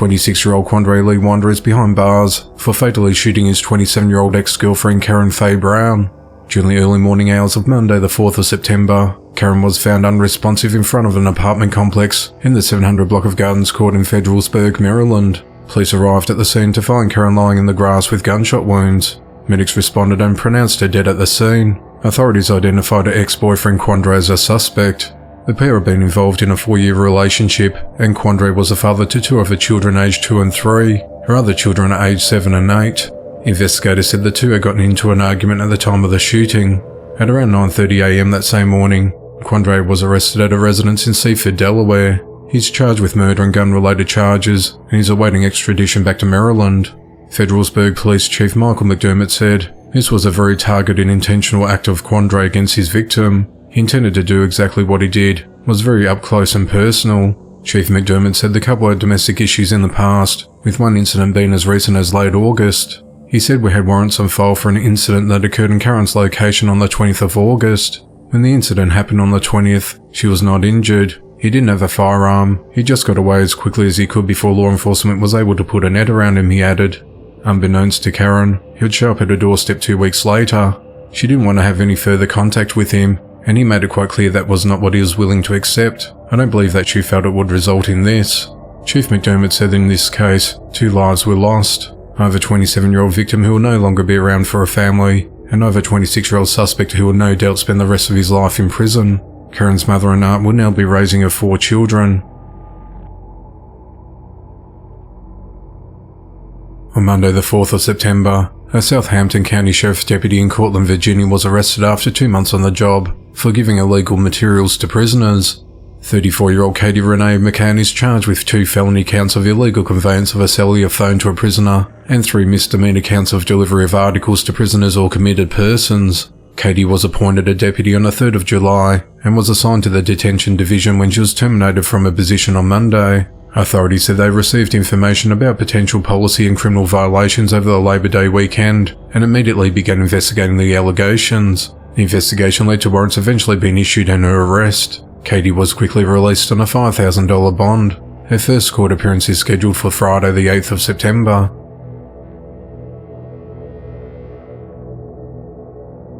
26-year-old Quandre Lee Wander is behind bars for fatally shooting his 27-year-old ex-girlfriend Karen Faye Brown. During the early morning hours of Monday the 4th of September, Karen was found unresponsive in front of an apartment complex in the 700 block of Gardens Court in Federalsburg, Maryland. Police arrived at the scene to find Karen lying in the grass with gunshot wounds. Medics responded and pronounced her dead at the scene. Authorities identified her ex-boyfriend Quandre as a suspect. The pair had been involved in a 4-year relationship, and Quandre was a father to 2 of her children aged 2 and 3. Her other children are aged 7 and 8. Investigators said the two had gotten into an argument at the time of the shooting. At around 9:30 a.m. that same morning, Quandre was arrested at a residence in Seaford, Delaware. He's charged with murder and gun-related charges, and he's awaiting extradition back to Maryland. Federalsburg Police Chief Michael McDermott said, "This was a very targeted and intentional act of Quandre against his victim. He intended to do exactly what he did, was very up close and personal." Chief McDermott said the couple had domestic issues in the past, with one incident being as recent as late August. He said we had warrants on file for an incident that occurred in Karen's location on the 20th of August. When the incident happened on the 20th, she was not injured. He didn't have a firearm. He just got away as quickly as he could before law enforcement was able to put a net around him, he added. Unbeknownst to Karen, he would show up at her doorstep 2 weeks later. She didn't want to have any further contact with him, and he made it quite clear that was not what he was willing to accept. I don't believe that she felt it would result in this. Chief McDermott said in this case, 2 lives were lost. I have a 27-year-old victim who will no longer be around for a family, and I have a 26-year-old suspect who will no doubt spend the rest of his life in prison. Karen's mother and aunt will now be raising her 4 children. On Monday the 4th of September, a Southampton County Sheriff's deputy in Cortland, Virginia was arrested after 2 months on the job for giving illegal materials to prisoners. 34-year-old Katie Renee McCann is charged with 2 felony counts of illegal conveyance of a cellular phone to a prisoner and 3 misdemeanor counts of delivery of articles to prisoners or committed persons. Katie was appointed a deputy on the 3rd of July and was assigned to the detention division when she was terminated from her position on Monday. Authorities said they received information about potential policy and criminal violations over the Labor Day weekend and immediately began investigating the allegations. The investigation led to warrants eventually being issued and her arrest. Katie was quickly released on a $5,000 bond. Her first court appearance is scheduled for Friday the 8th of September.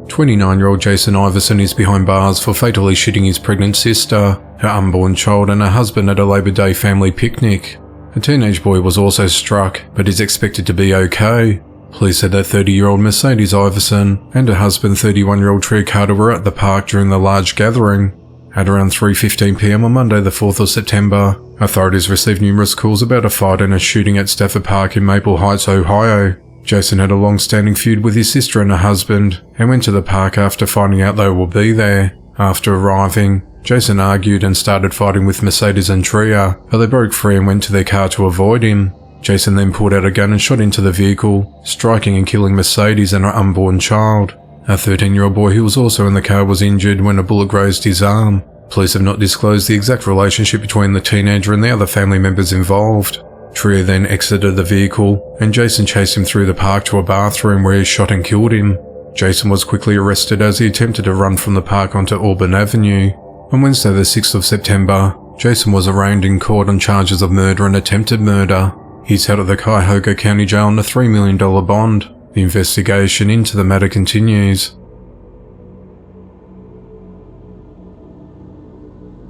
29-year-old Jason Iverson is behind bars for fatally shooting his pregnant sister, her unborn child and her husband at a Labor Day family picnic. A teenage boy was also struck, but is expected to be okay. Police said that 30-year-old Mercedes Iverson and her husband 31-year-old Tria Carter were at the park during the large gathering. At around 3:15 p.m. on Monday the 4th of September, authorities received numerous calls about a fight and a shooting at Stafford Park in Maple Heights, Ohio. Jason had a long-standing feud with his sister and her husband and went to the park after finding out they would be there. After arriving, Jason argued and started fighting with Mercedes and Tria, but they broke free and went to their car to avoid him. Jason then pulled out a gun and shot into the vehicle, striking and killing Mercedes and her unborn child. A 13-year-old boy who was also in the car was injured when a bullet grazed his arm. Police have not disclosed the exact relationship between the teenager and the other family members involved. Tria then exited the vehicle, and Jason chased him through the park to a bathroom where he shot and killed him. Jason was quickly arrested as he attempted to run from the park onto Auburn Avenue. On Wednesday the 6th of September, Jason was arraigned in court on charges of murder and attempted murder. He's held at the Cuyahoga County Jail on a $3 million bond. The investigation into the matter continues.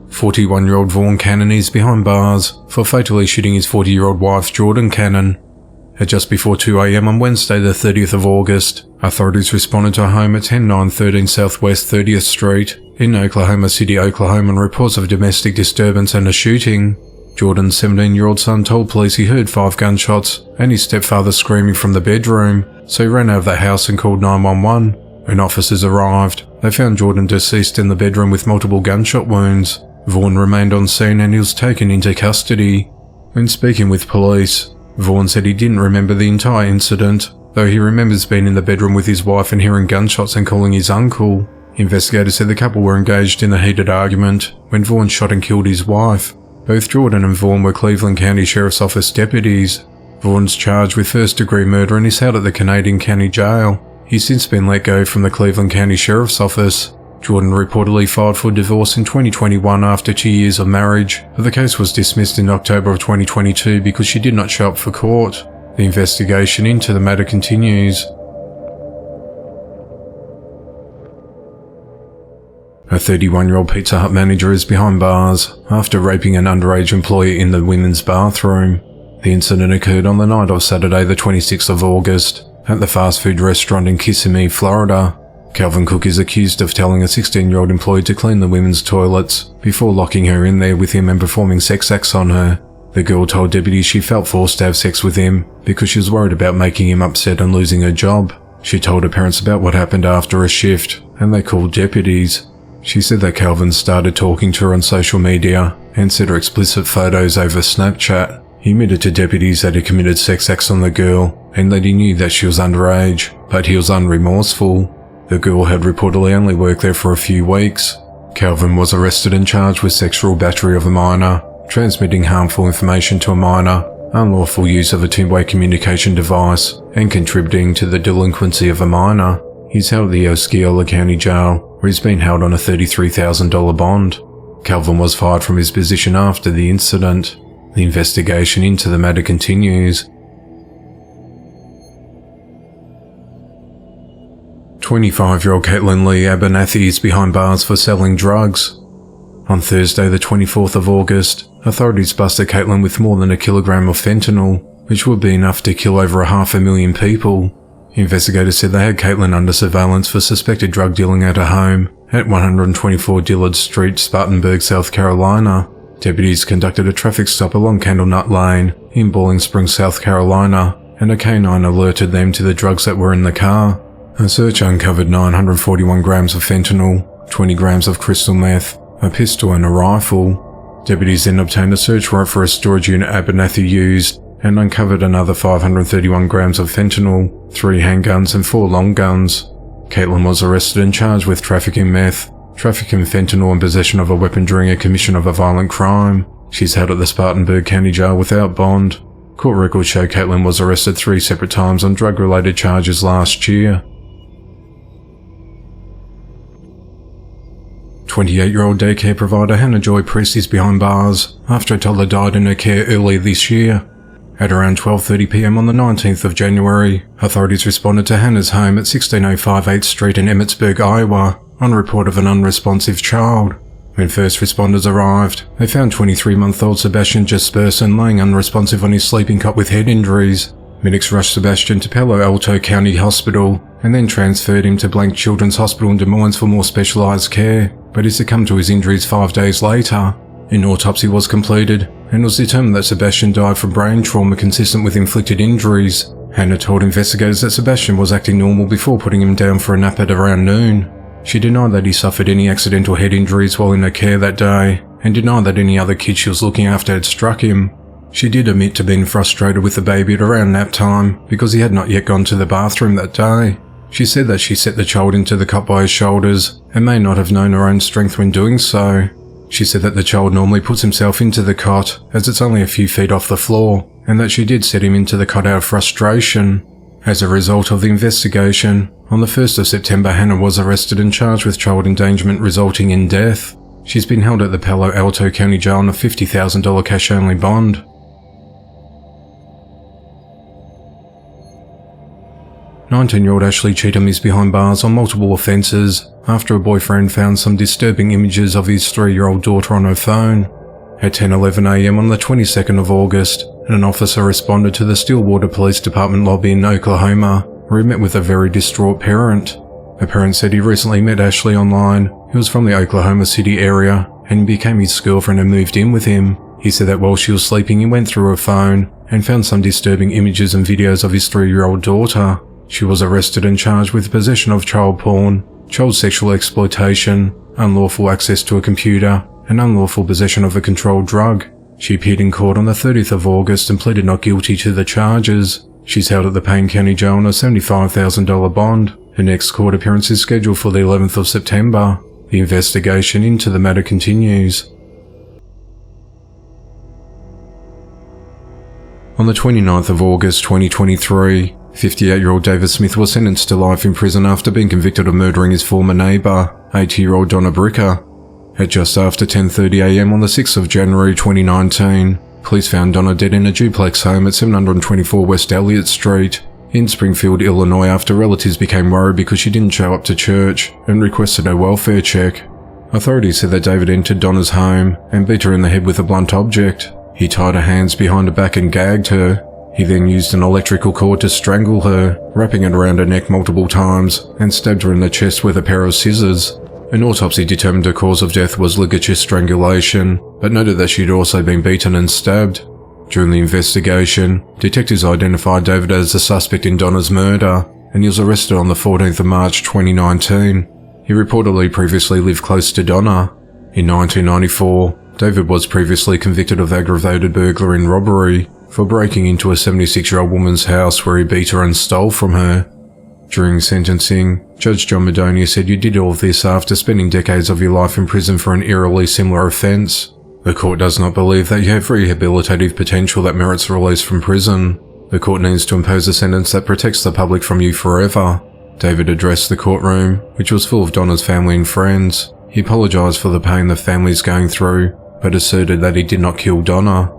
41-year-old Vaughn Cannon is behind bars for fatally shooting his 40-year-old wife Jordan Cannon. At just before 2 a.m. on Wednesday the 30th of August, authorities responded to a home at 10913 Southwest 30th Street in Oklahoma City, Oklahoma on reports of domestic disturbance and a shooting. Jordan's 17-year-old son told police he heard 5 gunshots and his stepfather screaming from the bedroom, so he ran out of the house and called 911. When officers arrived, they found Jordan deceased in the bedroom with multiple gunshot wounds. Vaughn remained on scene and he was taken into custody. When speaking with police, Vaughn said he didn't remember the entire incident, though he remembers being in the bedroom with his wife and hearing gunshots and calling his uncle. Investigators said the couple were engaged in a heated argument when Vaughn shot and killed his wife. Both Jordan and Vaughn were Cleveland County Sheriff's Office deputies. Vaughn's charged with first-degree murder and is held at the Canadian County Jail. He's since been let go from the Cleveland County Sheriff's Office. Jordan reportedly filed for divorce in 2021 after 2 years of marriage, but the case was dismissed in October of 2022 because she did not show up for court. The investigation into the matter continues. A 31-year-old Pizza Hut manager is behind bars after raping an underage employee in the women's bathroom. The incident occurred on the night of Saturday the 26th of August at the fast food restaurant in Kissimmee, Florida. Calvin Cook is accused of telling a 16-year-old employee to clean the women's toilets before locking her in there with him and performing sex acts on her. The girl told deputies she felt forced to have sex with him because she was worried about making him upset and losing her job. She told her parents about what happened after a shift, and they called deputies. She said that Calvin started talking to her on social media and sent her explicit photos over Snapchat. He admitted to deputies that he committed sex acts on the girl and that he knew that she was underage, but he was unremorseful. The girl had reportedly only worked there for a few weeks. Calvin was arrested and charged with sexual battery of a minor, transmitting harmful information to a minor, unlawful use of a two-way communication device, and contributing to the delinquency of a minor. He's held at the Osceola County Jail, where he's been held on a $33,000 bond. Calvin was fired from his position after the incident. The investigation into the matter continues. 25-year-old Caitlin Lee Abernathy is behind bars for selling drugs. On Thursday the 24th of August, authorities busted Caitlin with more than 1 kilogram of fentanyl, which would be enough to kill over 500,000 people. Investigators said they had Caitlin under surveillance for suspected drug dealing at her home at 124 Dillard Street, Spartanburg, South Carolina. Deputies conducted a traffic stop along Candlenut Lane in Bowling Springs, South Carolina, and a canine alerted them to the drugs that were in the car. A search uncovered 941 grams of fentanyl, 20 grams of crystal meth, a pistol and a rifle. Deputies then obtained a search warrant for a storage unit Abernathy used and uncovered another 531 grams of fentanyl, 3 handguns and 4 long guns. Caitlin was arrested and charged with trafficking meth, trafficking fentanyl and possession of a weapon during a commission of a violent crime. She's held at the Spartanburg County Jail without bond. Court records show Caitlin was arrested 3 separate times on drug-related charges last year. 28-year-old daycare provider Hannah Joy Priest is behind bars after a toddler died in her care early this year. At around 12:30 p.m. on the 19th of January, authorities responded to Hannah's home at 1605 8th Street in Emmitsburg, Iowa, on report of an unresponsive child. When first responders arrived, they found 23-month-old Sebastian Jesperson laying unresponsive on his sleeping cot with head injuries. Medics rushed Sebastian to Palo Alto County Hospital and then transferred him to Blank Children's Hospital in Des Moines for more specialized care, but he succumbed to his injuries 5 days later. An autopsy was completed, and it was determined that Sebastian died from brain trauma consistent with inflicted injuries. Hannah told investigators that Sebastian was acting normal before putting him down for a nap at around noon. She denied that he suffered any accidental head injuries while in her care that day, and denied that any other kid she was looking after had struck him. She did admit to being frustrated with the baby at around nap time because he had not yet gone to the bathroom that day. She said that she set the child into the cot by his shoulders and may not have known her own strength when doing so. She said that the child normally puts himself into the cot as it's only a few feet off the floor, and that she did set him into the cot out of frustration. As a result of the investigation, on the 1st of September, Hannah was arrested and charged with child endangerment resulting in death. She's been held at the Palo Alto County Jail on a $50,000 cash-only bond. "19-year-old Ashley Cheatham is behind bars on multiple offences after a boyfriend found some disturbing images of his 3-year-old daughter on her phone. At 10:11 a.m. on the 22nd of August, an officer responded to the Stillwater Police Department lobby in Oklahoma, where he met with a very distraught parent. The parent said he recently met Ashley online, who was from the Oklahoma City area, and became his girlfriend and moved in with him. He said that while she was sleeping, he went through her phone and found some disturbing images and videos of his 3-year-old daughter. She was arrested and charged with possession of child porn, child sexual exploitation, unlawful access to a computer, and unlawful possession of a controlled drug. She appeared in court on the 30th of August and pleaded not guilty to the charges. She's held at the Payne County Jail on a $75,000 bond. Her next court appearance is scheduled for the 11th of September. The investigation into the matter continues. On the 29th of August 2023, 58-year-old David Smith was sentenced to life in prison after being convicted of murdering his former neighbour, 80-year-old Donna Bricker. At just after 10:30 a.m. on the 6th of January 2019, police found Donna dead in a duplex home at 724 West Elliott Street in Springfield, Illinois, after relatives became worried because she didn't show up to church and requested a welfare check. Authorities said that David entered Donna's home and beat her in the head with a blunt object. He tied her hands behind her back and gagged her. He then used an electrical cord to strangle her, wrapping it around her neck multiple times, and stabbed her in the chest with a pair of scissors. An autopsy determined her cause of death was ligature strangulation, but noted that she had also been beaten and stabbed. During the investigation, detectives identified David as the suspect in Donna's murder, and he was arrested on the 14th of March 2019. He reportedly previously lived close to Donna. In 1994, David was previously convicted of aggravated burglary and robbery for breaking into a 76-year-old woman's house where he beat her and stole from her. During sentencing, Judge John Madonia said you did all of this after spending decades of your life in prison for an eerily similar offence. The court does not believe that you have rehabilitative potential that merits release from prison. The court needs to impose a sentence that protects the public from you forever. David addressed the courtroom, which was full of Donna's family and friends. He apologised for the pain the family is going through, but asserted that he did not kill Donna.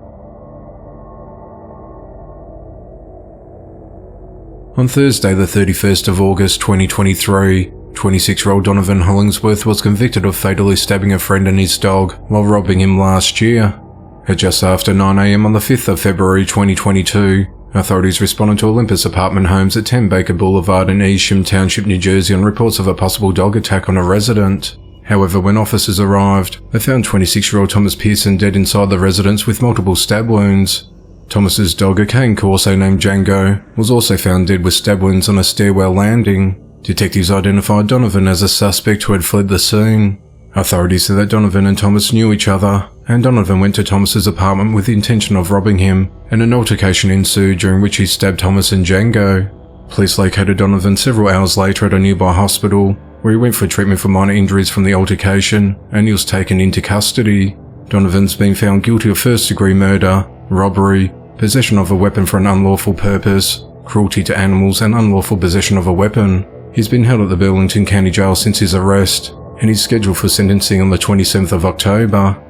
On Thursday, the 31st of August 2023, 26-year-old Donovan Hollingsworth was convicted of fatally stabbing a friend and his dog while robbing him last year. At just after 9 a.m. on the 5th of February 2022, authorities responded to Olympus apartment homes at 10 Baker Boulevard in Eastham Township, New Jersey on reports of a possible dog attack on a resident. However, when officers arrived, they found 26-year-old Thomas Pearson dead inside the residence with multiple stab wounds. Thomas's dog, a cane corso named Django, was also found dead with stab wounds on a stairwell landing. Detectives identified Donovan as a suspect who had fled the scene. Authorities said that Donovan and Thomas knew each other, and Donovan went to Thomas's apartment with the intention of robbing him, and an altercation ensued during which he stabbed Thomas and Django. Police located Donovan several hours later at a nearby hospital, where he went for treatment for minor injuries from the altercation, and he was taken into custody. Donovan's been found guilty of first-degree murder, robbery, possession of a weapon for an unlawful purpose, cruelty to animals, and unlawful possession of a weapon. He's been held at the Burlington County Jail since his arrest, and he's scheduled for sentencing on the 27th of October.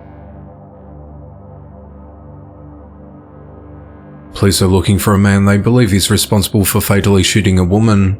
Police are looking for a man they believe is responsible for fatally shooting a woman.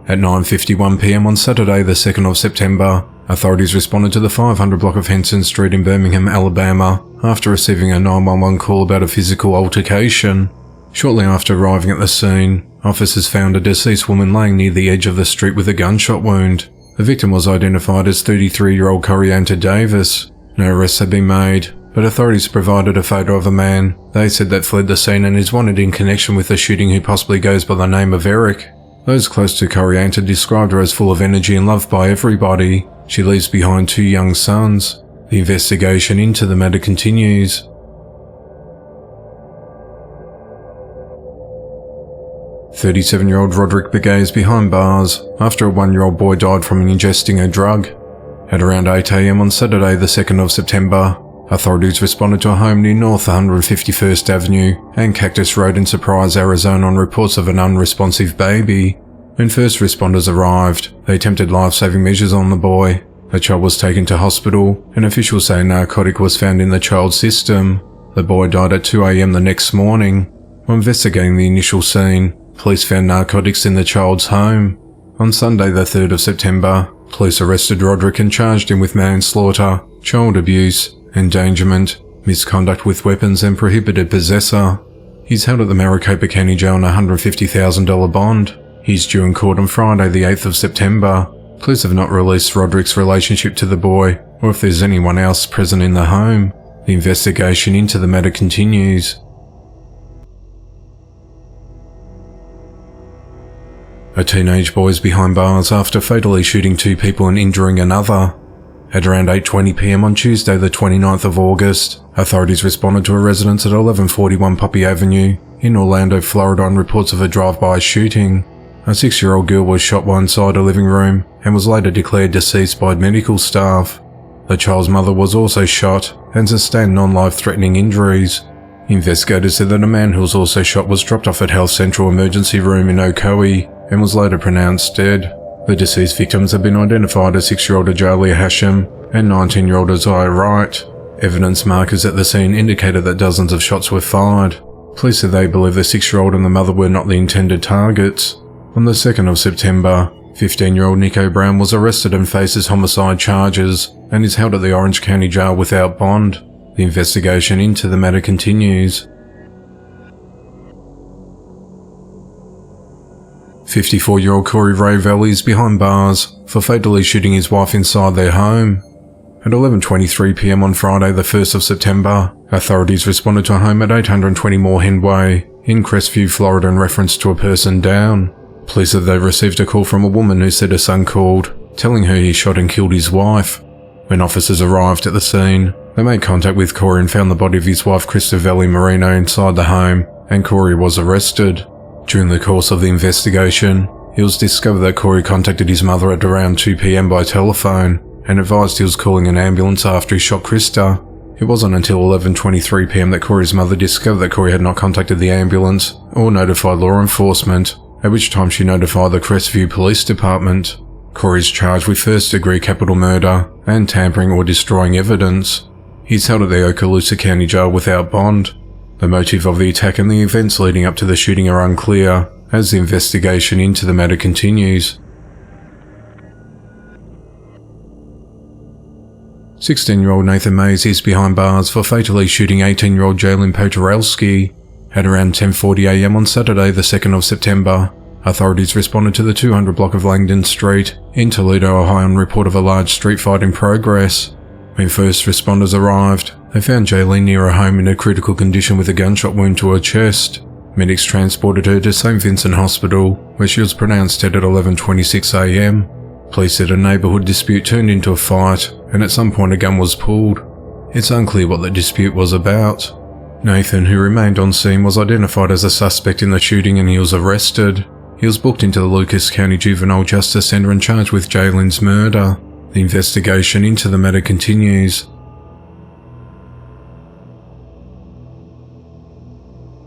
At 9:51 p.m. on Saturday, the 2nd of September, authorities responded to the 500 block of Henson Street in Birmingham, Alabama, after receiving a 911 call about a physical altercation. Shortly after arriving at the scene, officers found a deceased woman laying near the edge of the street with a gunshot wound. The victim was identified as 33-year-old Corianta Davis. No arrests had been made, but authorities provided a photo of a man they said that fled the scene and is wanted in connection with the shooting who possibly goes by the name of Eric. Those close to Corianta described her as full of energy and loved by everybody. She leaves behind 2 young sons. The investigation into the matter continues. "37-year-old Roderick Begay is behind bars after a 1-year-old boy died from ingesting a drug. At around 8 a.m. on Saturday, the 2nd of September, authorities responded to a home near North 151st Avenue and Cactus Road in Surprise, Arizona on reports of an unresponsive baby. When first responders arrived, they attempted life-saving measures on the boy. The child was taken to hospital, and officials say a narcotic was found in the child's system. The boy died at 2 a.m. the next morning. While investigating the initial scene, police found narcotics in the child's home. On Sunday, the 3rd of September, police arrested Roderick and charged him with manslaughter, child abuse, endangerment, misconduct with weapons, and prohibited possessor. He's held at the Maricopa County Jail on a $150,000 bond. He's due in court on Friday, the 8th of September. Police have not released Roderick's relationship to the boy, or if there's anyone else present in the home. The investigation into the matter continues. A teenage boy is behind bars after fatally shooting 2 people and injuring another. At around 8:20 p.m. on Tuesday, the 29th of August, authorities responded to a residence at 1141 Poppy Avenue in Orlando, Florida on reports of a drive-by shooting. A 6-year-old girl was shot while inside a living room and was later declared deceased by medical staff. The child's mother was also shot and sustained non-life-threatening injuries. Investigators said that a man who was also shot was dropped off at Health Central Emergency Room in Ocoee and was later pronounced dead. The deceased victims have been identified as 6-year-old Ajalia Hashem and 19-year-old Isaiah Wright. Evidence markers at the scene indicated that dozens of shots were fired. Police said they believe the 6-year-old and the mother were not the intended targets. On the 2nd of September, 15-year-old Nico Brown was arrested and faces homicide charges and is held at the Orange County Jail without bond. The investigation into the matter continues. 54-year-old Corey Ravel is behind bars for fatally shooting his wife inside their home. At 11:23 p.m. on Friday the 1st of September, authorities responded to a home at 820 Moorhen Way in Crestview, Florida in reference to a person down. Police said they received a call from a woman who said her son called, telling her he shot and killed his wife. When officers arrived at the scene, they made contact with Corey and found the body of his wife Cristovelli Marino inside the home, and Corey was arrested. During the course of the investigation, it was discovered that Corey contacted his mother at around 2 p.m. by telephone and advised he was calling an ambulance after he shot Krista. It wasn't until 11:23 p.m. that Corey's mother discovered that Corey had not contacted the ambulance or notified law enforcement, at which time she notified the Crestview Police Department. Corey is charged with first-degree capital murder and tampering or destroying evidence. He's held at the Okaloosa County Jail without bond. The motive of the attack and the events leading up to the shooting are unclear, as the investigation into the matter continues. 16-year-old Nathan Mays is behind bars for fatally shooting 18-year-old Jalen Poturalski. At around 10:40 a.m. on Saturday the 2nd of September, authorities responded to the 200 block of Langdon Street in Toledo, Ohio on report of a large street fight in progress. When first responders arrived, they found Jalen near her home in a critical condition with a gunshot wound to her chest. Medics transported her to St. Vincent Hospital, where she was pronounced dead at 11:26 a.m. Police said a neighbourhood dispute turned into a fight, and at some point a gun was pulled. It's unclear what the dispute was about. Nathan, who remained on scene, was identified as a suspect in the shooting and he was arrested. He was booked into the Lucas County Juvenile Justice Center and charged with Jalen's murder. The investigation into the matter continues.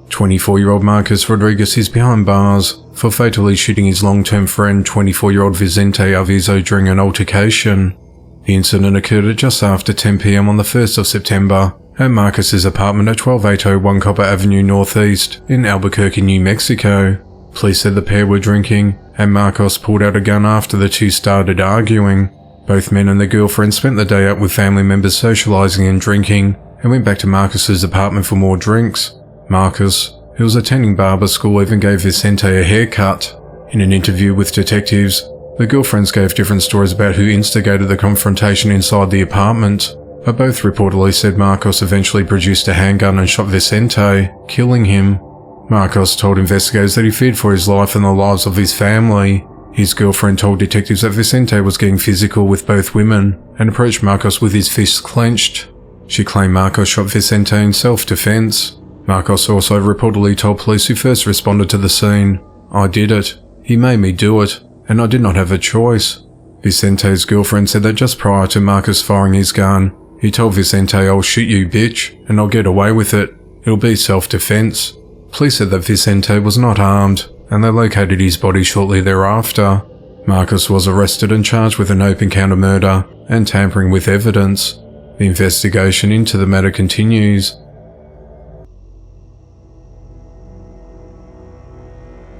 24-year-old Marcus Rodriguez is behind bars for fatally shooting his long-term friend, 24-year-old Vicente Arvizo, during an altercation. The incident occurred at just after 10 p.m. on the 1st of September at Marcus's apartment at 12801 Copper Avenue Northeast in Albuquerque, New Mexico. Police said the pair were drinking, and Marcos pulled out a gun after the two started arguing. Both men and their girlfriend spent the day out with family members socializing and drinking, and went back to Marcus's apartment for more drinks. Marcus, who was attending barber school, even gave Vicente a haircut. In an interview with detectives, the girlfriends gave different stories about who instigated the confrontation inside the apartment, but both reportedly said Marcos eventually produced a handgun and shot Vicente, killing him. Marcos told investigators that he feared for his life and the lives of his family. His girlfriend told detectives that Vicente was getting physical with both women and approached Marcos with his fists clenched. She claimed Marcos shot Vicente in self-defense. Marcos also reportedly told police who first responded to the scene, "I did it. He made me do it, and I did not have a choice." Vicente's girlfriend said that just prior to Marcus firing his gun, he told Vicente, "I'll shoot you, bitch, and I'll get away with it. It'll be self-defense." Police said that Vicente was not armed, and they located his body shortly thereafter. Marcus was arrested and charged with an open counter murder and tampering with evidence. The investigation into the matter continues.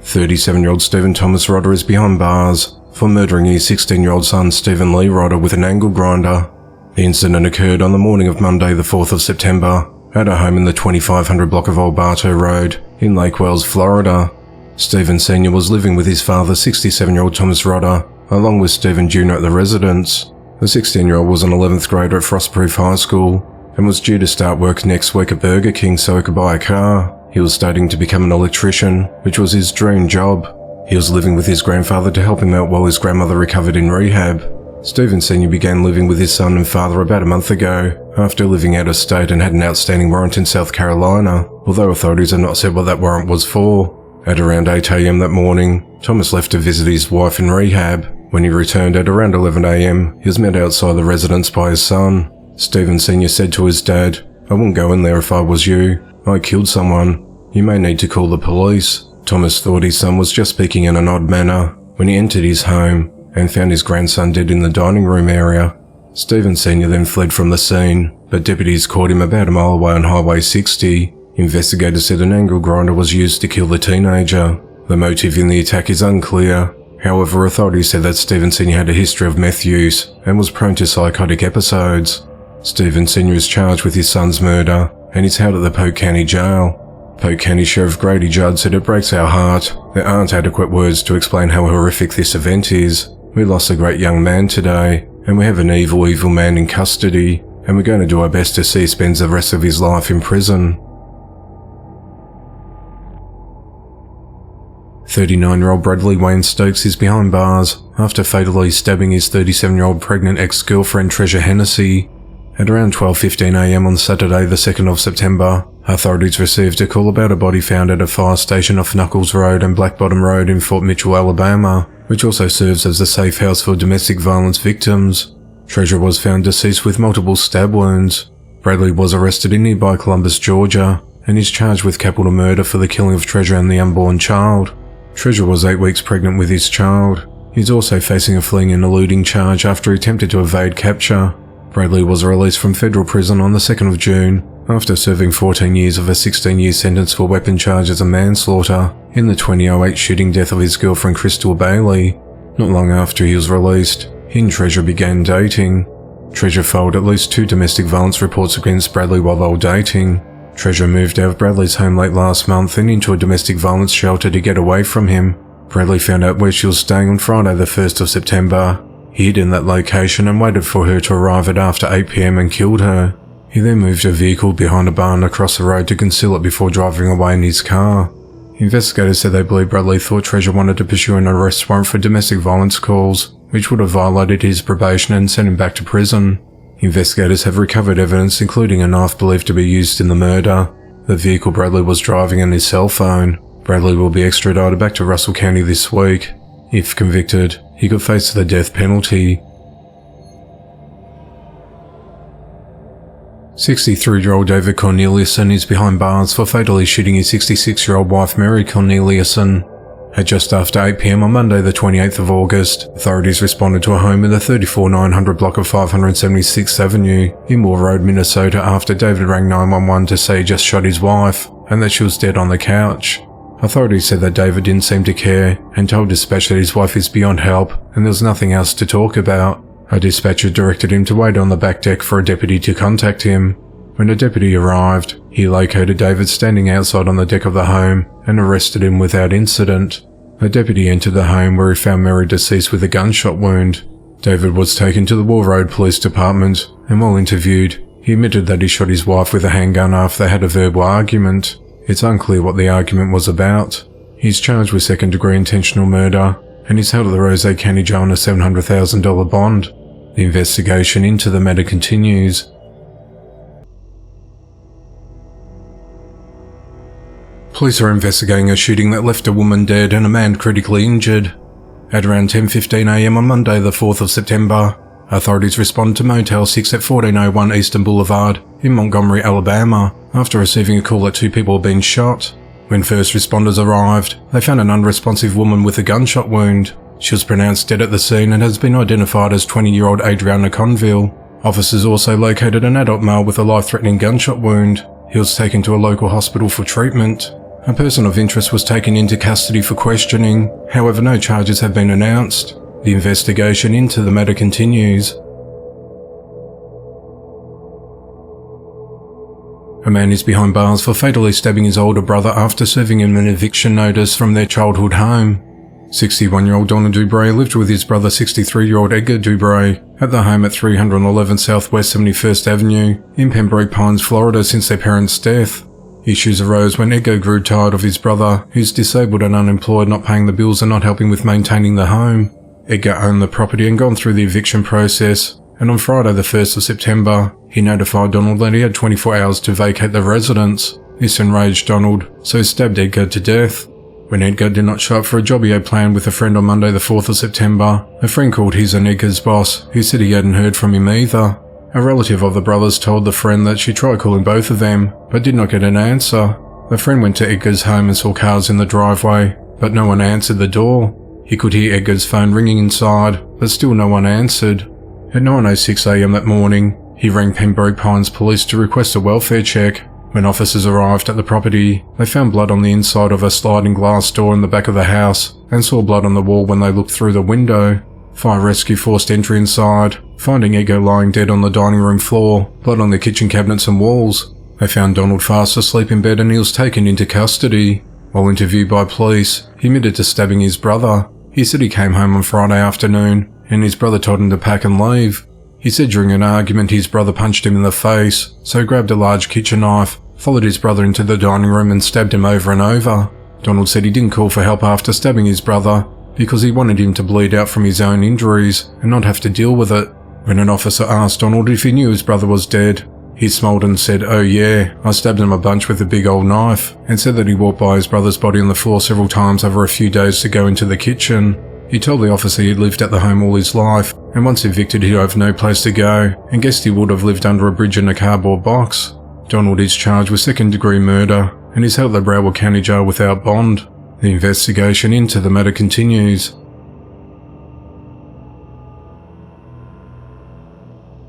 37-year-old Stephen Thomas Rodder is behind bars for murdering his 16-year-old son Stephen Lee Rodder with an angle grinder. The incident occurred on the morning of Monday the 4th of September at a home in the 2500 block of Old Bartow Road in Lake Wales, Florida. Stephen Sr. was living with his father, 67-year-old Thomas Rodder, along with Stephen Jr. at the residence. The 16-year-old was an 11th grader at Frostproof High School and was due to start work next week at Burger King so he could buy a car. He was studying to become an electrician, which was his dream job. He was living with his grandfather to help him out while his grandmother recovered in rehab. Stephen Sr. began living with his son and father about a month ago, after living out of state and had an outstanding warrant in South Carolina, although authorities have not said what that warrant was for. At around 8 a.m. that morning, Thomas left to visit his wife in rehab. When he returned at around 11 a.m, he was met outside the residence by his son. Stephen Sr. said to his dad, "I wouldn't go in there if I was you. "I killed someone. You may need to call the police." Thomas thought his son was just speaking in an odd manner when he entered his home and found his grandson dead in the dining room area. Stephen Sr. then fled from the scene, but deputies caught him about a mile away on Highway 60. Investigators said an angle grinder was used to kill the teenager. The motive in the attack is unclear. However, authorities said that Stephen Sr. had a history of meth use and was prone to psychotic episodes. Stephen Sr. is charged with his son's murder and is held at the Polk County Jail. Polk County Sheriff Grady Judd said, "It breaks our heart. There aren't adequate words to explain how horrific this event is. We lost a great young man today, and we have an evil, evil man in custody, and we're going to do our best to see he spends the rest of his life in prison." 39-year-old Bradley Wayne Stokes is behind bars after fatally stabbing his 37-year-old pregnant ex-girlfriend Treasure Hennessy. At around 12:15 a.m. on Saturday the 2nd of September, authorities received a call about a body found at a fire station off Knuckles Road and Black Bottom Road in Fort Mitchell, Alabama, which also serves as a safe house for domestic violence victims. Treasure was found deceased with multiple stab wounds. Bradley was arrested in nearby Columbus, Georgia, and is charged with capital murder for the killing of Treasure and the unborn child. Treasure was 8 weeks pregnant with his child. He's also facing a fleeing and eluding charge after he attempted to evade capture. Bradley was released from federal prison on the 2nd of June after serving 14 years of a 16-year sentence for weapon charges and manslaughter in the 2008 shooting death of his girlfriend Crystal Bailey. Not long after he was released, he and Treasure began dating. Treasure filed at least 2 domestic violence reports against Bradley while they were dating. Treasure moved out of Bradley's home late last month and into a domestic violence shelter to get away from him. Bradley found out where she was staying on Friday the 1st of September. He hid in that location and waited for her to arrive at after 8 p.m. and killed her. He then moved her vehicle behind a barn across the road to conceal it before driving away in his car. Investigators said they believe Bradley thought Treasure wanted to pursue an arrest warrant for domestic violence calls, which would have violated his probation and sent him back to prison. Investigators have recovered evidence including a knife believed to be used in the murder, the vehicle Bradley was driving and his cell phone. Bradley will be extradited back to Russell County this week. If convicted, he could face the death penalty. 63-year-old David Corneliuson is behind bars for fatally shooting his 66-year-old wife Mary Corneliuson. At just after 8 p.m. on Monday the 28th of August, authorities responded to a home in the 34900 block of 576th Avenue in Moore Road, Minnesota after David rang 911 to say he just shot his wife and that she was dead on the couch. Authorities said that David didn't seem to care and told dispatch that his wife is beyond help and there was nothing else to talk about. A dispatcher directed him to wait on the back deck for a deputy to contact him. When a deputy arrived, he located David standing outside on the deck of the home and arrested him without incident. A deputy entered the home where he found Mary deceased with a gunshot wound. David was taken to the Wall Road Police Department and while interviewed, he admitted that he shot his wife with a handgun after they had a verbal argument. It's unclear what the argument was about. He's charged with second-degree intentional murder and is held at the Rose County Jail on a $700,000 bond. The investigation into the matter continues. Police are investigating a shooting that left a woman dead and a man critically injured. At around 10:15 a.m. on Monday the 4th of September, authorities responded to Motel 6 at 1401 Eastern Boulevard in Montgomery, Alabama, after receiving a call that 2 people had been shot. When first responders arrived, they found an unresponsive woman with a gunshot wound. She was pronounced dead at the scene and has been identified as 20-year-old Adriana Conville. Officers also located an adult male with a life-threatening gunshot wound. He was taken to a local hospital for treatment. A person of interest was taken into custody for questioning, however no charges have been announced. The investigation into the matter continues. A man is behind bars for fatally stabbing his older brother after serving him an eviction notice from their childhood home. 61-year-old Donna Dubray lived with his brother 63-year-old Edgar Dubray at the home at 311 Southwest 71st Avenue in Pembroke Pines, Florida since their parents' death. Issues arose when Edgar grew tired of his brother, who's disabled and unemployed, not paying the bills and not helping with maintaining the home. Edgar owned the property and gone through the eviction process, and on Friday the 1st of September, he notified Donald that he had 24 hours to vacate the residence. This enraged Donald, so he stabbed Edgar to death. When Edgar did not show up for a job he had planned with a friend on Monday the 4th of September, a friend called his and Edgar's boss, who said he hadn't heard from him either. A relative of the brothers told the friend that she tried calling both of them, but did not get an answer. The friend went to Edgar's home and saw cars in the driveway, but no one answered the door. He could hear Edgar's phone ringing inside, but still no one answered. At 9:06 a.m. that morning, he rang Pembroke Pines Police to request a welfare check. When officers arrived at the property, they found blood on the inside of a sliding glass door in the back of the house and saw blood on the wall when they looked through the window. Fire rescue forced entry inside, finding Edgar lying dead on the dining room floor, blood on the kitchen cabinets and walls. They found Donald fast asleep in bed and he was taken into custody. While interviewed by police, he admitted to stabbing his brother. He said he came home on Friday afternoon and his brother told him to pack and leave. He said during an argument his brother punched him in the face, so he grabbed a large kitchen knife, followed his brother into the dining room and stabbed him over and over. Donald said he didn't call for help after stabbing his brother because he wanted him to bleed out from his own injuries and not have to deal with it. When an officer asked Donald if he knew his brother was dead, he smiled and said, "Oh yeah, I stabbed him a bunch with a big old knife," and said that he walked by his brother's body on the floor several times over a few days to go into the kitchen. He told the officer he'd lived at the home all his life, and once evicted he'd have no place to go, and guessed he would have lived under a bridge in a cardboard box. Donald is charged with second-degree murder, and is held at Broward County Jail without bond. The investigation into the matter continues.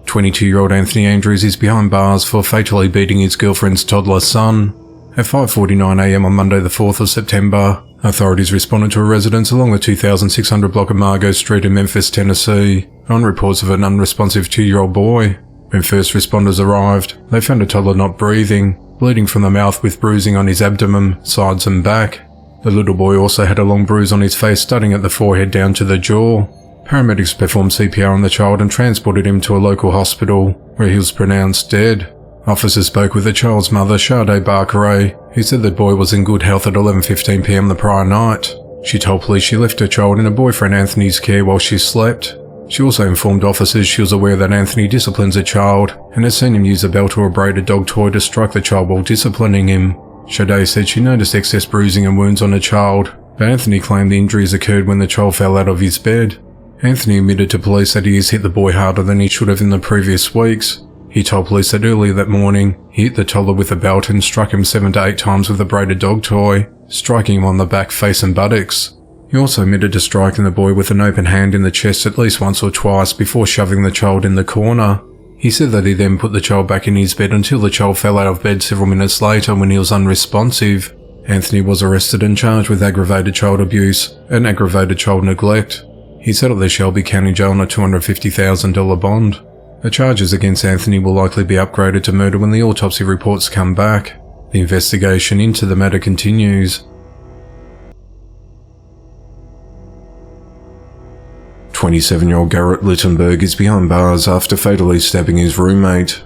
22-year-old Anthony Andrews is behind bars for fatally beating his girlfriend's toddler son. At 5:49 a.m. on Monday the 4th of September, authorities responded to a residence along the 2600 block of Margot Street in Memphis, Tennessee, on reports of an unresponsive 2-year-old boy. When first responders arrived, they found a toddler not breathing, bleeding from the mouth with bruising on his abdomen, sides and back. The little boy also had a long bruise on his face starting at the forehead down to the jaw. Paramedics performed CPR on the child and transported him to a local hospital, where he was pronounced dead. Officers spoke with the child's mother, Sade Barcaray, who said the boy was in good health at 11:15 p.m. the prior night. She told police she left her child in her boyfriend Anthony's care while she slept. She also informed officers she was aware that Anthony disciplines a child and has seen him use a belt or a braided dog toy to strike the child while disciplining him. Sade said she noticed excess bruising and wounds on the child, but Anthony claimed the injuries occurred when the child fell out of his bed. Anthony admitted to police that he has hit the boy harder than he should have in the previous weeks. He told police that earlier that morning, he hit the toddler with a belt and struck him 7 to 8 times with a braided dog toy, striking him on the back, face and buttocks. He also admitted to striking the boy with an open hand in the chest at least once or twice before shoving the child in the corner. He said that he then put the child back in his bed until the child fell out of bed several minutes later when he was unresponsive. Anthony was arrested and charged with aggravated child abuse and aggravated child neglect. He settled the Shelby County Jail on a $250,000 bond. The charges against Anthony will likely be upgraded to murder when the autopsy reports come back. The investigation into the matter continues. 27-year-old Garrett Littenberg is behind bars after fatally stabbing his roommate.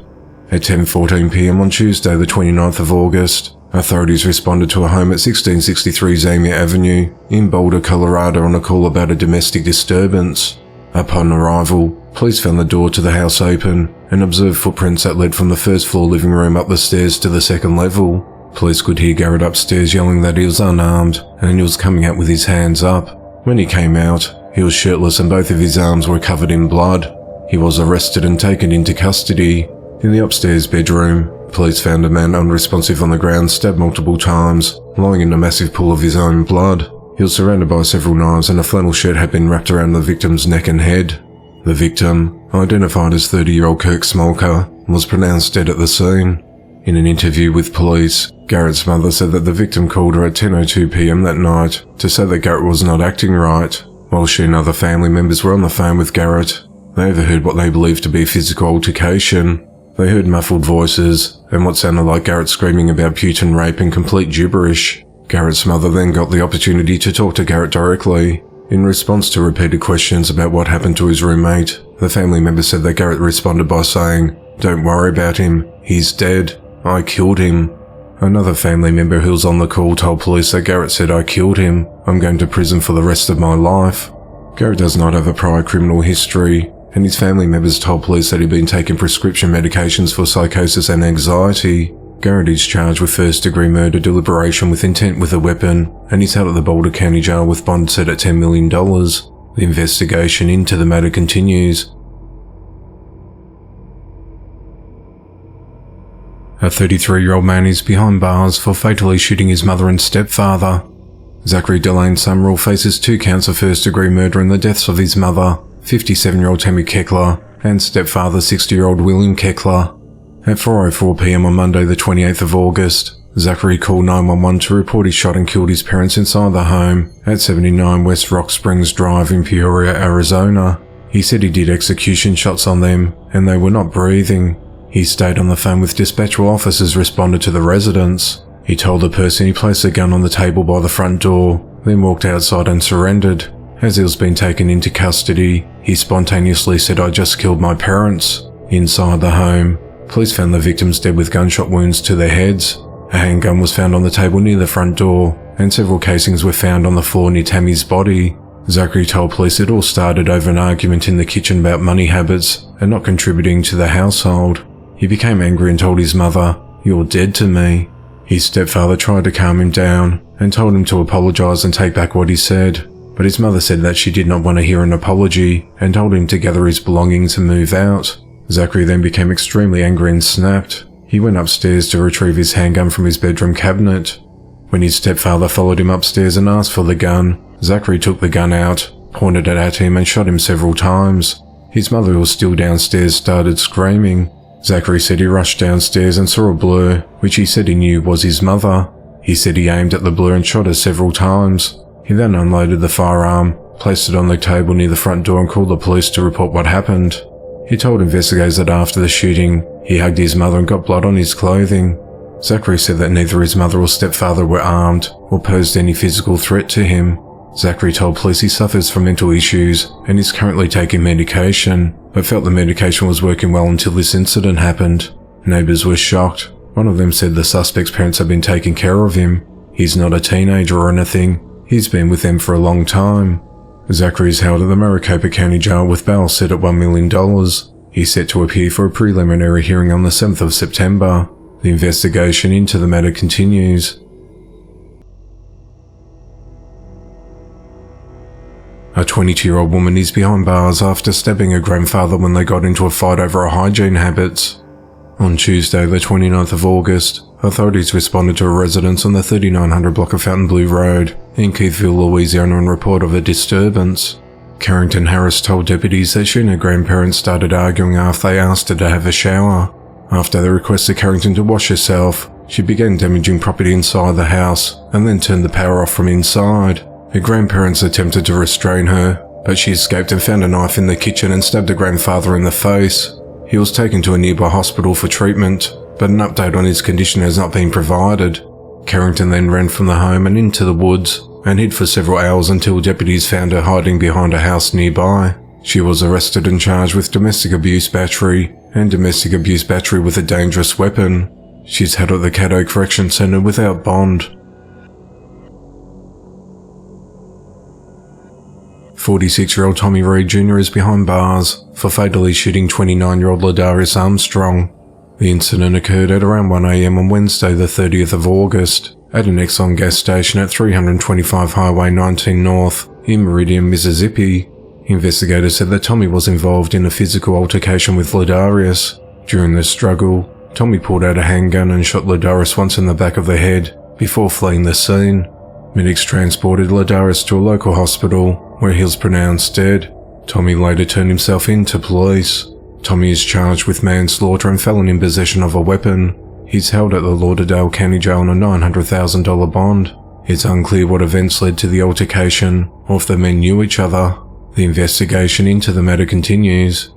At 10:14 p.m. on Tuesday the 29th of August, authorities responded to a home at 1663 Zamia Avenue in Boulder, Colorado on a call about a domestic disturbance. Upon arrival, police found the door to the house open and observed footprints that led from the first floor living room up the stairs to the second level. Police could hear Garrett upstairs yelling that he was unarmed and he was coming out with his hands up. When he came out, he was shirtless and both of his arms were covered in blood. He was arrested and taken into custody. In the upstairs bedroom, police found a man unresponsive on the ground, stabbed multiple times, lying in a massive pool of his own blood. He was surrounded by several knives and a flannel shirt had been wrapped around the victim's neck and head. The victim, identified as 30-year-old Kirk Smolka, was pronounced dead at the scene. In an interview with police, Garrett's mother said that the victim called her at 10:02 p.m. that night to say that Garrett was not acting right. While she and other family members were on the phone with Garrett, they overheard what they believed to be a physical altercation. They heard muffled voices and what sounded like Garrett screaming about Putin rape and complete gibberish. Garrett's mother then got the opportunity to talk to Garrett directly. In response to repeated questions about what happened to his roommate, the family member said that Garrett responded by saying, "Don't worry about him, he's dead. I killed him." Another family member who was on the call told police that Garrett said, "I killed him. I'm going to prison for the rest of my life." Garrett does not have a prior criminal history, and his family members told police that he'd been taking prescription medications for psychosis and anxiety. Garrett is charged with first-degree murder, deliberation with intent with a weapon, and he's held at the Boulder County Jail with bond set at $10 million. The investigation into the matter continues. A 33-year-old man is behind bars for fatally shooting his mother and stepfather. Zachary Delane Summerall faces 2 counts of first-degree murder in the deaths of his mother, 57-year-old Tammy Keckler, and stepfather 60-year-old William Keckler. At 4:04 p.m. on Monday the 28th of August, Zachary called 911 to report he shot and killed his parents inside the home at 79 West Rock Springs Drive in Peoria, Arizona. He said he did execution shots on them, and they were not breathing. He stayed on the phone with dispatch while officers responded to the residence. He told the person he placed a gun on the table by the front door, then walked outside and surrendered. As he was being taken into custody, he spontaneously said, "I just killed my parents." Inside the home, police found the victims dead with gunshot wounds to their heads. A handgun was found on the table near the front door, and several casings were found on the floor near Tammy's body. Zachary told police it all started over an argument in the kitchen about money habits and not contributing to the household. He became angry and told his mother, "You're dead to me." His stepfather tried to calm him down and told him to apologize and take back what he said, but his mother said that she did not want to hear an apology and told him to gather his belongings and move out. Zachary then became extremely angry and snapped. He went upstairs to retrieve his handgun from his bedroom cabinet. When his stepfather followed him upstairs and asked for the gun, Zachary took the gun out, pointed it at him and shot him several times. His mother, who was still downstairs, started screaming. Zachary said he rushed downstairs and saw a blur, which he said he knew was his mother. He said he aimed at the blur and shot her several times. He then unloaded the firearm, placed it on the table near the front door and called the police to report what happened. He told investigators that after the shooting, he hugged his mother and got blood on his clothing. Zachary said that neither his mother or stepfather were armed or posed any physical threat to him. Zachary told police he suffers from mental issues and is currently taking medication, but felt the medication was working well until this incident happened. Neighbors were shocked. One of them said the suspect's parents have been taking care of him. He's not a teenager or anything. He's been with them for a long time. Zachary is held at the Maricopa County Jail with bail set at $1 million. He's set to appear for a preliminary hearing on the 7th of September. The investigation into the matter continues. A 22-year-old woman is behind bars after stabbing her grandfather when they got into a fight over her hygiene habits. On Tuesday, the 29th of August, authorities responded to a residence on the 3900 block of Fontainebleau Road in Keithville, Louisiana on report of a disturbance. Carrington Harris told deputies that she and her grandparents started arguing after they asked her to have a shower. After they requested Carrington to wash herself, she began damaging property inside the house and then turned the power off from inside. Her grandparents attempted to restrain her, but she escaped and found a knife in the kitchen and stabbed her grandfather in the face. He was taken to a nearby hospital for treatment, but an update on his condition has not been provided. Carrington then ran from the home and into the woods and hid for several hours until deputies found her hiding behind a house nearby. She was arrested and charged with domestic abuse battery and domestic abuse battery with a dangerous weapon. She's held at the Caddo Correction Center without bond. 46-year-old Tommy Reed Jr. is behind bars for fatally shooting 29-year-old Ladarius Armstrong. The incident occurred at around 1 a.m. on Wednesday the 30th of August at an Exxon gas station at 325 Highway 19 North in Meridian, Mississippi. Investigators said that Tommy was involved in a physical altercation with Ladarius. During the struggle, Tommy pulled out a handgun and shot Ladarius once in the back of the head before fleeing the scene. Medics transported Ladarius to a local hospital where he was pronounced dead. Tommy later turned himself in to police. Tommy is charged with manslaughter and felon in possession of a weapon. He's held at the Lauderdale County Jail on a $900,000 bond. It's unclear what events led to the altercation or if the men knew each other. The investigation into the matter continues.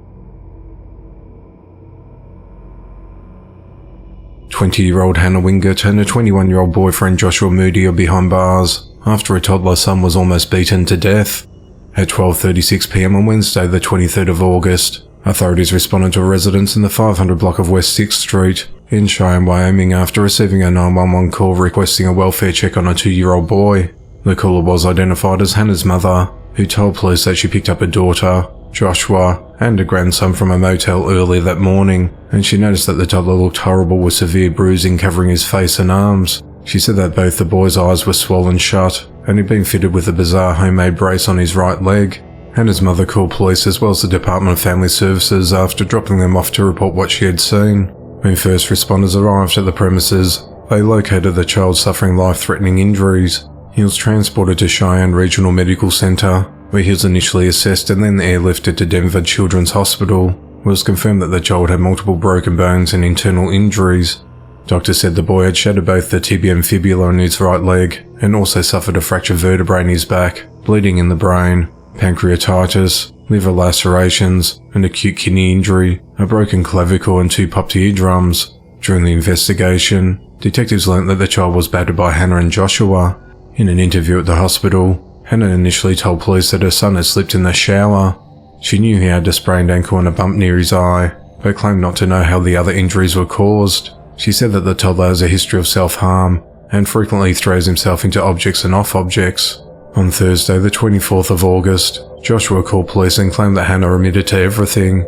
20-year-old Hannah Wingert and her 21-year-old boyfriend Joshua Moody are behind bars after a toddler son was almost beaten to death. At 12:36 p.m. on Wednesday the 23rd of August, authorities responded to a residence in the 500 block of West 6th Street in Cheyenne, Wyoming after receiving a 911 call requesting a welfare check on a 2-year-old boy. The caller was identified as Hannah's mother, who told police that she picked up her daughter, Joshua, and a grandson from a motel earlier that morning, and she noticed that the toddler looked horrible with severe bruising covering his face and arms. She said that both the boy's eyes were swollen shut, and he'd been fitted with a bizarre homemade brace on his right leg. Hannah's mother called police as well as the Department of Family Services after dropping them off to report what she had seen. When first responders arrived at the premises, they located the child suffering life-threatening injuries. He was transported to Cheyenne Regional Medical Center, where he was initially assessed and then airlifted to Denver Children's Hospital. It was confirmed that the child had multiple broken bones and internal injuries. Doctors said the boy had shattered both the tibia and fibula in his right leg and also suffered a fractured vertebrae in his back, bleeding in the brain, pancreatitis, liver lacerations, an acute kidney injury, a broken clavicle and 2 popped eardrums. During the investigation, detectives learnt that the child was battered by Hannah and Joshua. In an interview at the hospital, Hannah initially told police that her son had slipped in the shower. She knew he had a sprained ankle and a bump near his eye, but claimed not to know how the other injuries were caused. She said that the toddler has a history of self-harm and frequently throws himself into objects and off objects. On Thursday, the 24th of August, Joshua called police and claimed that Hannah admitted to everything.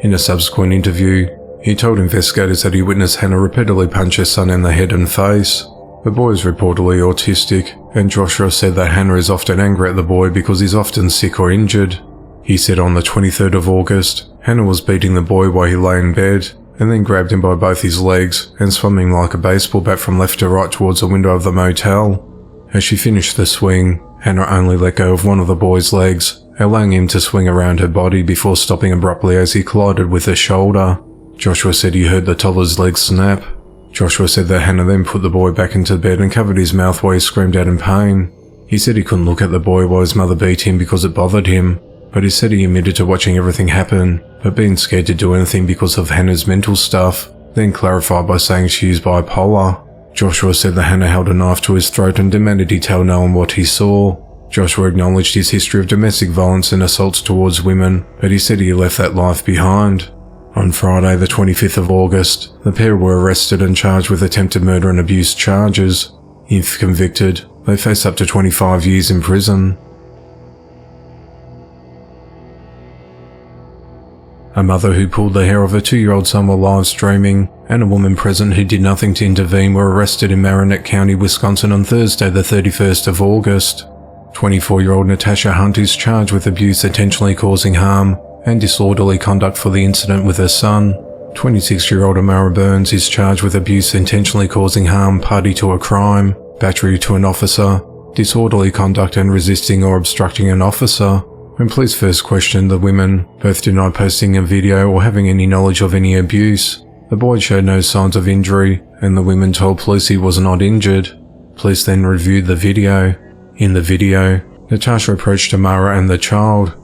In a subsequent interview, he told investigators that he witnessed Hannah repeatedly punch her son in the head and face. The boy is reportedly autistic, and Joshua said that Hannah is often angry at the boy because he's often sick or injured. He said on the 23rd of August, Hannah was beating the boy while he lay in bed, and then grabbed him by both his legs and swung him like a baseball bat from left to right towards the window of the motel. As she finished the swing, Hannah only let go of one of the boy's legs, allowing him to swing around her body before stopping abruptly as he collided with her shoulder. Joshua said he heard the toddler's legs snap. Joshua said that Hannah then put the boy back into bed and covered his mouth while he screamed out in pain. He said he couldn't look at the boy while his mother beat him because it bothered him, but he said he admitted to watching everything happen, but being scared to do anything because of Hannah's mental stuff, then clarified by saying she is bipolar. Joshua said that Hannah held a knife to his throat and demanded he tell no one what he saw. Joshua acknowledged his history of domestic violence and assaults towards women, but he said he left that life behind. On Friday, the 25th of August, the pair were arrested and charged with attempted murder and abuse charges. If convicted, they face up to 25 years in prison. A mother who pulled the hair of her 2-year-old son while live streaming, and a woman present who did nothing to intervene were arrested in Marinette County, Wisconsin on Thursday, the 31st of August. 24-year-old Natasha Hunt is charged with abuse intentionally causing harm and disorderly conduct for the incident with her son. 26-year-old Amara Burns is charged with abuse intentionally causing harm, party to a crime, battery to an officer, disorderly conduct and resisting or obstructing an officer. When police first questioned the women, both denied posting a video or having any knowledge of any abuse. The boy showed no signs of injury, and the women told police he was not injured. Police then reviewed the video. In the video, Natasha approached Amara and the child.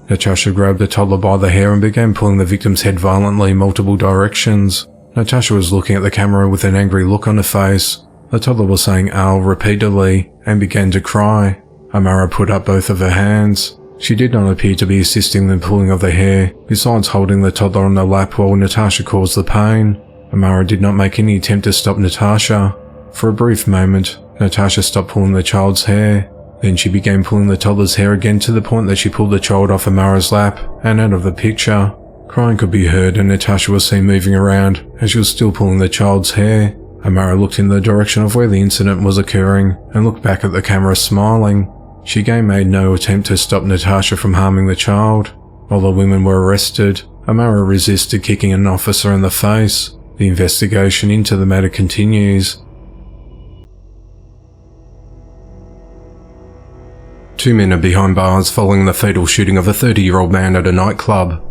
Natasha grabbed the toddler by the hair and began pulling the victim's head violently in multiple directions. Natasha was looking at the camera with an angry look on her face. The toddler was saying "ow" repeatedly and began to cry. Amara put up both of her hands. She did not appear to be assisting the pulling of the hair, besides holding the toddler on her lap while Natasha caused the pain. Amara did not make any attempt to stop Natasha. For a brief moment, Natasha stopped pulling the child's hair. Then she began pulling the toddler's hair again to the point that she pulled the child off Amara's lap and out of the picture. Crying could be heard and Natasha was seen moving around as she was still pulling the child's hair. Amara looked in the direction of where the incident was occurring and looked back at the camera smiling. She again made no attempt to stop Natasha from harming the child. While the women were arrested, Amara resisted kicking an officer in the face. The investigation into the matter continues. 2 men are behind bars following the fatal shooting of a 30-year-old man at a nightclub.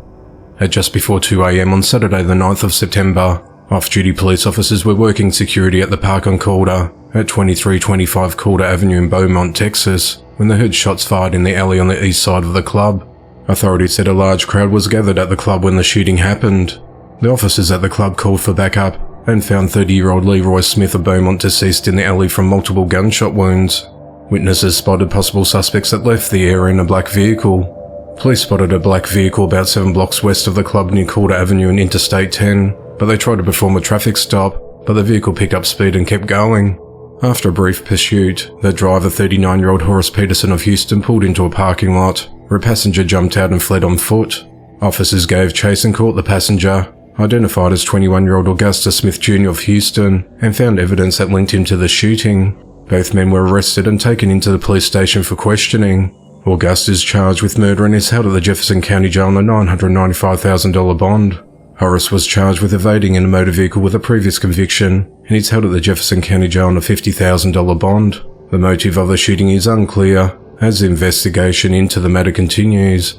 At just before 2 a.m. on Saturday the 9th of September, off-duty police officers were working security at the park on Calder at 2325 Calder Avenue in Beaumont, Texas, when they heard shots fired in the alley on the east side of the club. Authorities said a large crowd was gathered at the club when the shooting happened. The officers at the club called for backup and found 30-year-old Leroy Smith of Beaumont deceased in the alley from multiple gunshot wounds. Witnesses spotted possible suspects that left the area in a black vehicle. Police spotted a black vehicle about 7 blocks west of the club near Calder Avenue and Interstate 10, but they tried to perform a traffic stop, but the vehicle picked up speed and kept going. After a brief pursuit, the driver, 39-year-old Horace Peterson of Houston, pulled into a parking lot, where a passenger jumped out and fled on foot. Officers gave chase and caught the passenger, identified as 21-year-old Augusta Smith Jr. of Houston, and found evidence that linked him to the shooting. Both men were arrested and taken into the police station for questioning. Augusta is charged with murder and is held at the Jefferson County Jail on a $995,000 bond. Horace was charged with evading in a motor vehicle with a previous conviction, and he's held at the Jefferson County Jail on a $50,000 bond. The motive of the shooting is unclear, as the investigation into the matter continues.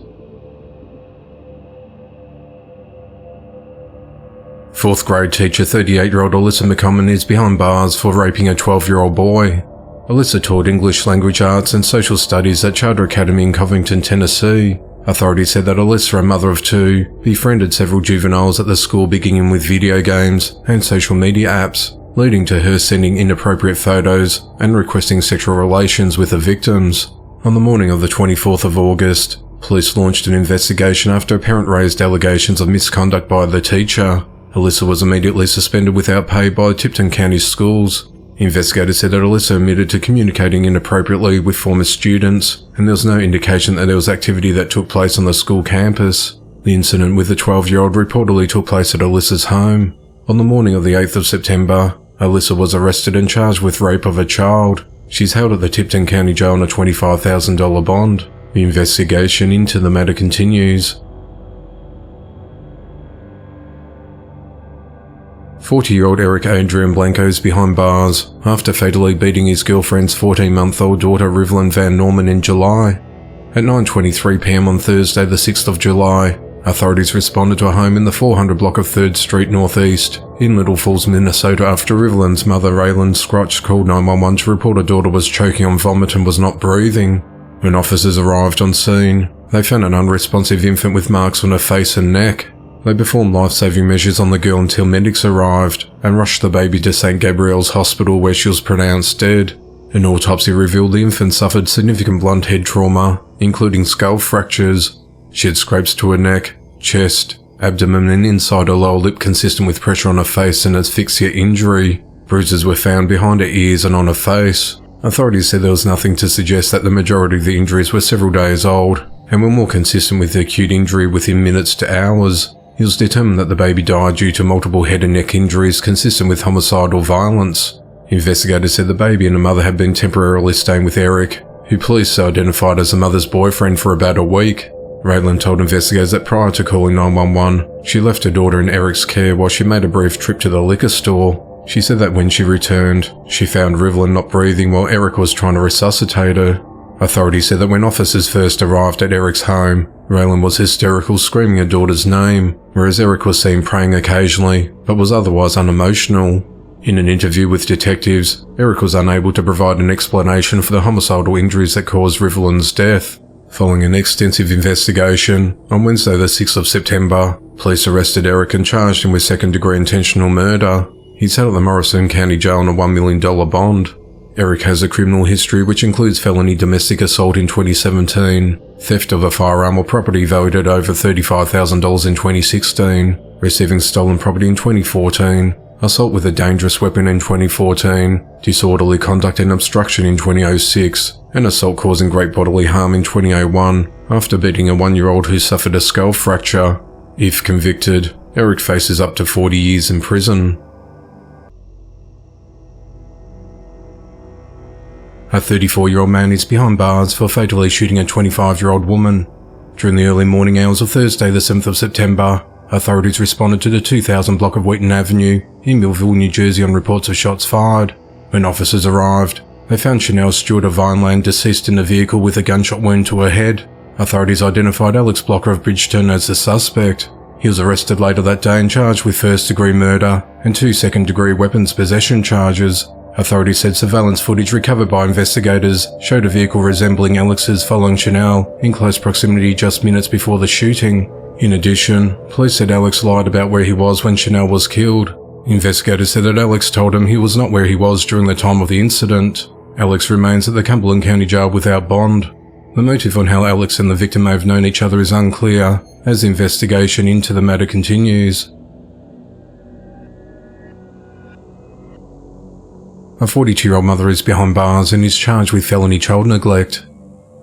Fourth grade teacher 38-year-old Alyssa McCommon is behind bars for raping a 12-year-old boy. Alyssa taught English language arts and social studies at Charter Academy in Covington, Tennessee. Authorities said that Alyssa, a mother of two, befriended several juveniles at the school, beginning with video games and social media apps, leading to her sending inappropriate photos and requesting sexual relations with the victims. On the morning of the 24th of August, police launched an investigation after a parent raised allegations of misconduct by the teacher. Alyssa was immediately suspended without pay by Tipton County Schools. Investigators said that Alyssa admitted to communicating inappropriately with former students, and there was no indication that there was activity that took place on the school campus. The incident with the 12-year-old reportedly took place at Alyssa's home. On the morning of the 8th of September, Alyssa was arrested and charged with rape of a child. She's held at the Tipton County Jail on a $25,000 bond. The investigation into the matter continues. 40-year-old Eric Adrian Blanco is behind bars after fatally beating his girlfriend's 14-month-old daughter Rivelyn Van Norman in July. At 9:23 p.m. on Thursday the 6th of July, authorities responded to a home in the 400 block of 3rd Street Northeast in Little Falls, Minnesota after Rivelyn's mother Raylan Scrotch called 911 to report her daughter was choking on vomit and was not breathing. When officers arrived on scene, they found an unresponsive infant with marks on her face and neck. They performed life-saving measures on the girl until medics arrived and rushed the baby to St. Gabriel's Hospital where she was pronounced dead. An autopsy revealed the infant suffered significant blunt head trauma, including skull fractures. She had scrapes to her neck, chest, abdomen and inside her lower lip consistent with pressure on her face and asphyxia injury. Bruises were found behind her ears and on her face. Authorities said there was nothing to suggest that the majority of the injuries were several days old and were more consistent with the acute injury within minutes to hours. It was determined that the baby died due to multiple head and neck injuries consistent with homicidal violence. Investigators said the baby and the mother had been temporarily staying with Eric, who police identified as the mother's boyfriend, for about a week. Raylan told investigators that prior to calling 911, she left her daughter in Eric's care while she made a brief trip to the liquor store. She said that when she returned, she found Rivelyn not breathing while Eric was trying to resuscitate her. Authorities said that when officers first arrived at Eric's home, Raylan was hysterical, screaming her daughter's name, whereas Eric was seen praying occasionally, but was otherwise unemotional. In an interview with detectives, Eric was unable to provide an explanation for the homicidal injuries that caused Rivelyn's death. Following an extensive investigation, on Wednesday the 6th of September, police arrested Eric and charged him with second-degree intentional murder. He's held at the Morrison County Jail on a $1 million bond. Eric has a criminal history which includes felony domestic assault in 2017, theft of a firearm or property valued at over $35,000 in 2016, receiving stolen property in 2014, assault with a dangerous weapon in 2014, disorderly conduct and obstruction in 2006, and assault causing great bodily harm in 2001 after beating a 1-year-old who suffered a skull fracture. If convicted, Eric faces up to 40 years in prison. A 34-year-old man is behind bars for fatally shooting a 25-year-old woman. During the early morning hours of Thursday the 7th of September, authorities responded to the 2000 block of Wheaton Avenue in Millville, New Jersey on reports of shots fired. When officers arrived, they found Chanel Stewart of Vineland deceased in the vehicle with a gunshot wound to her head. Authorities identified Alex Blocker of Bridgeton as the suspect. He was arrested later that day and charged with first-degree murder and 2 second-degree weapons possession charges. Authorities said surveillance footage recovered by investigators showed a vehicle resembling Alex's following Chanel in close proximity just minutes before the shooting. In addition, police said Alex lied about where he was when Chanel was killed. Investigators said that Alex told him he was not where he was during the time of the incident. Alex remains at the Cumberland County Jail without bond. The motive on how Alex and the victim may have known each other is unclear, as the investigation into the matter continues. A 42-year-old mother is behind bars and is charged with felony child neglect.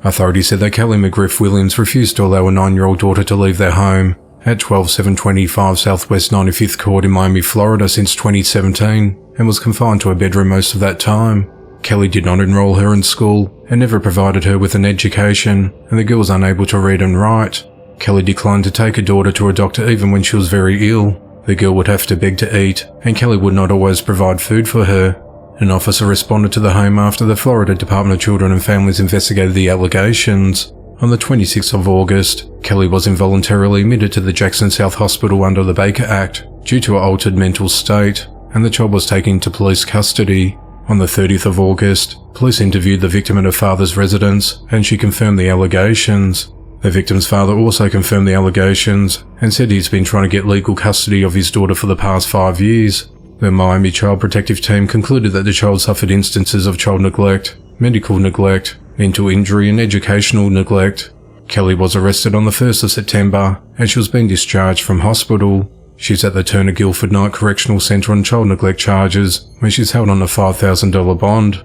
Authorities said that Kelly McGriff Williams refused to allow a 9-year-old daughter to leave their home at 12725 Southwest 95th Court in Miami, Florida since 2017 and was confined to her bedroom most of that time. Kelly did not enroll her in school and never provided her with an education, and the girl was unable to read and write. Kelly declined to take her daughter to a doctor even when she was very ill. The girl would have to beg to eat, and Kelly would not always provide food for her. An officer responded to the home after the Florida Department of Children and Families investigated the allegations. On the 26th of August, Kelly was involuntarily admitted to the Jackson South Hospital under the Baker Act due to her altered mental state, and the child was taken into police custody. On the 30th of August, police interviewed the victim at her father's residence, and she confirmed the allegations. The victim's father also confirmed the allegations and said he's been trying to get legal custody of his daughter for the past 5 years. The Miami Child Protective Team concluded that the child suffered instances of child neglect, medical neglect, mental injury and educational neglect. Kelly was arrested on the 1st of September and she was being discharged from hospital. She's at the Turner Guilford Night Correctional Centre on child neglect charges, where she's held on a $5,000 bond.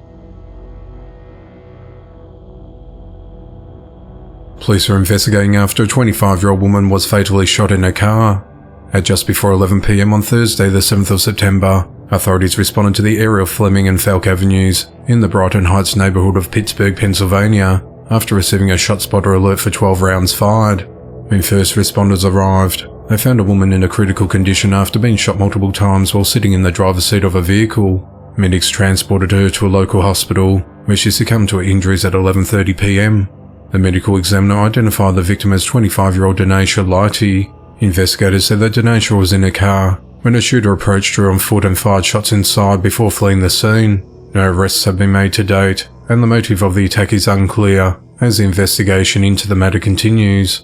Police are investigating after a 25-year-old woman was fatally shot in her car. At just before 11 p.m. on Thursday, the 7th of September, authorities responded to the area of Fleming and Falk Avenues in the Brighton Heights neighborhood of Pittsburgh, Pennsylvania, after receiving a shot spotter alert for 12 rounds fired. When first responders arrived, they found a woman in a critical condition after being shot multiple times while sitting in the driver's seat of a vehicle. Medics transported her to a local hospital, where she succumbed to her injuries at 11:30 p.m. The medical examiner identified the victim as 25-year-old Denasia Lighty. Investigators said that Denasia was in her car when a shooter approached her on foot and fired shots inside before fleeing the scene. No arrests have been made to date, and the motive of the attack is unclear as the investigation into the matter continues.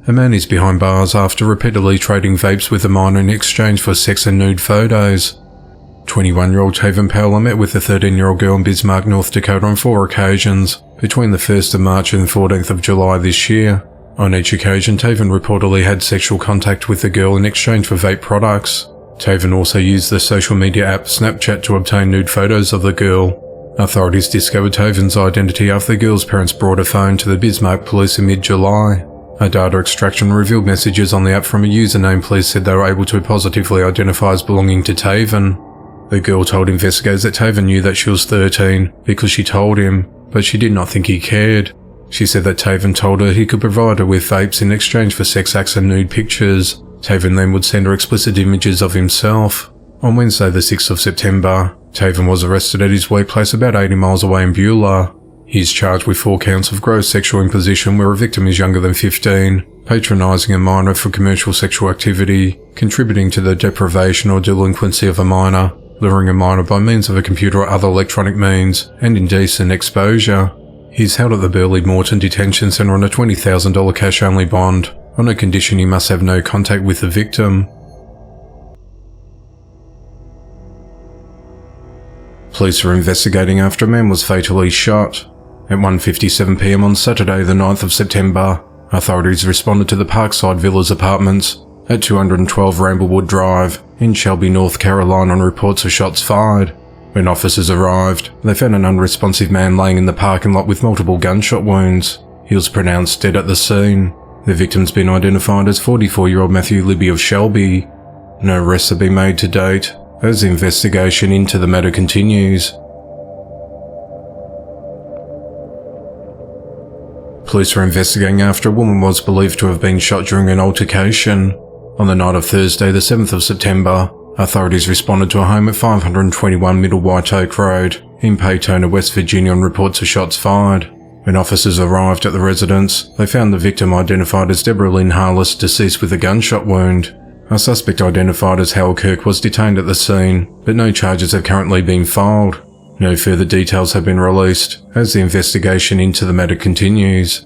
A man is behind bars after repeatedly trading vapes with a minor in exchange for sex and nude photos. 21-year-old Taven Powell met with a 13-year-old girl in Bismarck, North Dakota on 4 occasions between the 1st of March and the 14th of July this year. On each occasion, Taven reportedly had sexual contact with the girl in exchange for vape products. Taven also used the social media app Snapchat to obtain nude photos of the girl. Authorities discovered Taven's identity after the girl's parents brought her phone to the Bismarck police in mid-July. A data extraction revealed messages on the app from a username police said they were able to positively identify as belonging to Taven. The girl told investigators that Taven knew that she was 13 because she told him, but she did not think he cared. She said that Taven told her he could provide her with vapes in exchange for sex acts and nude pictures. Taven then would send her explicit images of himself. On Wednesday the 6th of September, Taven was arrested at his workplace about 80 miles away in Beulah. He is charged with 4 counts of gross sexual imposition where a victim is younger than 15, patronising a minor for commercial sexual activity, contributing to the deprivation or delinquency of a minor, luring a minor by means of a computer or other electronic means, and indecent exposure. He is held at the Burley Morton Detention Centre on a $20,000 cash-only bond, on a condition he must have no contact with the victim. Police are investigating after a man was fatally shot. At 1:57 p.m. on Saturday the 9th of September, authorities responded to the Parkside Villas apartments at 212 Ramblewood Drive in Shelby, North Carolina on reports of shots fired. When officers arrived, they found an unresponsive man laying in the parking lot with multiple gunshot wounds. He was pronounced dead at the scene. The victim's been identified as 44-year-old Matthew Libby of Shelby. No arrests have been made to date, as the investigation into the matter continues. Police are investigating after a woman was believed to have been shot during an altercation. On the night of Thursday, the 7th of September, authorities responded to a home at 521 Middle White Oak Road in Paytona, West Virginia on reports of shots fired. When officers arrived at the residence, they found the victim identified as Deborah Lynn Harless deceased with a gunshot wound. A suspect identified as Hal Kirk was detained at the scene, but no charges have currently been filed. No further details have been released, as the investigation into the matter continues.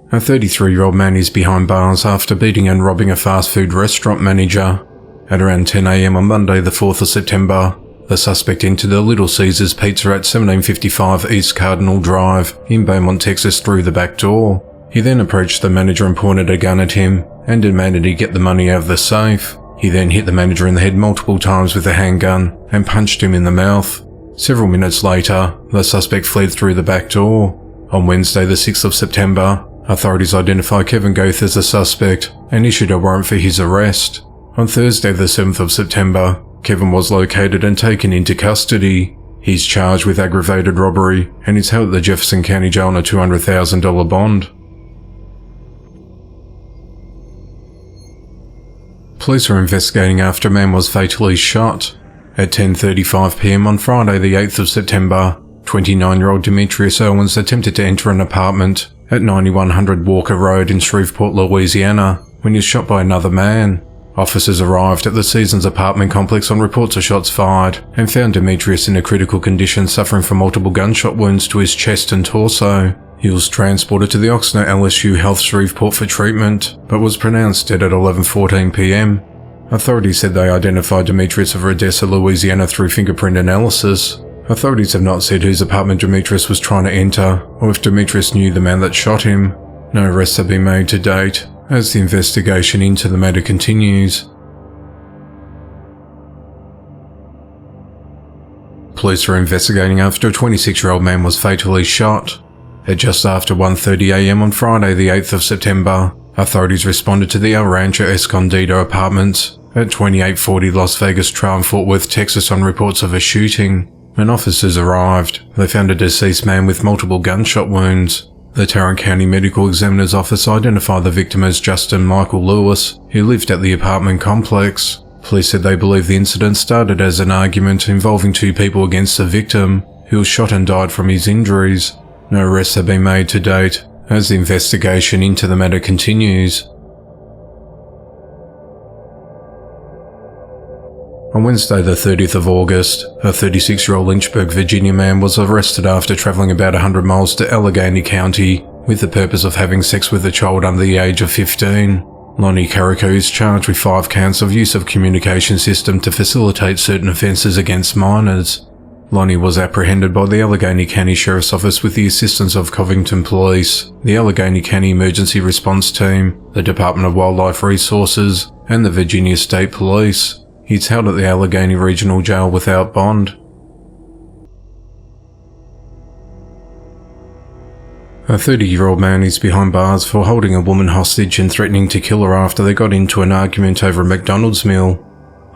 A 33-year-old man is behind bars after beating and robbing a fast food restaurant manager. At around 10 a.m. on Monday the 4th of September, the suspect entered the Little Caesars Pizza at 1755 East Cardinal Drive in Beaumont, Texas through the back door. He then approached the manager and pointed a gun at him and demanded he get the money out of the safe. He then hit the manager in the head multiple times with a handgun and punched him in the mouth. Several minutes later, the suspect fled through the back door. On Wednesday the 6th of September, authorities identified Kevin Goeth as the suspect and issued a warrant for his arrest. On Thursday the 7th of September, Kevin was located and taken into custody. He's charged with aggravated robbery and is held at the Jefferson County Jail on a $200,000 bond. Police are investigating after a man was fatally shot. At 10:35 p.m. on Friday the 8th of September, 29-year-old Demetrius Owens attempted to enter an apartment at 9100 Walker Road in Shreveport, Louisiana, when he was shot by another man. Officers arrived at the Seasons apartment complex on reports of shots fired and found Demetrius in a critical condition, suffering from multiple gunshot wounds to his chest and torso. He was transported to the Oxnard LSU Health Shreveport for treatment, but was pronounced dead at 11:14 p.m. Authorities said they identified Demetrius of Odessa, Louisiana through fingerprint analysis. Authorities have not said whose apartment Demetrius was trying to enter, or if Demetrius knew the man that shot him. No arrests have been made to date, as the investigation into the matter continues. Police are investigating after a 26-year-old man was fatally shot. At just after 1:30 a.m. on Friday the 8th of September, authorities responded to the El Rancho Escondido apartments at 2840 Las Vegas Trail in Fort Worth, Texas on reports of a shooting. When officers arrived, they found a deceased man with multiple gunshot wounds. The Tarrant County Medical Examiner's Office identified the victim as Justin Michael Lewis, who lived at the apartment complex. Police said they believe the incident started as an argument involving two people against the victim, who was shot and died from his injuries. No arrests have been made to date, as the investigation into the matter continues. On Wednesday the 30th of August, a 36-year-old Lynchburg, Virginia man was arrested after travelling about 100 miles to Allegheny County with the purpose of having sex with a child under the age of 15. Lonnie Carrico is charged with 5 counts of use of communication system to facilitate certain offences against minors. Lonnie was apprehended by the Allegheny County Sheriff's Office with the assistance of Covington Police, the Allegheny County Emergency Response Team, the Department of Wildlife Resources, and the Virginia State Police. He's held at the Allegheny Regional Jail without bond. A 30-year-old man is behind bars for holding a woman hostage and threatening to kill her after they got into an argument over a McDonald's meal.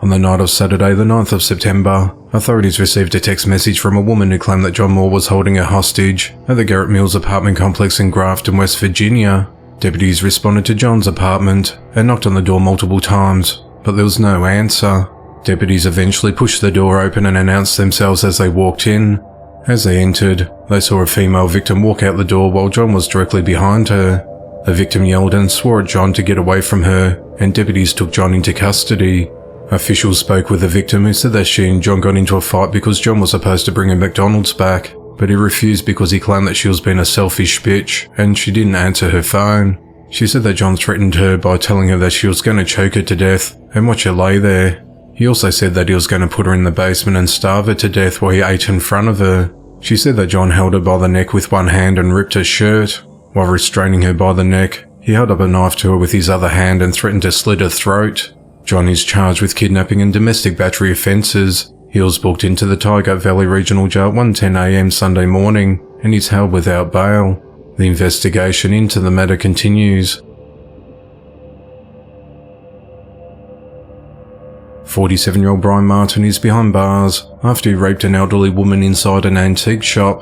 On the night of Saturday the 9th of September, authorities received a text message from a woman who claimed that John Moore was holding her hostage at the Garrett Mills apartment complex in Grafton, West Virginia. Deputies responded to John's apartment and knocked on the door multiple times, but there was no answer. Deputies eventually pushed the door open and announced themselves as they walked in. As they entered, they saw a female victim walk out the door while John was directly behind her. The victim yelled and swore at John to get away from her, and deputies took John into custody. Officials spoke with the victim, who said that she and John got into a fight because John was supposed to bring her McDonald's back, but he refused because he claimed that she was being a selfish bitch and she didn't answer her phone. She said that John threatened her by telling her that she was going to choke her to death and watch her lay there. He also said that he was going to put her in the basement and starve her to death while he ate in front of her. She said that John held her by the neck with one hand and ripped her shirt. While restraining her by the neck, he held up a knife to her with his other hand and threatened to slit her throat. John is charged with kidnapping and domestic battery offences. He was booked into the Tygart Valley Regional Jail at 1:10 a.m. Sunday morning and is held without bail. The investigation into the matter continues. 47-year-old Brian Martin is behind bars after he raped an elderly woman inside an antique shop.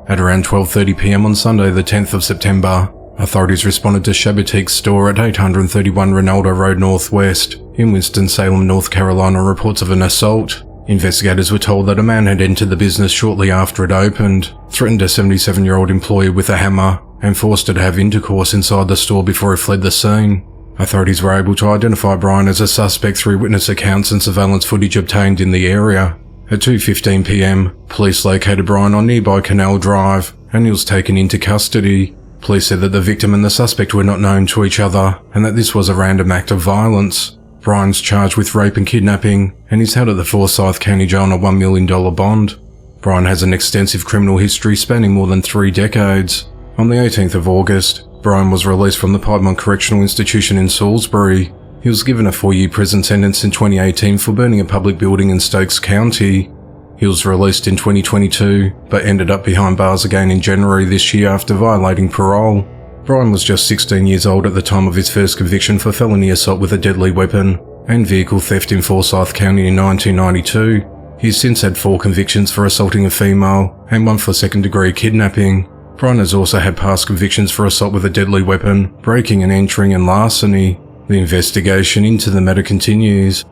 At around 12:30 p.m. on Sunday the 10th of September, authorities responded to Shabbatik's store at 831 Ronaldo Road Northwest in Winston-Salem, North Carolina on reports of an assault. Investigators were told that a man had entered the business shortly after it opened, threatened a 77-year-old employee with a hammer, and forced her to have intercourse inside the store before he fled the scene. Authorities were able to identify Brian as a suspect through witness accounts and surveillance footage obtained in the area. At 2:15 p.m, police located Brian on nearby Canal Drive, and he was taken into custody. Police said that the victim and the suspect were not known to each other, and that this was a random act of violence. Brian's charged with rape and kidnapping, and is held at the Forsyth County Jail on a $1 million bond. Brian has an extensive criminal history spanning more than 3 decades. On the 18th of August, Brian was released from the Piedmont Correctional Institution in Salisbury. He was given a 4-year prison sentence in 2018 for burning a public building in Stokes County. He was released in 2022, but ended up behind bars again in January this year after violating parole. Brian was just 16 years old at the time of his first conviction for felony assault with a deadly weapon, and vehicle theft in Forsyth County in 1992. He's since had 4 convictions for assaulting a female and 1 for second-degree kidnapping. Brian has also had past convictions for assault with a deadly weapon, breaking and entering, and larceny. The investigation into the matter continues.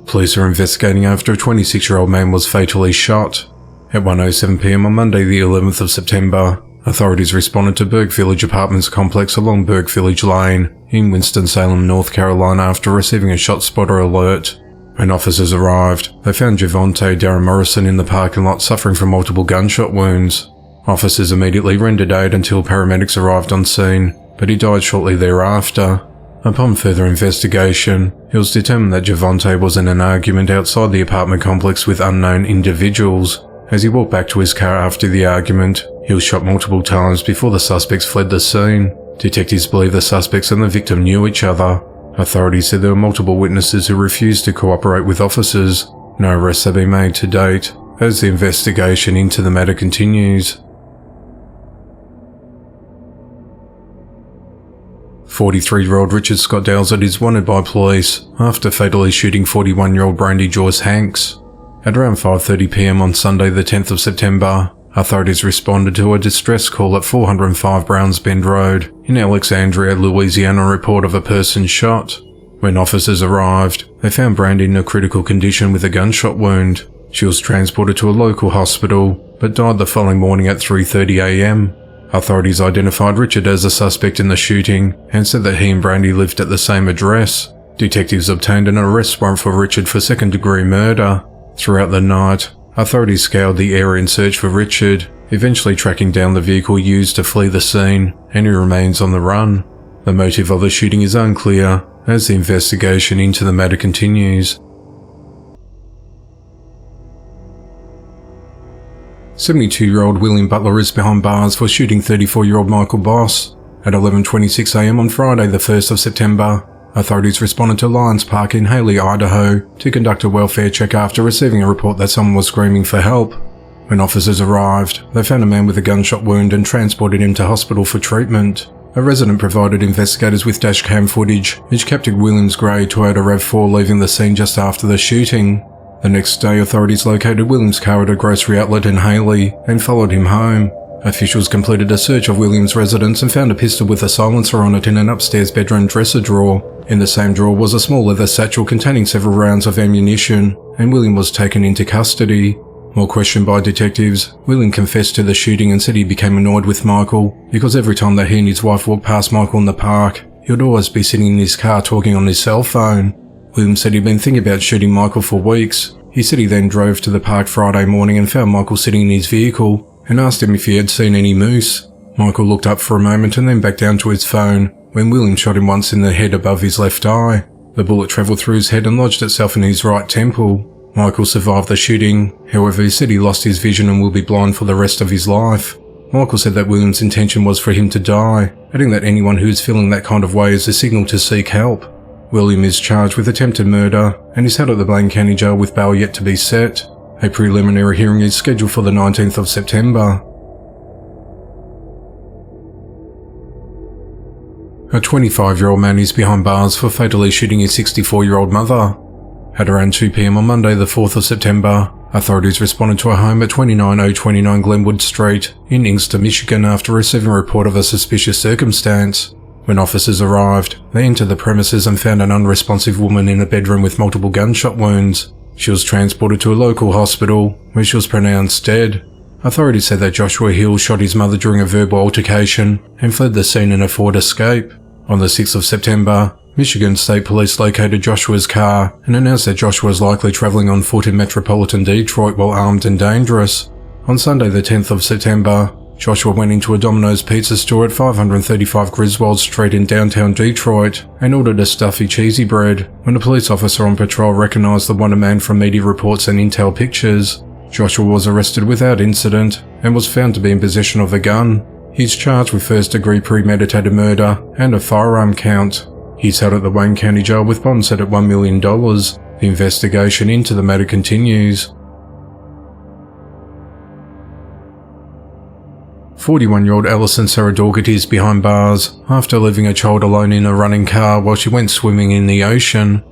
Police are investigating after a 26-year-old man was fatally shot. At 1:07 p.m. on Monday the 11th of September, authorities responded to Burke Village Apartments complex along Burke Village Lane in Winston-Salem, North Carolina after receiving a shot spotter alert. When officers arrived, they found Javonte Darren Morrison in the parking lot suffering from multiple gunshot wounds. Officers immediately rendered aid until paramedics arrived on scene, but he died shortly thereafter. Upon further investigation, it was determined that Javonte was in an argument outside the apartment complex with unknown individuals. As he walked back to his car after the argument, he was shot multiple times before the suspects fled the scene. Detectives believe the suspects and the victim knew each other. Authorities said there were multiple witnesses who refused to cooperate with officers. No arrests have been made to date, as the investigation into the matter continues. 43-year-old Richard Scott Dowsett is wanted by police after fatally shooting 41-year-old Brandy Joyce Hanks. At around 5:30 p.m. on Sunday the 10th of September, authorities responded to a distress call at 405 Browns Bend Road in Alexandria, Louisiana, a report of a person shot. When officers arrived, they found Brandy in a critical condition with a gunshot wound. She was transported to a local hospital, but died the following morning at 3:30 a.m. Authorities identified Richard as a suspect in the shooting and said that he and Brandy lived at the same address. Detectives obtained an arrest warrant for Richard for second-degree murder. Throughout the night, authorities scoured the area in search for Richard, eventually tracking down the vehicle used to flee the scene, and he remains on the run. The motive of the shooting is unclear, as the investigation into the matter continues. 72-year-old William Butler is behind bars for shooting 34-year-old Michael Boss. At 11:26 a.m. on Friday the 1st of September, authorities responded to Lions Park in Haley, Idaho, to conduct a welfare check after receiving a report that someone was screaming for help. When officers arrived, they found a man with a gunshot wound and transported him to hospital for treatment. A resident provided investigators with dashcam footage, which captured Williams' grey Toyota RAV4 leaving the scene just after the shooting. The next day, authorities located Williams' car at a grocery outlet in Haley and followed him home. Officials completed a search of Williams' residence and found a pistol with a silencer on it in an upstairs bedroom dresser drawer. In the same drawer was a small leather satchel containing several rounds of ammunition, and William was taken into custody. While questioned by detectives, William confessed to the shooting and said he became annoyed with Michael because every time that he and his wife walked past Michael in the park, he would always be sitting in his car talking on his cell phone. William said he'd been thinking about shooting Michael for weeks. He said he then drove to the park Friday morning and found Michael sitting in his vehicle and asked him if he had seen any moose. Michael looked up for a moment and then back down to his phone when William shot him once in the head above his left eye. The bullet travelled through his head and lodged itself in his right temple. Michael survived the shooting, however he said he lost his vision and will be blind for the rest of his life. Michael said that William's intention was for him to die, adding that anyone who is feeling that kind of way is a signal to seek help. William is charged with attempted murder and is held at the Blaine County Jail with bail yet to be set. A preliminary hearing is scheduled for the 19th of September. A 25-year-old man is behind bars for fatally shooting his 64-year-old mother. At around 2 p.m. on Monday the 4th of September, authorities responded to a home at 29029 Glenwood Street in Inkster, Michigan after receiving a report of a suspicious circumstance. When officers arrived, they entered the premises and found an unresponsive woman in a bedroom with multiple gunshot wounds. She was transported to a local hospital, where she was pronounced dead. Authorities said that Joshua Hill shot his mother during a verbal altercation and fled the scene in a Ford Escape. On the 6th of September, Michigan State Police located Joshua's car and announced that Joshua was likely traveling on foot in metropolitan Detroit while armed and dangerous. On Sunday the 10th of September, Joshua went into a Domino's pizza store at 535 Griswold Street in downtown Detroit and ordered a stuffy cheesy bread when a police officer on patrol recognized the wanted man from media reports and intel pictures. Joshua was arrested without incident and was found to be in possession of a gun. He's charged with first-degree premeditated murder and a firearm count. He's held at the Wayne County Jail with bond set at $1 million. The investigation into the matter continues. 41-year-old Alison Sarah Dougherty is behind bars after leaving a child alone in a running car while she went swimming in the ocean.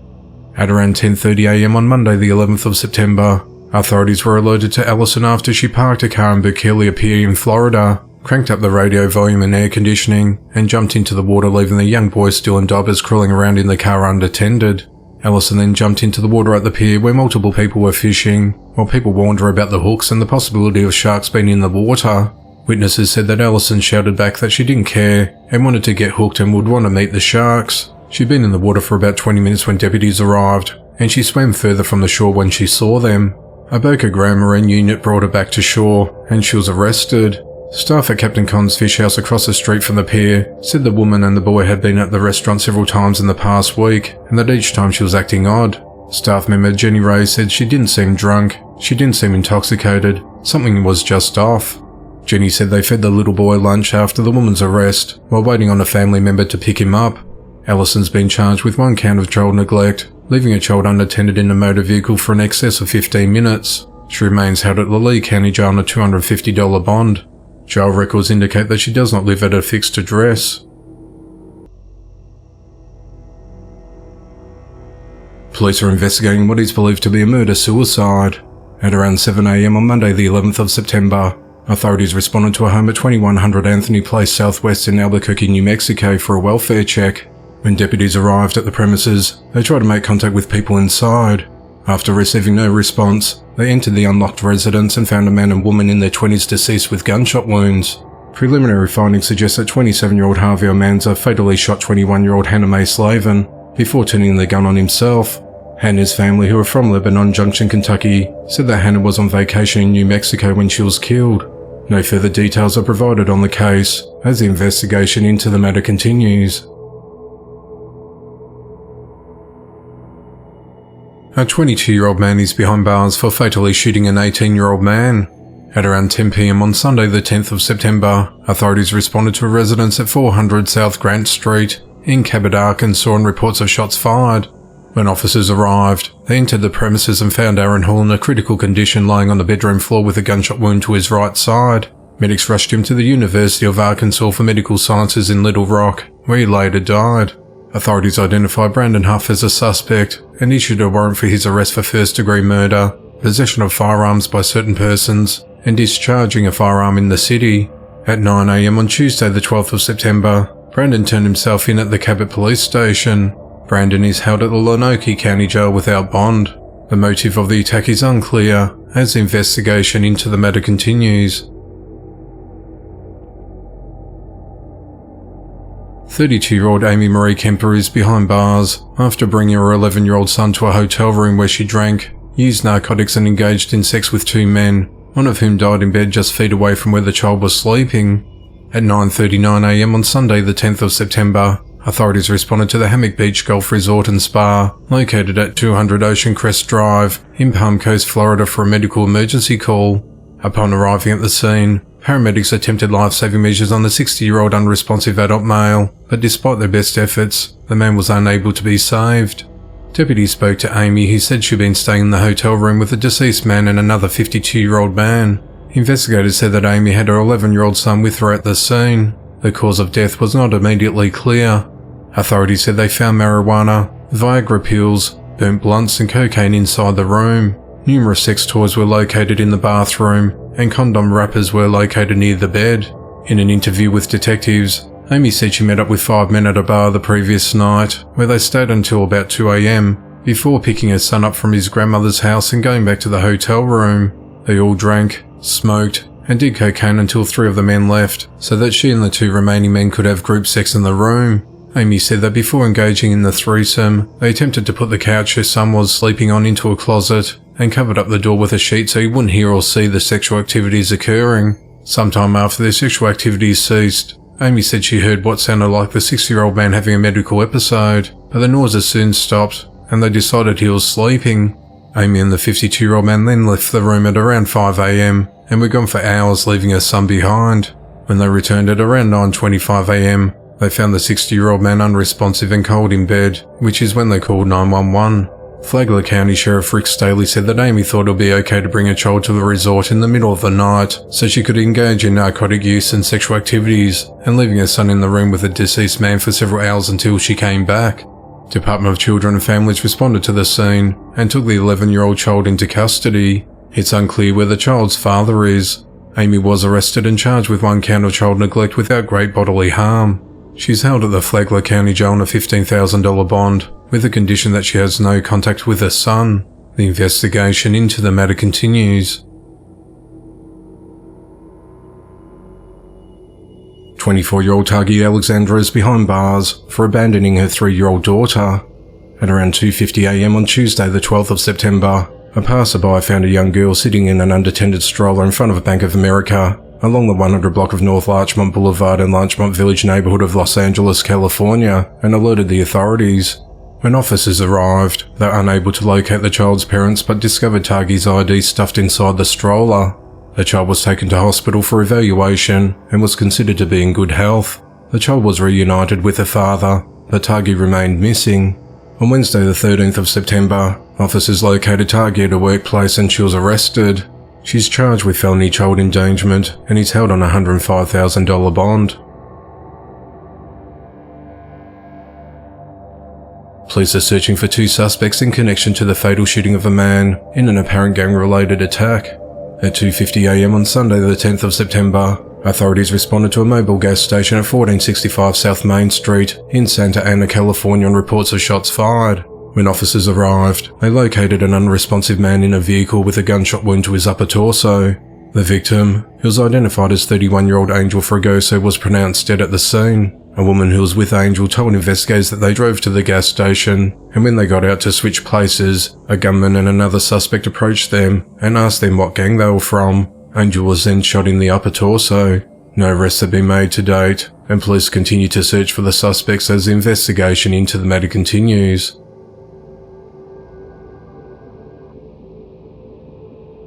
At around 10:30 a.m. on Monday the 11th of September, authorities were alerted to Alison after she parked a car in Berkeley Pier in Florida, cranked up the radio volume and air conditioning, and jumped into the water, leaving the young boy still in diapers crawling around in the car unattended. Alison then jumped into the water at the pier where multiple people were fishing, while people warned her about the hooks and the possibility of sharks being in the water. Witnesses said that Alison shouted back that she didn't care and wanted to get hooked and would want to meet the sharks. She'd been in the water for about 20 minutes when deputies arrived, and she swam further from the shore when she saw them. A Boca Grande Marine unit brought her back to shore, and she was arrested. Staff at Captain Con's Fish House across the street from the pier said the woman and the boy had been at the restaurant several times in the past week, and that each time she was acting odd. Staff member Jenny Ray said she didn't seem drunk, she didn't seem intoxicated, something was just off. Jenny said they fed the little boy lunch after the woman's arrest, while waiting on a family member to pick him up. Alison's been charged with 1 count of child neglect, leaving a child unattended in a motor vehicle for an excess of 15 minutes. She remains held at the Lee County Jail on a $250 bond. Jail records indicate that she does not live at a fixed address. Police are investigating what is believed to be a murder-suicide. At around 7 a.m. on Monday the 11th of September, authorities responded to a home at 2100 Anthony Place Southwest in Albuquerque, New Mexico for a welfare check. When deputies arrived at the premises, they tried to make contact with people inside. After receiving no response, they entered the unlocked residence and found a man and woman in their 20s deceased with gunshot wounds. Preliminary findings suggest that 27-year-old Harvey Omanza fatally shot 21-year-old Hannah Mae Slavin before turning the gun on himself. Hannah's family, who are from Lebanon Junction, Kentucky, said that Hannah was on vacation in New Mexico when she was killed. No further details are provided on the case, as the investigation into the matter continues. A 22-year-old man is behind bars for fatally shooting an 18-year-old man. At around 10 p.m. on Sunday the 10th of September, authorities responded to a residence at 400 South Grant Street in Cabot, Arkansas, and reports of shots fired. When officers arrived, they entered the premises and found Aaron Hall in a critical condition lying on the bedroom floor with a gunshot wound to his right side. Medics rushed him to the University of Arkansas for Medical Sciences in Little Rock, where he later died. Authorities identified Brandon Huff as a suspect and issued a warrant for his arrest for first-degree murder, possession of firearms by certain persons, and discharging a firearm in the city. At 9 a.m. on Tuesday the 12th of September, Brandon turned himself in at the Cabot police station. Brandon is held at the Lonoke County Jail without bond. The motive of the attack is unclear, as the investigation into the matter continues. 32-year-old Amy Marie Kemper is behind bars after bringing her 11-year-old son to a hotel room where she drank, used narcotics and engaged in sex with 2 men, one of whom died in bed just feet away from where the child was sleeping. At 9:39 a.m. on Sunday the 10th of September, authorities responded to the Hammock Beach Golf Resort and Spa, located at 200 Ocean Crest Drive in Palm Coast, Florida, for a medical emergency call. Upon arriving at the scene, paramedics attempted life-saving measures on the 60-year-old unresponsive adult male, but despite their best efforts, the man was unable to be saved. Deputies spoke to Amy, who said she'd been staying in the hotel room with the deceased man and another 52-year-old man. Investigators said that Amy had her 11-year-old son with her at the scene. The cause of death was not immediately clear. Authorities said they found marijuana, Viagra pills, burnt blunts and cocaine inside the room. Numerous sex toys were located in the bathroom, and condom wrappers were located near the bed. In an interview with detectives, Amy said she met up with 5 men at a bar the previous night, where they stayed until about 2 a.m, before picking her son up from his grandmother's house and going back to the hotel room. They all drank, smoked, and did cocaine until 3 of the men left, so that she and the 2 remaining men could have group sex in the room. Amy said that before engaging in the threesome, they attempted to put the couch her son was sleeping on into a closet and covered up the door with a sheet so he wouldn't hear or see the sexual activities occurring. Sometime after their sexual activities ceased, Amy said she heard what sounded like the 60-year-old man having a medical episode, but the noises soon stopped and they decided he was sleeping. Amy and the 52-year-old man then left the room at around 5 a.m. and were gone for hours, leaving her son behind. When they returned at around 9:25 a.m, they found the 60-year-old man unresponsive and cold in bed, which is when they called 911. Flagler County Sheriff Rick Staley said that Amy thought it would be okay to bring a child to the resort in the middle of the night so she could engage in narcotic use and sexual activities, and leaving her son in the room with the deceased man for several hours until she came back. Department of Children and Families responded to the scene and took the 11-year-old child into custody. It's unclear where the child's father is. Amy was arrested and charged with 1 count of child neglect without great bodily harm. She's held at the Flagler County Jail on a $15,000 bond, with the condition that she has no contact with her son. The investigation into the matter continues. 24-year-old Tagi Alexandra is behind bars for abandoning her 3-year-old daughter. At around 2:50 a.m. on Tuesday the 12th of September, a passerby found a young girl sitting in an unattended stroller in front of a Bank of America along the 100 block of North Larchmont Boulevard and Larchmont Village neighborhood of Los Angeles, California, and alerted the authorities. When officers arrived, they were unable to locate the child's parents but discovered Tagi's ID stuffed inside the stroller. The child was taken to hospital for evaluation and was considered to be in good health. The child was reunited with her father, but Tagi remained missing. On Wednesday the 13th of September, officers located Tagi at a workplace and she was arrested. She's charged with felony child endangerment and is held on a $105,000 bond. Police are searching for 2 suspects in connection to the fatal shooting of a man in an apparent gang-related attack. At 2:50 a.m. on Sunday the 10th of September, authorities responded to a mobile gas station at 1465 South Main Street in Santa Ana, California on reports of shots fired. When officers arrived, they located an unresponsive man in a vehicle with a gunshot wound to his upper torso. The victim, who was identified as 31-year-old Angel Fragoso, was pronounced dead at the scene. A woman who was with Angel told investigators that they drove to the gas station, and when they got out to switch places, a gunman and another suspect approached them and asked them what gang they were from. Angel was then shot in the upper torso. No arrests have been made to date, and police continue to search for the suspects as the investigation into the matter continues.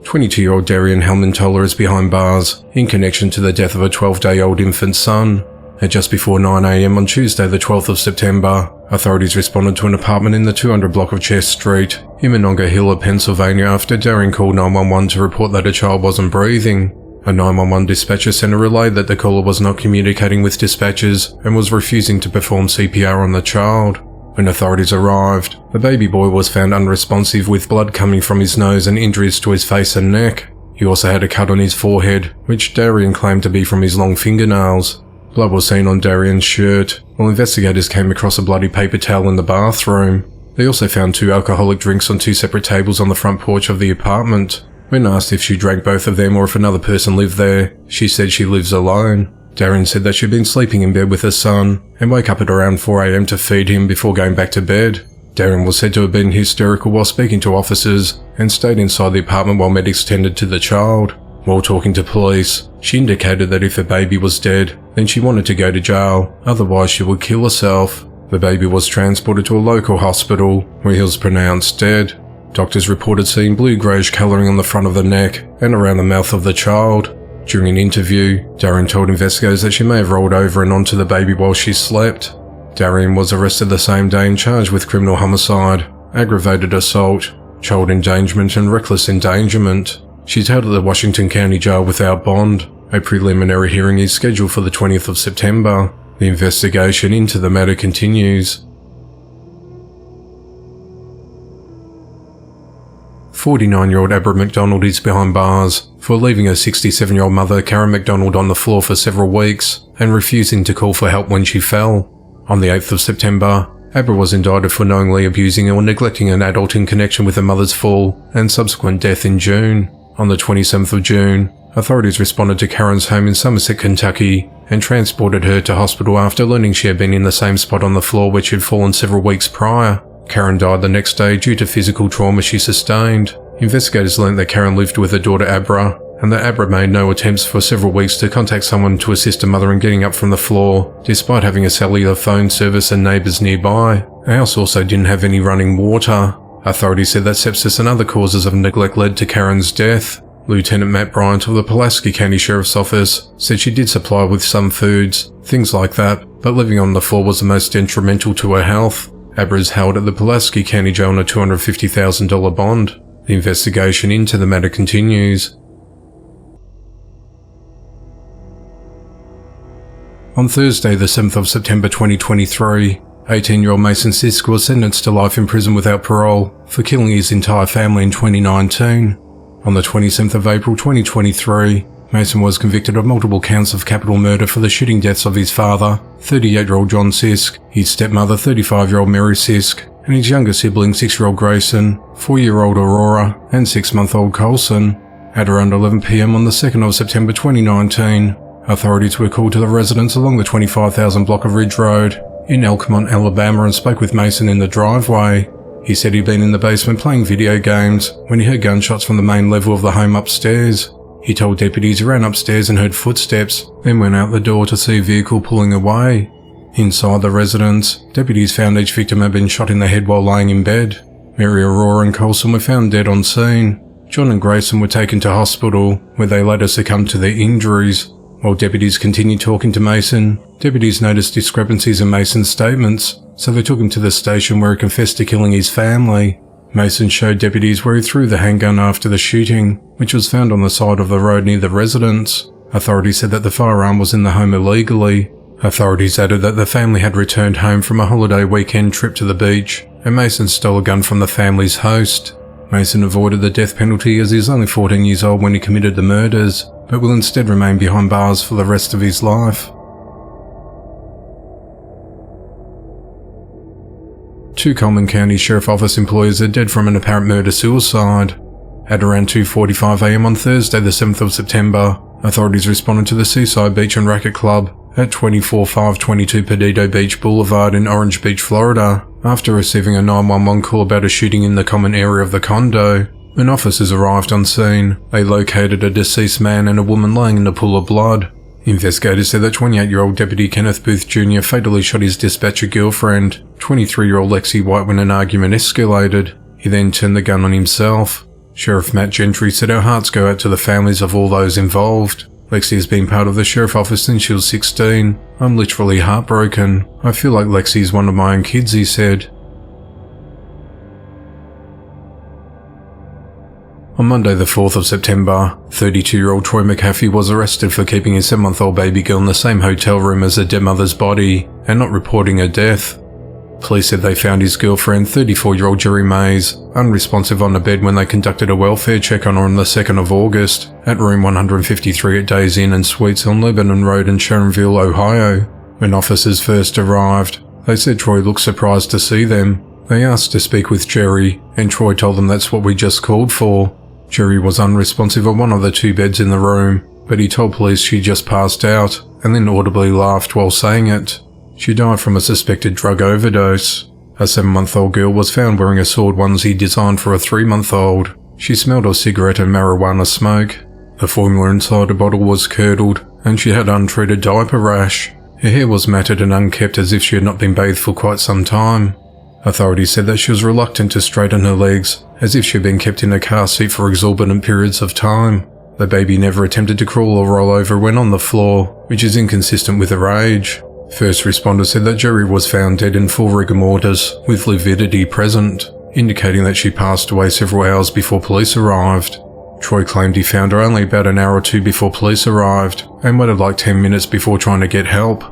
22-year-old Darian Helman-Toller is behind bars in connection to the death of a 12-day-old infant son. At just before 9 a.m. on Tuesday the 12th of September, authorities responded to an apartment in the 200 block of Chess Street in Monongahela, Pennsylvania after Darian called 911 to report that a child wasn't breathing. A 911 dispatcher center relayed that the caller was not communicating with dispatchers and was refusing to perform CPR on the child. When authorities arrived, the baby boy was found unresponsive with blood coming from his nose and injuries to his face and neck. He also had a cut on his forehead, which Darian claimed to be from his long fingernails. Blood was seen on Darian's shirt, while investigators came across a bloody paper towel in the bathroom. They also found 2 alcoholic drinks on 2 separate tables on the front porch of the apartment. When asked if she drank both of them or if another person lived there, she said she lives alone. Darian said that she'd been sleeping in bed with her son and woke up at around 4 a.m. to feed him before going back to bed. Darian was said to have been hysterical while speaking to officers and stayed inside the apartment while medics tended to the child. While talking to police, she indicated that if her baby was dead, then she wanted to go to jail, otherwise she would kill herself. The baby was transported to a local hospital, where he was pronounced dead. Doctors reported seeing blue-greyish colouring on the front of the neck and around the mouth of the child. During an interview, Darian told investigators that she may have rolled over and onto the baby while she slept. Darian was arrested the same day and charged with criminal homicide, aggravated assault, child endangerment and reckless endangerment. She's held at the Washington County Jail without bond. A preliminary hearing is scheduled for the 20th of September. The investigation into the matter continues. 49-year-old Abra McDonald is behind bars for leaving her 67-year-old mother Karen McDonald on the floor for several weeks and refusing to call for help when she fell. On the 8th of September, Abra was indicted for knowingly abusing or neglecting an adult in connection with her mother's fall and subsequent death in June. On the 27th of June, authorities responded to Karen's home in Somerset, Kentucky, and transported her to hospital after learning she had been in the same spot on the floor where she had fallen several weeks prior. Karen died the next day due to physical trauma she sustained. Investigators learned that Karen lived with her daughter Abra, and that Abra made no attempts for several weeks to contact someone to assist her mother in getting up from the floor, despite having a cellular phone service and neighbours nearby. The house also didn't have any running water. Authorities said that sepsis and other causes of neglect led to Karen's death. Lieutenant Matt Bryant of the Pulaski County Sheriff's Office said she did supply with some foods, things like that, but living on the floor was the most detrimental to her health. Abra is held at the Pulaski County Jail on a $250,000 bond. The investigation into the matter continues. On Thursday, the 7th of September 2023, 18-year-old Mason Sisk was sentenced to life in prison without parole for killing his entire family in 2019. On the 27th of April 2023, Mason was convicted of multiple counts of capital murder for the shooting deaths of his father, 38-year-old John Sisk, his stepmother, 35-year-old Mary Sisk, and his younger sibling, 6-year-old Grayson, 4-year-old Aurora, and 6-month-old Colson. At around 11 p.m. on the 2nd of September 2019, authorities were called to the residence along the 25,000 block of Ridge Road in Elkmont, Alabama, and spoke with Mason in the driveway. He said he'd been in the basement playing video games when he heard gunshots from the main level of the home upstairs. He told deputies he ran upstairs and heard footsteps, then went out the door to see a vehicle pulling away. Inside the residence, deputies found each victim had been shot in the head while laying in bed. Mary, Aurora and Colson were found dead on scene. John and Grayson were taken to hospital, where they later succumbed to their injuries. While deputies continued talking to Mason, deputies noticed discrepancies in Mason's statements, so they took him to the station where he confessed to killing his family. Mason showed deputies where he threw the handgun after the shooting, which was found on the side of the road near the residence. Authorities said that the firearm was in the home illegally. Authorities added that the family had returned home from a holiday weekend trip to the beach, and Mason stole a gun from the family's host. Mason avoided the death penalty as he was only 14 years old when he committed the murders, but will instead remain behind bars for the rest of his life. Two Coleman County Sheriff Office employees are dead from an apparent murder-suicide. At around 2:45 a.m. on Thursday the 7th of September, authorities responded to the Seaside Beach and Racquet Club at 24522 Perdido Beach Boulevard in Orange Beach, Florida, after receiving a 911 call about a shooting in the common area of the condo. When officers arrived on scene, they located a deceased man and a woman lying in a pool of blood. Investigators said that 28-year-old Deputy Kenneth Booth Jr. fatally shot his dispatcher girlfriend, 23-year-old Lexi White, when an argument escalated. He then turned the gun on himself. Sheriff Matt Gentry said our hearts go out to the families of all those involved. Lexi has been part of the sheriff office since she was 16. I'm literally heartbroken. I feel like Lexi is one of my own kids, he said. On Monday the 4th of September, 32-year-old Troy McAfee was arrested for keeping his 7-month-old baby girl in the same hotel room as her dead mother's body and not reporting her death. Police said they found his girlfriend, 34-year-old Jerry Mays, unresponsive on the bed when they conducted a welfare check on her on the 2nd of August at room 153 at Days Inn and Suites on Lebanon Road in Sharonville, Ohio. When officers first arrived, they said Troy looked surprised to see them. They asked to speak with Jerry, and Troy told them that's what we just called for. Jerry was unresponsive on one of the two beds in the room, but he told police she just passed out, and then audibly laughed while saying it. She died from a suspected drug overdose. A 7-month-old girl was found wearing a sword onesie designed for a 3-month-old. She smelled of cigarette and marijuana smoke. The formula inside the bottle was curdled, and she had untreated diaper rash. Her hair was matted and unkempt as if she had not been bathed for quite some time. Authorities said that she was reluctant to straighten her legs, as if she had been kept in a car seat for exorbitant periods of time. The baby never attempted to crawl or roll over when on the floor, which is inconsistent with her age. First responders said that Jerry was found dead in full rigor mortis, with lividity present, indicating that she passed away several hours before police arrived. Troy claimed he found her only about an hour or two before police arrived, and waited like 10 minutes before trying to get help.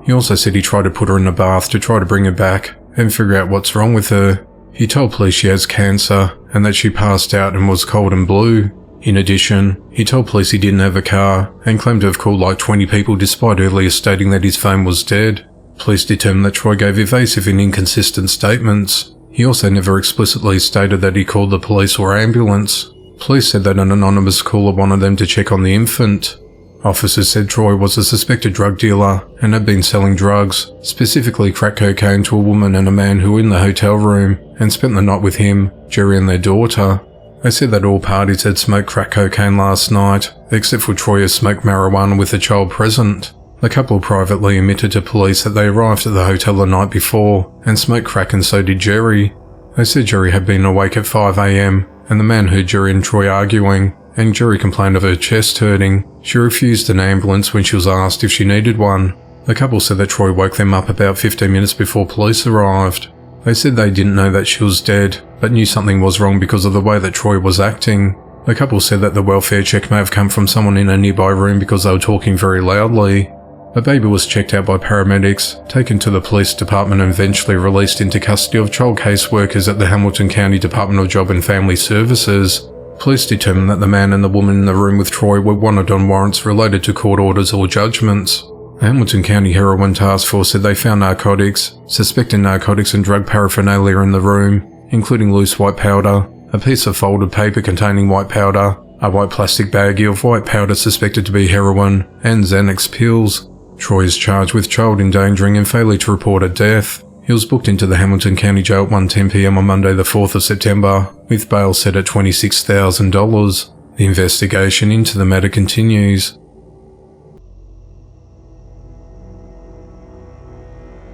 He also said he tried to put her in a bath to try to bring her back and figure out what's wrong with her. He told police she has cancer and that she passed out and was cold and blue. In addition, he told police he didn't have a car and claimed to have called like 20 people despite earlier stating that his phone was dead. Police determined that Troy gave evasive and inconsistent statements. He also never explicitly stated that he called the police or ambulance. Police said that an anonymous caller wanted them to check on the infant. Officers said Troy was a suspected drug dealer and had been selling drugs, specifically crack cocaine, to a woman and a man who were in the hotel room and spent the night with him, Jerry and their daughter. They said that all parties had smoked crack cocaine last night, except for Troy, who smoked marijuana with a child present. The couple privately admitted to police that they arrived at the hotel the night before and smoked crack, and so did Jerry. They said Jerry had been awake at 5 a.m, and the man heard Jerry and Troy arguing, and Jerry complained of her chest hurting. She refused an ambulance when she was asked if she needed one. The couple said that Troy woke them up about 15 minutes before police arrived. They said they didn't know that she was dead, but knew something was wrong because of the way that Troy was acting. The couple said that the welfare check may have come from someone in a nearby room because they were talking very loudly. The baby was checked out by paramedics, taken to the police department and eventually released into custody of child caseworkers at the Hamilton County Department of Job and Family Services. Police determined that the man and the woman in the room with Troy were wanted on warrants related to court orders or judgments. The Hamilton County Heroin Task Force said they found narcotics, suspected narcotics and drug paraphernalia in the room, including loose white powder, a piece of folded paper containing white powder, a white plastic baggie of white powder suspected to be heroin, and Xanax pills. Troy is charged with child endangering and failure to report a death. He was booked into the Hamilton County Jail at 1:10 p.m. on Monday the 4th of September, with bail set at $26,000. The investigation into the matter continues.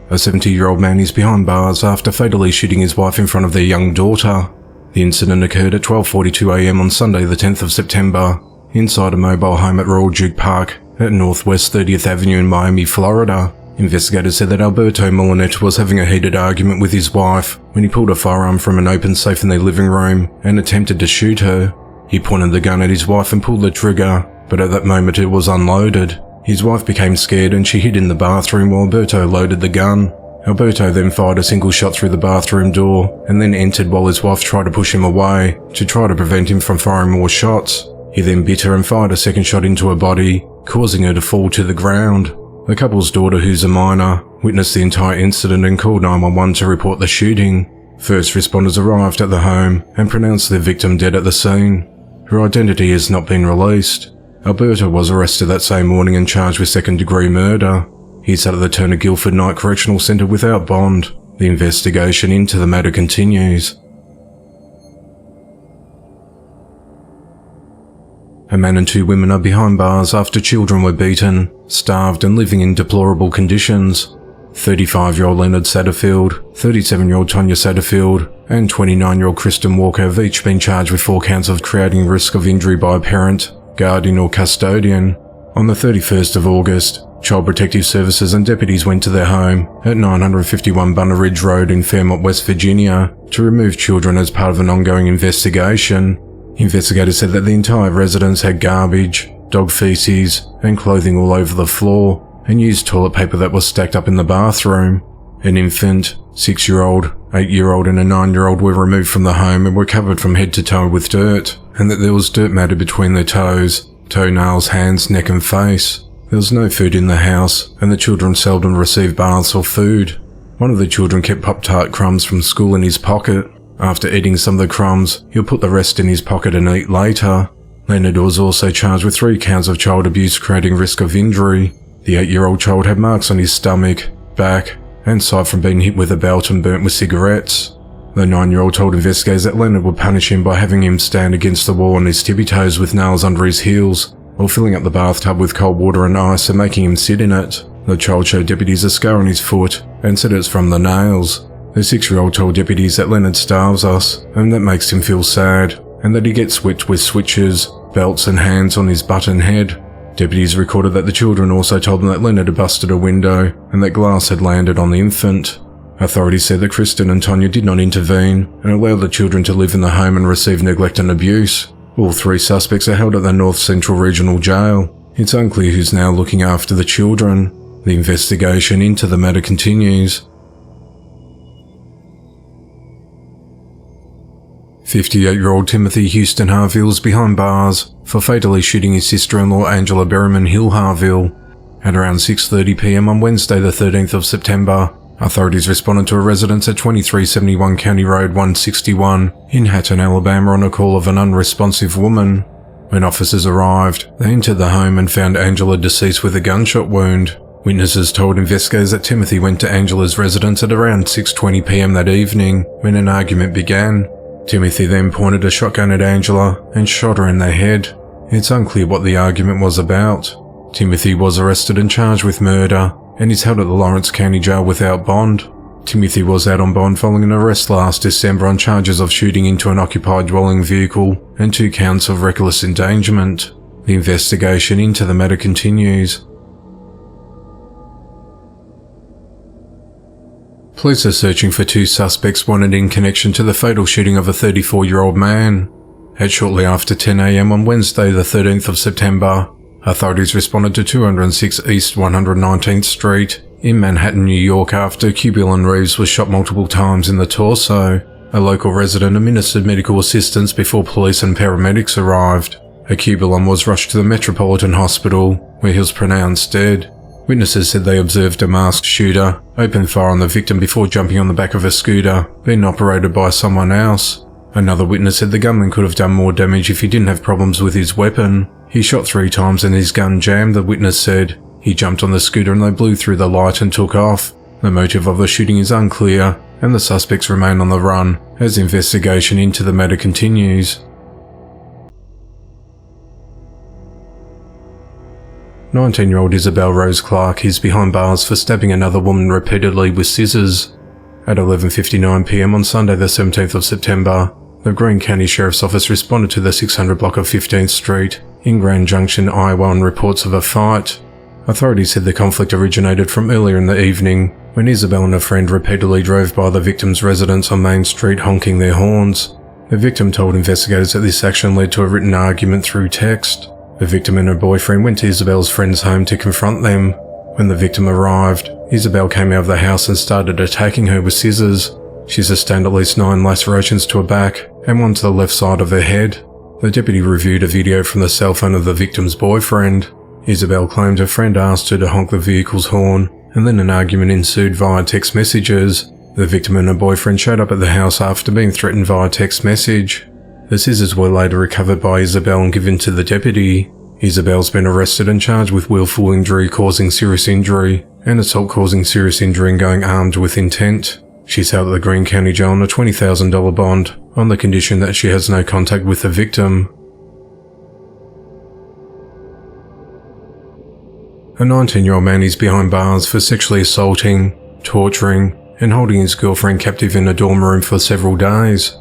A 70-year-old man is behind bars after fatally shooting his wife in front of their young daughter. The incident occurred at 12:42 a.m. on Sunday the 10th of September, inside a mobile home at Royal Duke Park at Northwest 30th Avenue in Miami, Florida. Investigators said that Alberto Molinet was having a heated argument with his wife when he pulled a firearm from an open safe in their living room and attempted to shoot her. He pointed the gun at his wife and pulled the trigger, but at that moment it was unloaded. His wife became scared and she hid in the bathroom while Alberto loaded the gun. Alberto then fired a single shot through the bathroom door and then entered while his wife tried to push him away to try to prevent him from firing more shots. He then bit her and fired a second shot into her body, causing her to fall to the ground. The couple's daughter, who's a minor, witnessed the entire incident and called 911 to report the shooting. First responders arrived at the home and pronounced the victim dead at the scene. Her identity has not been released. Alberto was arrested that same morning and charged with second-degree murder. He sat at the Turner Guilford Night Correctional Centre without bond. The investigation into the matter continues. A man and 2 women are behind bars after children were beaten, starved and living in deplorable conditions. 35-year-old Leonard Satterfield, 37-year-old Tonya Satterfield, and 29-year-old Kristen Walker have each been charged with 4 counts of creating risk of injury by a parent, guardian or custodian. On the 31st of August, Child Protective Services and deputies went to their home at 951 Bunner Ridge Road in Fairmont, West Virginia, to remove children as part of an ongoing investigation. Investigators said that the entire residence had garbage, dog feces, and clothing all over the floor, and used toilet paper that was stacked up in the bathroom. An infant, 6-year-old, 8-year-old and a 9-year-old were removed from the home and were covered from head to toe with dirt, and that there was dirt matted between their toes, toenails, hands, neck and face. There was no food in the house, and the children seldom received baths or food. One of the children kept Pop-Tart crumbs from school in his pocket. After eating some of the crumbs, he'll put the rest in his pocket and eat later. Leonard was also charged with 3 counts of child abuse creating risk of injury. The 8-year-old child had marks on his stomach, back, and side from being hit with a belt and burnt with cigarettes. The 9-year-old told investigators that Leonard would punish him by having him stand against the wall on his tippy toes with nails under his heels, or filling up the bathtub with cold water and ice and making him sit in it. The child showed deputies a scar on his foot and said it's from the nails. The 6-year-old told deputies that Leonard starves us, and that makes him feel sad, and that he gets whipped with switches, belts and hands on his butt and head. Deputies recorded that the children also told them that Leonard had busted a window, and that glass had landed on the infant. Authorities said that Kristen and Tonya did not intervene, and allowed the children to live in the home and receive neglect and abuse. All 3 suspects are held at the North Central Regional Jail. It's unclear who's now looking after the children. The investigation into the matter continues. 58-year-old Timothy Houston Harville is behind bars for fatally shooting his sister-in-law Angela Berryman Hill Harville. At around 6:30 p.m. on Wednesday the 13th of September, authorities responded to a residence at 2371 County Road 161 in Hatton, Alabama on a call of an unresponsive woman. When officers arrived, they entered the home and found Angela deceased with a gunshot wound. Witnesses told investigators that Timothy went to Angela's residence at around 6:20 p.m. that evening when an argument began. Timothy then pointed a shotgun at Angela and shot her in the head. It's unclear what the argument was about. Timothy was arrested and charged with murder and is held at the Lawrence County Jail without bond. Timothy was out on bond following an arrest last December on charges of shooting into an occupied dwelling vehicle and 2 counts of reckless endangerment. The investigation into the matter continues. Police are searching for 2 suspects wanted in connection to the fatal shooting of a 34-year-old man. At shortly after 10 a.m. on Wednesday the 13th of September, authorities responded to 206 East 119th Street in Manhattan, New York after Cubulin Reeves was shot multiple times in the torso. A local resident administered medical assistance before police and paramedics arrived. Cubulin was rushed to the Metropolitan Hospital, where he was pronounced dead. Witnesses said they observed a masked shooter open fire on the victim before jumping on the back of a scooter being operated by someone else. Another witness said the gunman could have done more damage if he didn't have problems with his weapon. He shot 3 times and his gun jammed, the witness said. He jumped on the scooter and they blew through the light and took off. The motive of the shooting is unclear, and the suspects remain on the run as investigation into the matter continues. 19-year-old Isabel Rose Clark is behind bars for stabbing another woman repeatedly with scissors. At 11:59 p.m. on Sunday the 17th of September, the Greene County Sheriff's Office responded to the 600 block of 15th Street in Grand Junction, Iowa on reports of a fight. Authorities said the conflict originated from earlier in the evening when Isabel and a friend repeatedly drove by the victim's residence on Main Street honking their horns. The victim told investigators that this action led to a written argument through text. The victim and her boyfriend went to Isabel's friend's home to confront them. When the victim arrived, Isabel came out of the house and started attacking her with scissors. She sustained at least 9 lacerations to her back and 1 to the left side of her head. The deputy reviewed a video from the cell phone of the victim's boyfriend. Isabel claimed her friend asked her to honk the vehicle's horn, and then an argument ensued via text messages. The victim and her boyfriend showed up at the house after being threatened via text message. The scissors were later recovered by Isabel and given to the deputy. Isabel's been arrested and charged with willful injury causing serious injury and assault causing serious injury and going armed with intent. She's held at the Greene County Jail on a $20,000 bond on the condition that she has no contact with the victim. A 19-year-old man is behind bars for sexually assaulting, torturing, and holding his girlfriend captive in a dorm room for several days.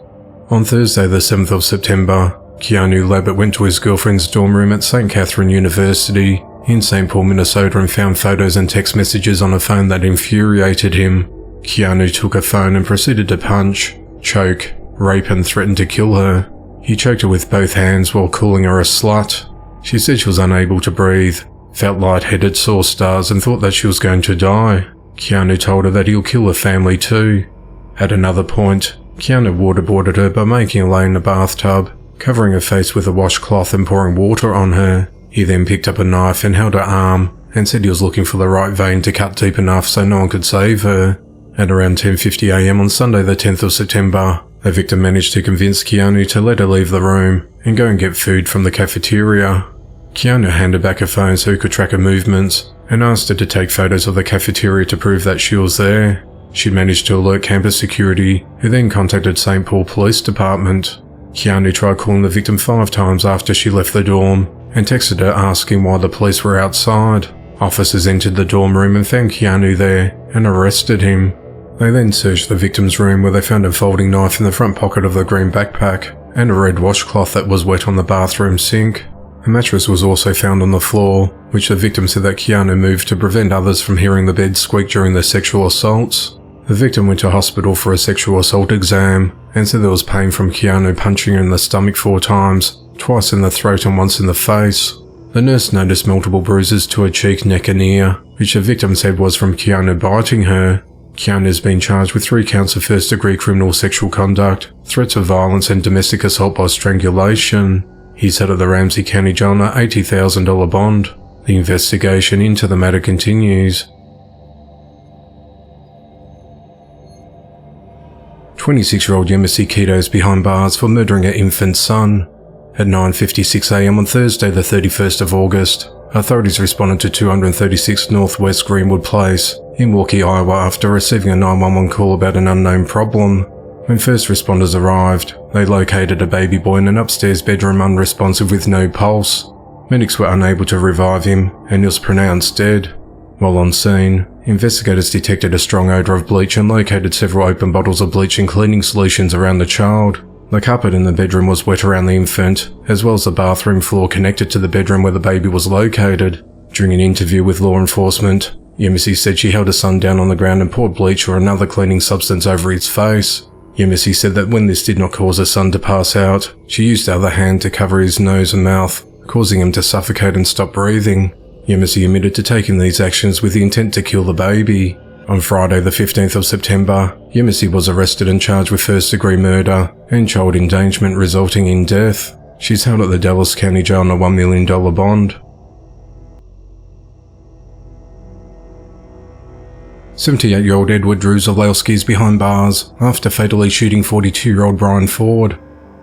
On Thursday the 7th of September, Keanu Labott went to his girlfriend's dorm room at St. Catherine University in St. Paul, Minnesota and found photos and text messages on a phone that infuriated him. Keanu took her phone and proceeded to punch, choke, rape and threaten to kill her. He choked her with both hands while calling her a slut. She said she was unable to breathe, felt lightheaded, saw stars and thought that she was going to die. Keanu told her that he'll kill her family too. At another point, Keanu waterboarded her by making her lay in the bathtub, covering her face with a washcloth and pouring water on her. He then picked up a knife and held her arm and said he was looking for the right vein to cut deep enough so no one could save her. At around 10:50 a.m. on Sunday the 10th of September, the victim managed to convince Keanu to let her leave the room and go and get food from the cafeteria. Keanu handed back her phone so he could track her movements and asked her to take photos of the cafeteria to prove that she was there. She managed to alert campus security, who then contacted St. Paul Police Department. Keanu tried calling the victim 5 times after she left the dorm and texted her asking why the police were outside. Officers entered the dorm room and found Keanu there and arrested him. They then searched the victim's room where they found a folding knife in the front pocket of the green backpack and a red washcloth that was wet on the bathroom sink. A mattress was also found on the floor, which the victim said that Keanu moved to prevent others from hearing the bed squeak during their sexual assaults. The victim went to hospital for a sexual assault exam and said there was pain from Keanu punching her in the stomach 4 times, twice in the throat and once in the face. The nurse noticed multiple bruises to her cheek, neck and ear, which the victim said was from Keanu biting her. Keanu has been charged with 3 counts of first-degree criminal sexual conduct, threats of violence and domestic assault by strangulation. He's held at the Ramsey County Jail on an $80,000 bond. The investigation into the matter continues. 26-year-old Yemisi Keto is behind bars for murdering her infant son. At 9:56 a.m. on Thursday the 31st of August, authorities responded to 236 Northwest Greenwood Place in Milwaukee, Iowa after receiving a 911 call about an unknown problem. When first responders arrived, they located a baby boy in an upstairs bedroom unresponsive with no pulse. Medics were unable to revive him and he was pronounced dead. While on scene, investigators detected a strong odour of bleach and located several open bottles of bleach and cleaning solutions around the child. The carpet in the bedroom was wet around the infant, as well as the bathroom floor connected to the bedroom where the baby was located. During an interview with law enforcement, Yemisi said she held her son down on the ground and poured bleach or another cleaning substance over his face. Yemisi said that when this did not cause her son to pass out, she used the other hand to cover his nose and mouth, causing him to suffocate and stop breathing. Yemisi admitted to taking these actions with the intent to kill the baby. On Friday the 15th of September, Yemisi was arrested and charged with first-degree murder and child endangerment resulting in death. She's held at the Dallas County Jail on a $1 million bond. 78-year-old Edward Druzalowski is behind bars after fatally shooting 42-year-old Brian Ford.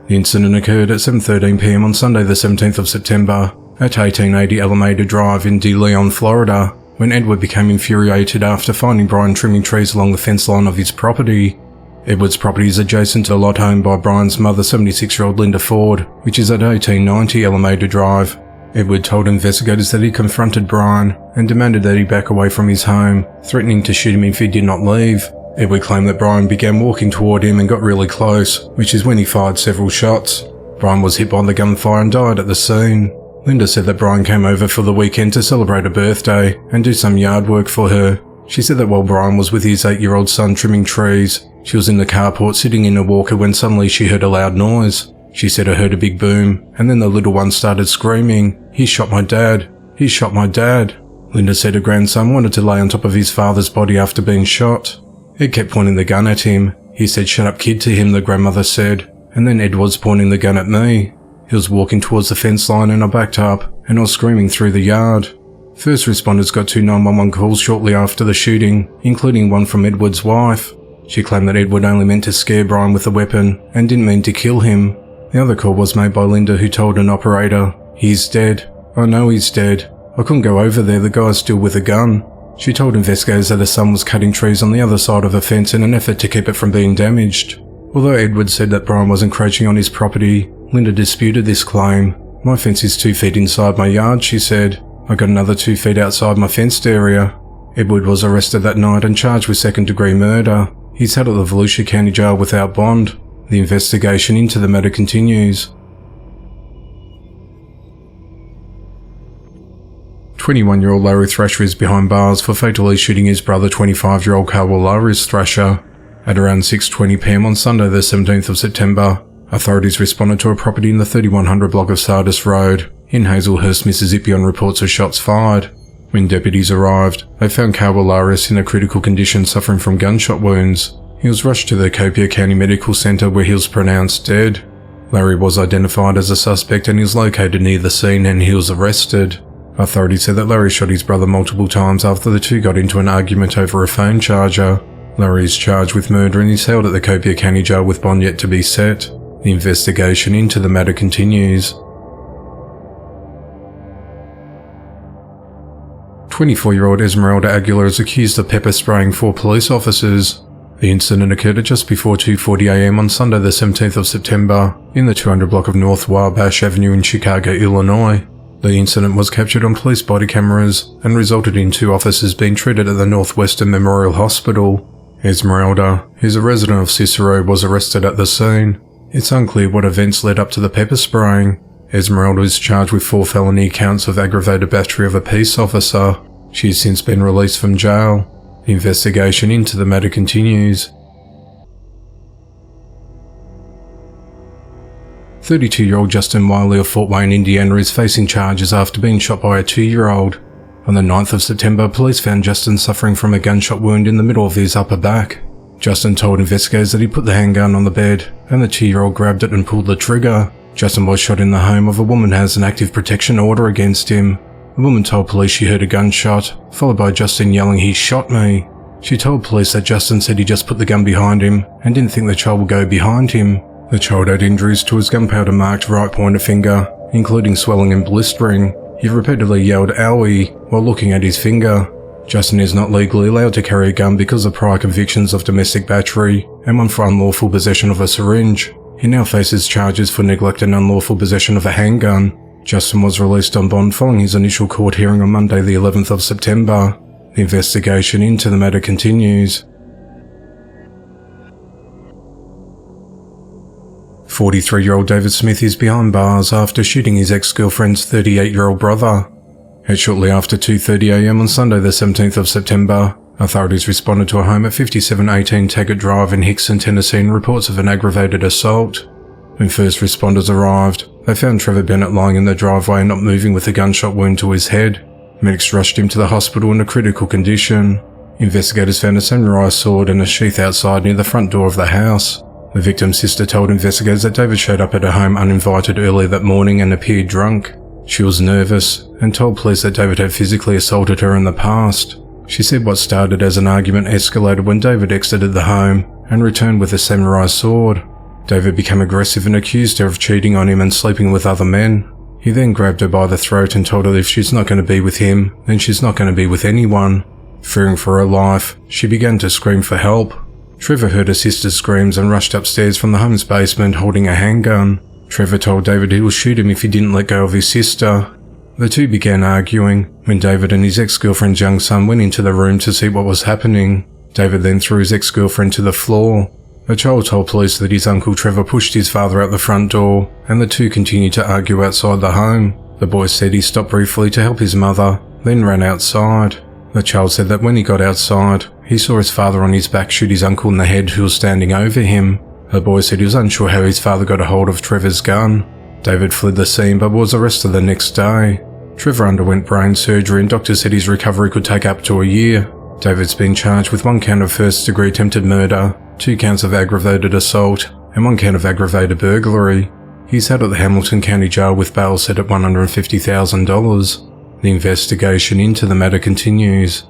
The incident occurred at 7:13 p.m. on Sunday the 17th of September at 1880 Alameda Drive in De Leon, Florida, when Edward became infuriated after finding Brian trimming trees along the fence line of his property. Edward's property is adjacent to the lot owned by Brian's mother, 76-year-old Linda Ford, which is at 1890 Alameda Drive. Edward told investigators that he confronted Brian and demanded that he back away from his home, threatening to shoot him if he did not leave. Edward claimed that Brian began walking toward him and got really close, which is when he fired several shots. Brian was hit by the gunfire and died at the scene. Linda said that Brian came over for the weekend to celebrate a birthday and do some yard work for her. She said that while Brian was with his 8-year-old son trimming trees, she was in the carport sitting in a walker when suddenly she heard a loud noise. She said I heard a big boom, and then the little one started screaming, "He shot my dad! He shot my dad!" Linda said her grandson wanted to lay on top of his father's body after being shot. Ed kept pointing the gun at him. He said, "Shut up, kid," to him, the grandmother said, and then Ed was pointing the gun at me. He was walking towards the fence line and I backed up, and I was screaming through the yard. First responders got 2 911 calls shortly after the shooting, including one from Edward's wife. She claimed that Edward only meant to scare Brian with the weapon and didn't mean to kill him. The other call was made by Linda, who told an operator, "He's dead. I know he's dead. I couldn't go over there, the guy's still with a gun." She told investigators that her son was cutting trees on the other side of a fence in an effort to keep it from being damaged. Although Edward said that Brian was encroaching on his property, Linda disputed this claim. "My fence is 2 feet inside my yard," she said. "I got another 2 feet outside my fenced area." Edward was arrested that night and charged with second-degree murder. He's held at the Volusia County Jail without bond. The investigation into the matter continues. 21-year-old Larry Thrasher is behind bars for fatally shooting his brother, 25-year-old Carwell Laris Thrasher. At around 6:20 p.m. on Sunday the 17th of September, authorities responded to a property in the 3100 block of Sardis Road in Hazelhurst, Mississippi on reports of shots fired. When deputies arrived, they found Carwell Laris in a critical condition suffering from gunshot wounds. He was rushed to the Copiah County Medical Center where he was pronounced dead. Larry was identified as a suspect and he was located near the scene and he was arrested. Authorities said that Larry shot his brother multiple times after the two got into an argument over a phone charger. Larry is charged with murder and is held at the Copiah County Jail with bond yet to be set. The investigation into the matter continues. 24-year-old Esmeralda Aguilar is accused of pepper spraying 4 police officers. The incident occurred at just before 2:40 a.m. on Sunday the 17th of September in the 200 block of North Wabash Avenue in Chicago, Illinois. The incident was captured on police body cameras and resulted in 2 officers being treated at the Northwestern Memorial Hospital. Esmeralda, who's a resident of Cicero, was arrested at the scene. It's unclear what events led up to the pepper spraying. Esmeralda is charged with 4 felony counts of aggravated battery of a peace officer. She has since been released from jail. The investigation into the matter continues. 32-year-old Justin Wiley of Fort Wayne, Indiana is facing charges after being shot by a 2-year-old. On the 9th of September, police found Justin suffering from a gunshot wound in the middle of his upper back. Justin told investigators that he put the handgun on the bed and the 2-year-old grabbed it and pulled the trigger. Justin was shot in the home of a woman who has an active protection order against him. The woman told police she heard a gunshot, followed by Justin yelling, "He shot me." She told police that Justin said he just put the gun behind him and didn't think the child would go behind him. The child had injuries to his gunpowder-marked right pointer finger, including swelling and blistering. He repeatedly yelled "Owie" while looking at his finger. Justin is not legally allowed to carry a gun because of prior convictions of domestic battery and one for unlawful possession of a syringe. He now faces charges for neglect and unlawful possession of a handgun. Justin was released on bond following his initial court hearing on Monday the 11th of September. The investigation into the matter continues. 43-year-old David Smith is behind bars after shooting his ex-girlfriend's 38-year-old brother. At shortly after 2:30 a.m. on Sunday the 17th of September, authorities responded to a home at 5718 Taggart Drive in Hickson, Tennessee in reports of an aggravated assault. When first responders arrived, they found Trevor Bennett lying in the driveway and not moving with a gunshot wound to his head. Medics rushed him to the hospital in a critical condition. Investigators found a samurai sword and a sheath outside near the front door of the house. The victim's sister told investigators that David showed up at her home uninvited earlier that morning and appeared drunk. She was nervous and told police that David had physically assaulted her in the past. She said what started as an argument escalated when David exited the home and returned with a samurai sword. David became aggressive and accused her of cheating on him and sleeping with other men. He then grabbed her by the throat and told her if she's not going to be with him, then she's not going to be with anyone. Fearing for her life, she began to scream for help. Trevor heard her sister's screams and rushed upstairs from the home's basement holding a handgun. Trevor told David he would shoot him if he didn't let go of his sister. The two began arguing when David and his ex-girlfriend's young son went into the room to see what was happening. David then threw his ex-girlfriend to the floor. The child told police that his uncle Trevor pushed his father out the front door, and the two continued to argue outside the home. The boy said he stopped briefly to help his mother, then ran outside. The child said that when he got outside, he saw his father on his back shoot his uncle in the head who was standing over him. The boy said he was unsure how his father got a hold of Trevor's gun. David fled the scene but was arrested the next day. Trevor underwent brain surgery and doctors said his recovery could take up to a year. David's been charged with 1 count of first-degree attempted murder, 2 counts of aggravated assault, and 1 count of aggravated burglary. He's held at the Hamilton County Jail with bail set at $150,000. The investigation into the matter continues.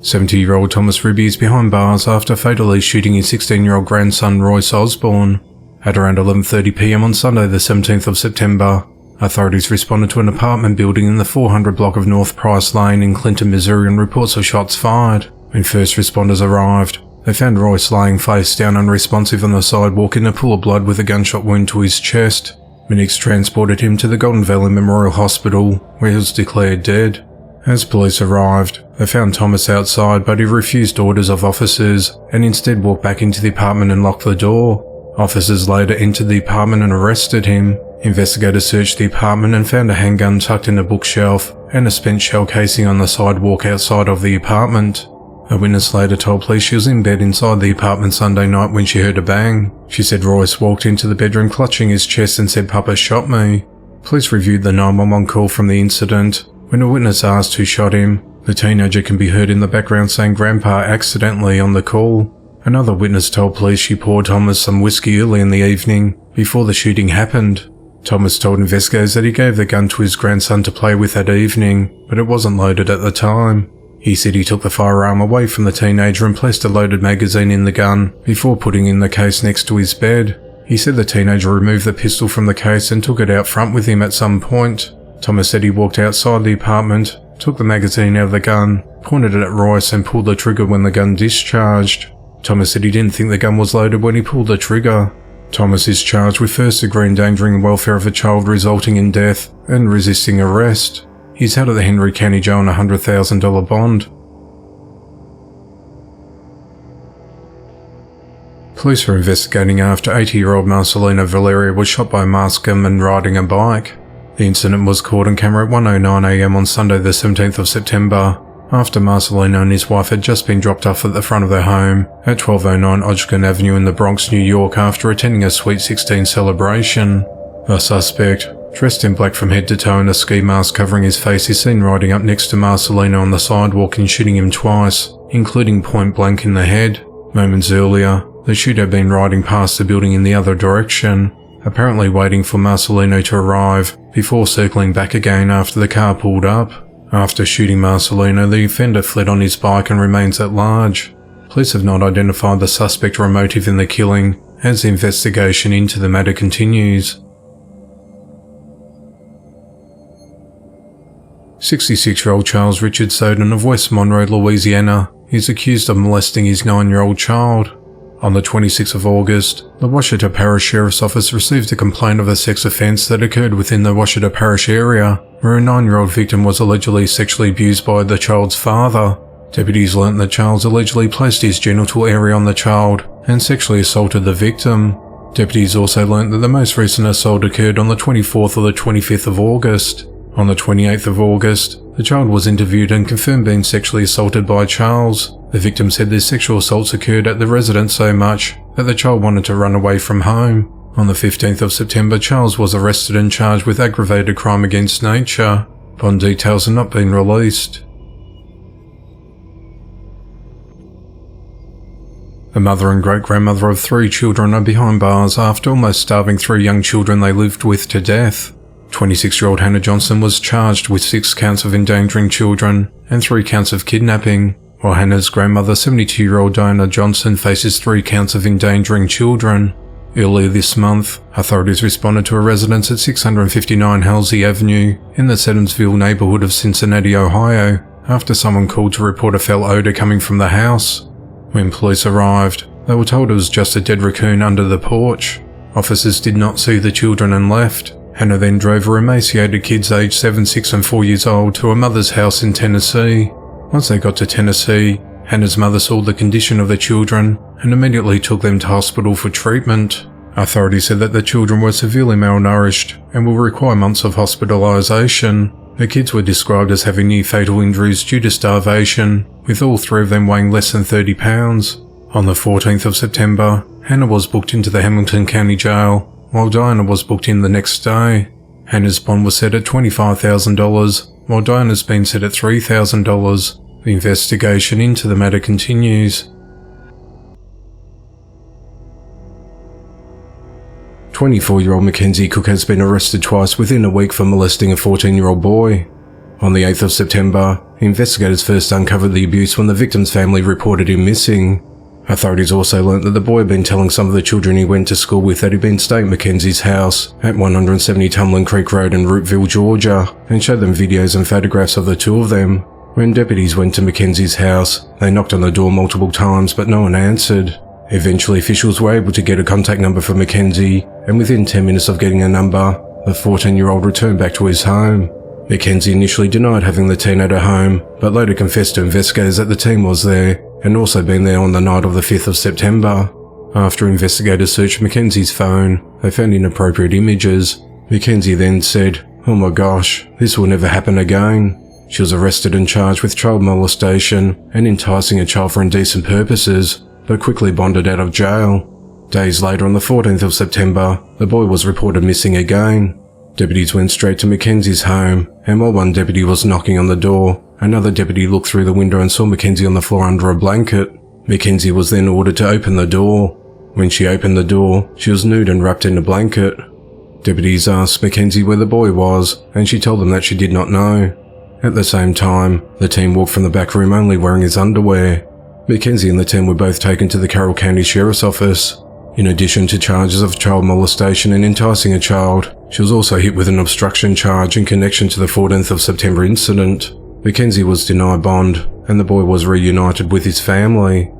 70-year-old Thomas Ribby is behind bars after fatally shooting his 16-year-old grandson Royce Osborne. At around 11:30 p.m. on Sunday the 17th of September, authorities responded to an apartment building in the 400 block of North Price Lane in Clinton, Missouri and reports of shots fired. When first responders arrived, they found Royce lying face down unresponsive on the sidewalk in a pool of blood with a gunshot wound to his chest. Medics transported him to the Golden Valley Memorial Hospital, where he was declared dead. As police arrived, they found Thomas outside, but he refused orders of officers and instead walked back into the apartment and locked the door. Officers later entered the apartment and arrested him. Investigators searched the apartment and found a handgun tucked in a bookshelf and a spent shell casing on the sidewalk outside of the apartment. A witness later told police she was in bed inside the apartment Sunday night when she heard a bang. She said Royce walked into the bedroom clutching his chest and said, "Papa shot me." Police reviewed the 911 call from the incident. When a witness asked who shot him, the teenager can be heard in the background saying "Grandpa" accidentally on the call. Another witness told police she poured Thomas some whiskey early in the evening before the shooting happened. Thomas told investigators that he gave the gun to his grandson to play with that evening, but it wasn't loaded at the time. He said he took the firearm away from the teenager and placed a loaded magazine in the gun before putting in the case next to his bed. He said the teenager removed the pistol from the case and took it out front with him at some point. Thomas said he walked outside the apartment, took the magazine out of the gun, pointed it at Royce and pulled the trigger when the gun discharged. Thomas said he didn't think the gun was loaded when he pulled the trigger. Thomas is charged with first-degree endangering the welfare of a child resulting in death and resisting arrest. He's held at the Henry County Jail on a $100,000 bond. Police are investigating after 80-year-old Marcelino Valeria was shot by a masked gunman riding a bike. The incident was caught on camera at 1:09 a.m. on Sunday the 17th of September, after Marcelino and his wife had just been dropped off at the front of their home at 1209 Ogden Avenue in the Bronx, New York after attending a Sweet 16 celebration. The suspect, dressed in black from head to toe and a ski mask covering his face, is seen riding up next to Marcelino on the sidewalk and shooting him twice, including point blank in the head. Moments earlier, the shooter had been riding past the building in the other direction, apparently waiting for Marcelino to arrive before circling back again after the car pulled up. After shooting Marcelino, the offender fled on his bike and remains at large. Police have not identified the suspect or motive in the killing as the investigation into the matter continues. 66-year-old Charles Richard Soden of West Monroe, Louisiana, is accused of molesting his 9-year-old child. On the 26th of August, the Washita Parish Sheriff's Office received a complaint of a sex offence that occurred within the Washita Parish area, where a 9-year-old victim was allegedly sexually abused by the child's father. Deputies learnt that Charles allegedly placed his genital area on the child and sexually assaulted the victim. Deputies also learnt that the most recent assault occurred on the 24th or the 25th of August. On the 28th of August, the child was interviewed and confirmed being sexually assaulted by Charles. The victim said the sexual assaults occurred at the residence so much that the child wanted to run away from home. On the 15th of September, Charles was arrested and charged with aggravated crime against nature. Bond details have not been released. A mother and great-grandmother of 3 children are behind bars after almost starving 3 young children they lived with to death. 26-year-old Hannah Johnson was charged with 6 counts of endangering children and 3 counts of kidnapping, while Hannah's grandmother, 72-year-old Diana Johnson, faces 3 counts of endangering children. Earlier this month, authorities responded to a residence at 659 Halsey Avenue in the Seddonsville neighborhood of Cincinnati, Ohio, after someone called to report a foul odor coming from the house. When police arrived, they were told it was just a dead raccoon under the porch. Officers did not see the children and left. Hannah then drove her emaciated kids aged 7, 6 and 4 years old to her mother's house in Tennessee. Once they got to Tennessee, Hannah's mother saw the condition of the children and immediately took them to hospital for treatment. Authorities said that the children were severely malnourished and will require months of hospitalization. The kids were described as having near-fatal injuries due to starvation, with all 3 of them weighing less than 30 pounds. On the 14th of September, Hannah was booked into the Hamilton County Jail, while Diana was booked in the next day. Hannah's bond was set at $25,000, while Diana's been set at $3,000. The investigation into the matter continues. 24-year-old Mackenzie Cook has been arrested twice within a week for molesting a 14-year-old boy. On the 8th of September, investigators first uncovered the abuse when the victim's family reported him missing. Authorities also learnt that the boy had been telling some of the children he went to school with that he'd been staying at Mackenzie's house at 170 Tumbling Creek Road in Rooteville, Georgia, and showed them videos and photographs of the 2 of them. When deputies went to Mackenzie's house, they knocked on the door multiple times but no one answered. Eventually, officials were able to get a contact number for Mackenzie, and within 10 minutes of getting a number, the 14-year-old returned back to his home. Mackenzie initially denied having the teen at her home, but later confessed to investigators that the teen was there, and also been there on the night of the 5th of September. After investigators searched Mackenzie's phone, they found inappropriate images. Mackenzie then said, "Oh my gosh, this will never happen again." She was arrested and charged with child molestation and enticing a child for indecent purposes, but quickly bonded out of jail. Days later, on the 14th of September, the boy was reported missing again. Deputies went straight to Mackenzie's home, and while one deputy was knocking on the door, another deputy looked through the window and saw Mackenzie on the floor under a blanket. Mackenzie was then ordered to open the door. When she opened the door, she was nude and wrapped in a blanket. Deputies asked Mackenzie where the boy was, and she told them that she did not know. At the same time, the teen walked from the back room only wearing his underwear. Mackenzie and the teen were both taken to the Carroll County Sheriff's Office. In addition to charges of child molestation and enticing a child, she was also hit with an obstruction charge in connection to the 14th of September incident. Mackenzie was denied bond, and the boy was reunited with his family.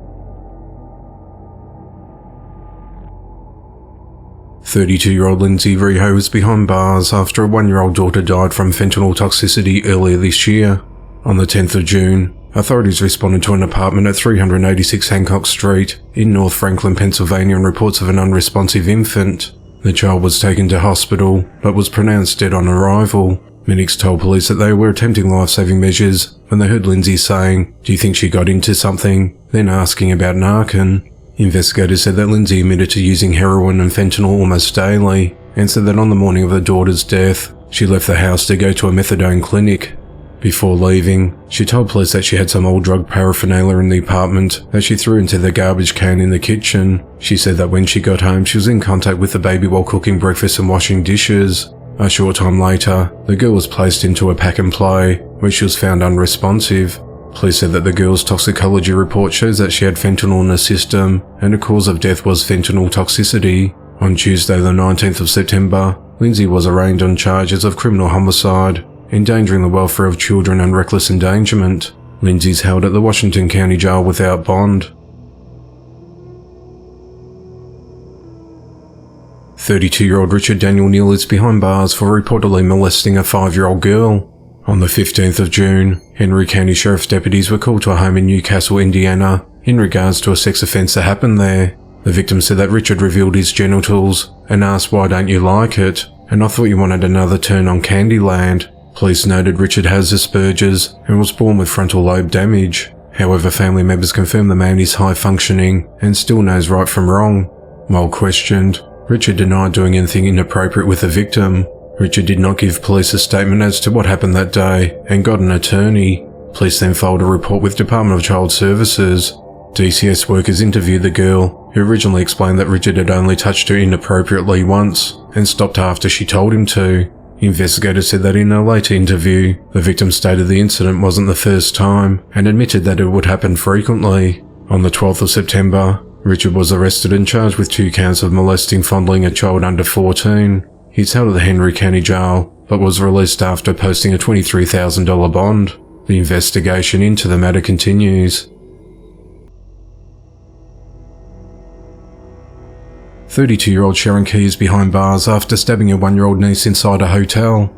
32-year-old Lindsay Reho is behind bars after a 1-year-old daughter died from fentanyl toxicity earlier this year. On the 10th of June, authorities responded to an apartment at 386 Hancock Street in North Franklin, Pennsylvania, and reports of an unresponsive infant. The child was taken to hospital, but was pronounced dead on arrival. Medics told police that they were attempting life-saving measures when they heard Lindsay saying, "Do you think she got into something?" then asking about Narcan. Investigators said that Lindsay admitted to using heroin and fentanyl almost daily, and said that on the morning of her daughter's death, she left the house to go to a methadone clinic. Before leaving, she told police that she had some old drug paraphernalia in the apartment that she threw into the garbage can in the kitchen. She said that when she got home, she was in contact with the baby while cooking breakfast and washing dishes. A short time later, the girl was placed into a pack and play, where she was found unresponsive. Police said that the girl's toxicology report shows that she had fentanyl in her system, and the cause of death was fentanyl toxicity. On Tuesday the 19th of September, Lindsay was arraigned on charges of criminal homicide, endangering the welfare of children and reckless endangerment. Lindsay's held at the Washington County Jail without bond. 32-year-old Richard Daniel Neal is behind bars for reportedly molesting a 5-year-old girl. On the 15th of June, Henry County Sheriff's deputies were called to a home in Newcastle, Indiana, in regards to a sex offence that happened there. The victim said that Richard revealed his genitals and asked, "Why don't you like it? And I thought you wanted another turn on Candyland." Police noted Richard has Asperger's and was born with frontal lobe damage. However, family members confirmed the man is high functioning and still knows right from wrong. While questioned, Richard denied doing anything inappropriate with the victim. Richard did not give police a statement as to what happened that day and got an attorney. Police then filed a report with Department of Child Services. DCS workers interviewed the girl, who originally explained that Richard had only touched her inappropriately once and stopped after she told him to. Investigators said that in a later interview, the victim stated the incident wasn't the first time and admitted that it would happen frequently. On the 12th of September, Richard was arrested and charged with 2 counts of molesting fondling a child under 14. He's held at the Henry County Jail, but was released after posting a $23,000 bond. The investigation into the matter continues. 32-year-old Sharon Key is behind bars after stabbing her 1-year-old niece inside a hotel.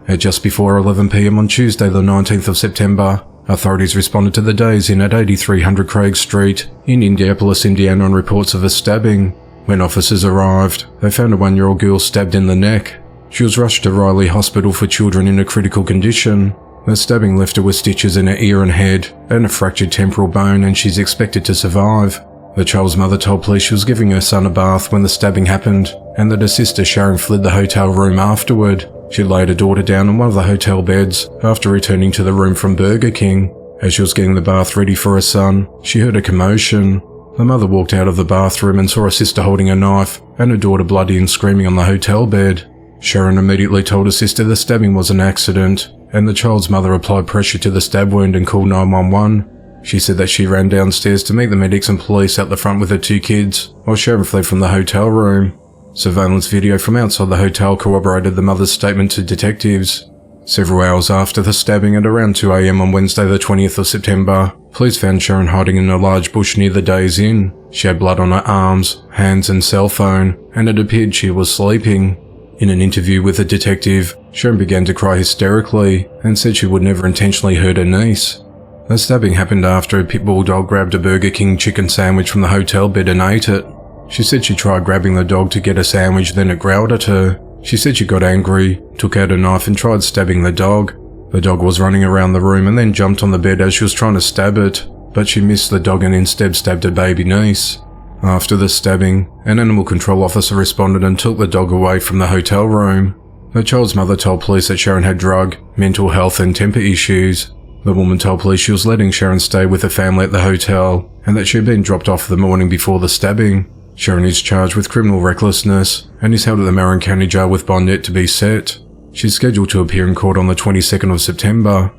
At just before 11 p.m. on Tuesday the 19th of September, authorities responded to the Days Inn at 8300 Craig Street in Indianapolis, Indiana on reports of a stabbing. When officers arrived, they found a 1-year-old girl stabbed in the neck. She was rushed to Riley Hospital for Children in a critical condition. The stabbing left her with stitches in her ear and head and a fractured temporal bone, and she's expected to survive. The child's mother told police she was giving her son a bath when the stabbing happened, and that her sister Sharon fled the hotel room afterward. She laid her daughter down on one of the hotel beds after returning to the room from Burger King. As she was getting the bath ready for her son, she heard a commotion. The mother walked out of the bathroom and saw her sister holding a knife and her daughter bloody and screaming on the hotel bed. Sharon immediately told her sister the stabbing was an accident, and the child's mother applied pressure to the stab wound and called 911. She said that she ran downstairs to meet the medics and police out the front with her 2 kids, while Sharon fled from the hotel room. Surveillance video from outside the hotel corroborated the mother's statement to detectives. Several hours after the stabbing at around 2 a.m. on Wednesday the 20th of September, police found Sharon hiding in a large bush near the Days Inn. She had blood on her arms, hands and cell phone, and it appeared she was sleeping. In an interview with a detective, Sharon began to cry hysterically and said she would never intentionally hurt her niece. The stabbing happened after a pit bull dog grabbed a Burger King chicken sandwich from the hotel bed and ate it. She said she tried grabbing the dog to get a sandwich, then it growled at her. She said she got angry, took out a knife and tried stabbing the dog. The dog was running around the room and then jumped on the bed as she was trying to stab it, but she missed the dog and instead stabbed her baby niece. After the stabbing, an animal control officer responded and took the dog away from the hotel room. The child's mother told police that Sharon had drug, mental health and temper issues. The woman told police she was letting Sharon stay with her family at the hotel and that she had been dropped off the morning before the stabbing. Sharon is charged with criminal recklessness and is held at the Marin County Jail with bond yet to be set. She's scheduled to appear in court on the 22nd of September.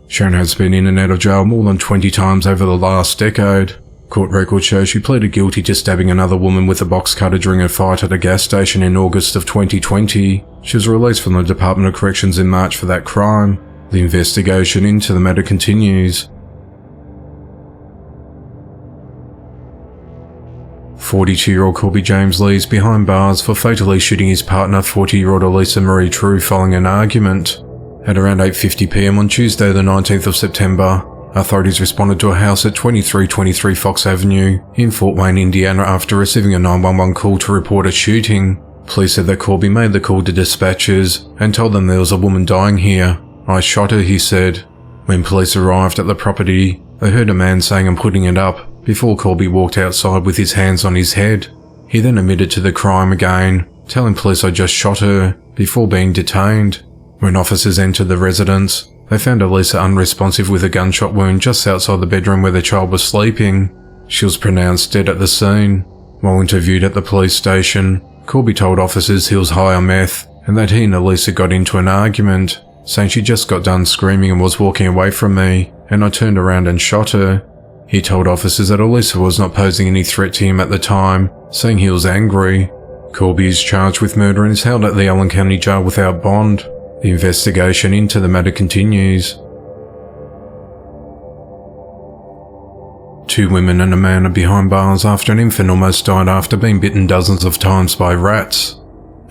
Sharon has been in and out of jail more than 20 times over the last decade. Court records show she pleaded guilty to stabbing another woman with a box cutter during a fight at a gas station in August of 2020. She was released from the Department of Corrections in March for that crime. The investigation into the matter continues. 42-year-old Colby James Lee is behind bars for fatally shooting his partner, 40-year-old Elisa Marie True, following an argument. At around 8:50 p.m. on Tuesday the 19th of September, authorities responded to a house at 2323 Fox Avenue in Fort Wayne, Indiana after receiving a 911 call to report a shooting. Police said that Colby made the call to dispatchers and told them there was a woman dying here. "I shot her," he said. When police arrived at the property, they heard a man saying, "I'm putting it up," before Colby walked outside with his hands on his head. He then admitted to the crime again, telling police, "I just shot her," before being detained. When officers entered the residence, they found Elisa unresponsive with a gunshot wound just outside the bedroom where the child was sleeping. She was pronounced dead at the scene. While interviewed at the police station, Colby told officers he was high on meth and that he and Elisa got into an argument, saying she just got done screaming and was walking away from me, and I turned around and shot her. He told officers that Elisa was not posing any threat to him at the time, saying he was angry. Colby is charged with murder and is held at the Allen County Jail without bond. The investigation into the matter continues. 2 women and a man are behind bars after an infant almost died after being bitten dozens of times by rats.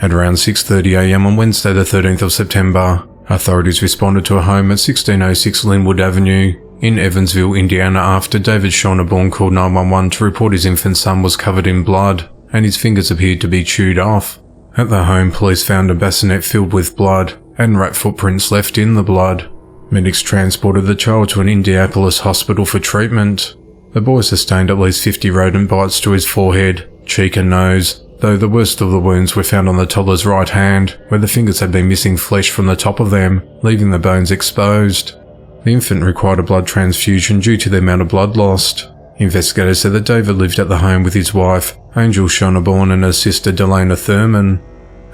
At around 6:30 a.m. on Wednesday the 13th of September, authorities responded to a home at 1606 Linwood Avenue in Evansville, Indiana, after David Shaunaborn called 911 to report his infant son was covered in blood and his fingers appeared to be chewed off. At the home, police found a bassinet filled with blood and rat footprints left in the blood. Medics transported the child to an Indianapolis hospital for treatment. The boy sustained at least 50 rodent bites to his forehead, cheek and nose, though the worst of the wounds were found on the toddler's right hand, where the fingers had been missing flesh from the top of them, leaving the bones exposed. The infant required a blood transfusion due to the amount of blood lost. Investigators said that David lived at the home with his wife, Angel Shaunaborn, and her sister Delana Thurman.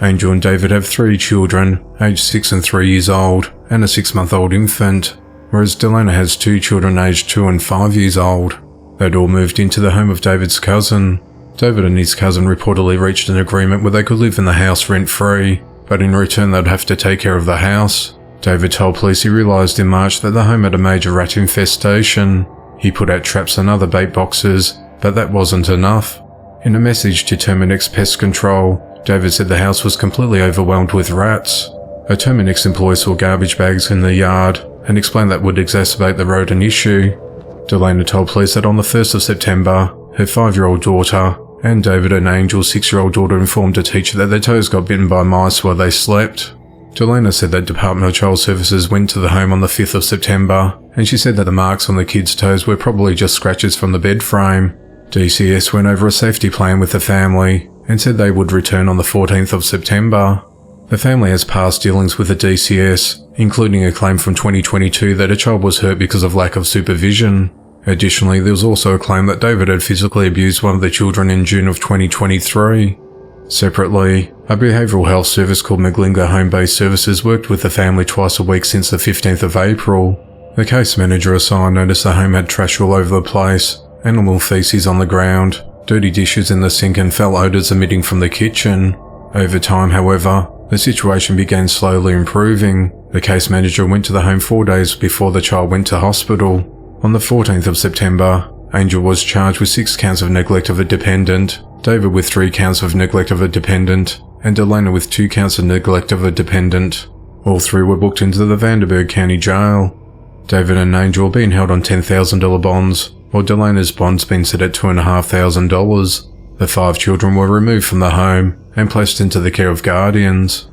Angel and David have 3 children, aged 6 and 3 years old, and a 6-month-old infant, whereas Delana has 2 children aged 2 and 5 years old. They'd all moved into the home of David's cousin. David and his cousin reportedly reached an agreement where they could live in the house rent-free, but in return they'd have to take care of the house. David told police he realised in March that the home had a major rat infestation. He put out traps and other bait boxes, but that wasn't enough. In a message to Terminix Pest Control, David said the house was completely overwhelmed with rats. A Terminix employee saw garbage bags in the yard and explained that would exacerbate the rodent issue. Delana told police that on the 1st of September, her 5-year-old daughter and David and Angel's 6-year-old daughter informed a teacher that their toes got bitten by mice while they slept. Delana said that Department of Child Services went to the home on the 5th of September, and she said that the marks on the kids' toes were probably just scratches from the bed frame. DCS went over a safety plan with the family and said they would return on the 14th of September. The family has past dealings with the DCS, including a claim from 2022 that a child was hurt because of lack of supervision. Additionally, there was also a claim that David had physically abused one of the children in June of 2023. Separately, a behavioural health service called Maglinga Home-Based Services worked with the family twice a week since the 15th of April. The case manager assigned noticed the home had trash all over the place, animal feces on the ground, dirty dishes in the sink and foul odours emitting from the kitchen. Over time, however, the situation began slowly improving. The case manager went to the home 4 days before the child went to hospital. On the 14th of September, Angel was charged with 6 counts of neglect of a dependent, David with 3 counts of neglect of a dependent, and Delana with 2 counts of neglect of a dependent. All 3 were booked into the Vanderburgh County Jail. David and Angel are being held on $10,000 bonds, while Delana's bonds been set at $2,500. The 5 children were removed from the home and placed into the care of guardians.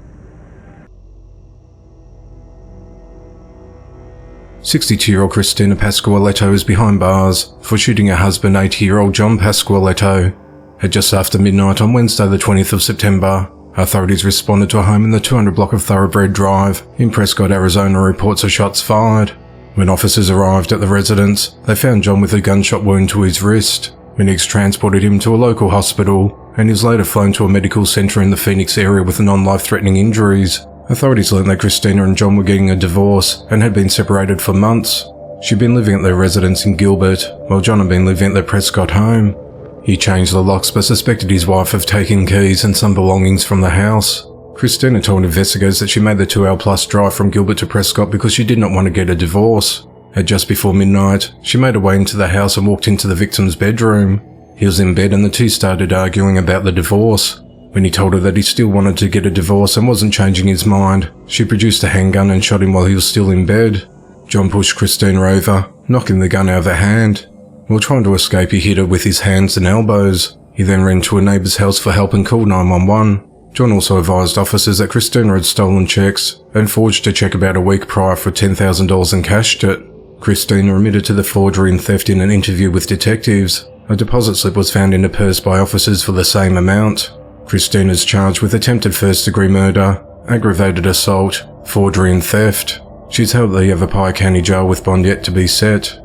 62-year-old Christina Pasqualetto is behind bars for shooting her husband, 80-year-old John Pasqualetto. At just after midnight on Wednesday the 20th of September, authorities responded to a home in the 200 block of Thoroughbred Drive in Prescott, Arizona, reports of shots fired. When officers arrived at the residence, they found John with a gunshot wound to his wrist. Medics transported him to a local hospital and he was later flown to a medical centre in the Phoenix area with non-life-threatening injuries. Authorities learned that Christina and John were getting a divorce and had been separated for months. She'd been living at their residence in Gilbert, while John had been living at their Prescott home. He changed the locks but suspected his wife of taking keys and some belongings from the house. Christina told investigators that she made the 2-hour-plus drive from Gilbert to Prescott because she did not want to get a divorce. At just before midnight, she made her way into the house and walked into the victim's bedroom. He was in bed and the two started arguing about the divorce. When he told her that he still wanted to get a divorce and wasn't changing his mind, she produced a handgun and shot him while he was still in bed. John pushed Christina over, knocking the gun out of her hand. While trying to escape, he hit her with his hands and elbows. He then ran to a neighbour's house for help and called 911. John also advised officers that Christina had stolen checks and forged a cheque about a week prior for $10,000 and cashed it. Christina admitted to the forgery and theft in an interview with detectives. A deposit slip was found in a purse by officers for the same amount. Christina is charged with attempted first-degree murder, aggravated assault, forgery and theft. She's held at the Yavapai County Jail with bond yet to be set.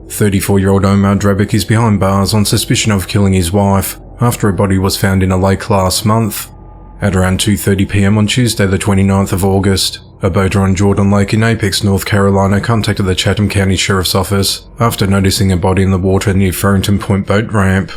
34-year-old Omar Drabic is behind bars on suspicion of killing his wife after a body was found in a lake last month. At around 2:30 p.m. on Tuesday the 29th of August, a boater on Jordan Lake in Apex, North Carolina contacted the Chatham County Sheriff's Office after noticing a body in the water near Farrington Point boat ramp.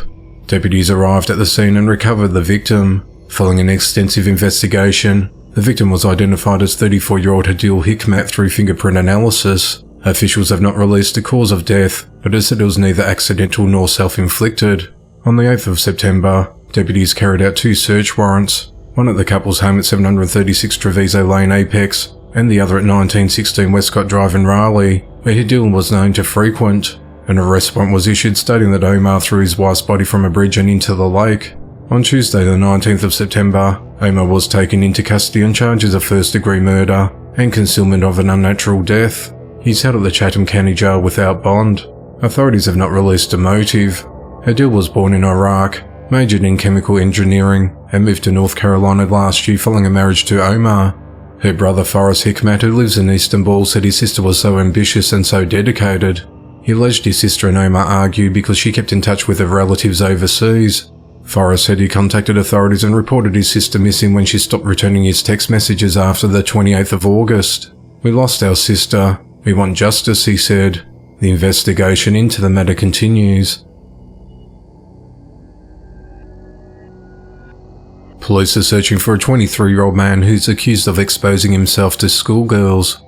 Deputies arrived at the scene and recovered the victim. Following an extensive investigation, the victim was identified as 34-year-old Hadil Hikmat through fingerprint analysis. Officials have not released the cause of death, but has said it was neither accidental nor self-inflicted. On the 8th of September, deputies carried out 2 search warrants, one at the couple's home at 736 Treviso Lane, Apex, and the other at 1916 Westcott Drive in Raleigh, where Hidil was known to frequent. An arrest warrant was issued stating that Omar threw his wife's body from a bridge and into the lake. On Tuesday the 19th of September, Omar was taken into custody on charges of first-degree murder and concealment of an unnatural death. He's held at the Chatham County Jail without bond. Authorities have not released a motive. Hidil was born in Iraq, majored in chemical engineering, and moved to North Carolina last year following a marriage to Omar. Her brother Faraz Hikmat, who lives in Istanbul, said his sister was so ambitious and so dedicated. He alleged his sister and Omar argued because she kept in touch with her relatives overseas. Faraz said he contacted authorities and reported his sister missing when she stopped returning his text messages after the 28th of August. "We lost our sister. We want justice," he said. The investigation into the matter continues. Police are searching for a 23-year-old man who's accused of exposing himself to schoolgirls.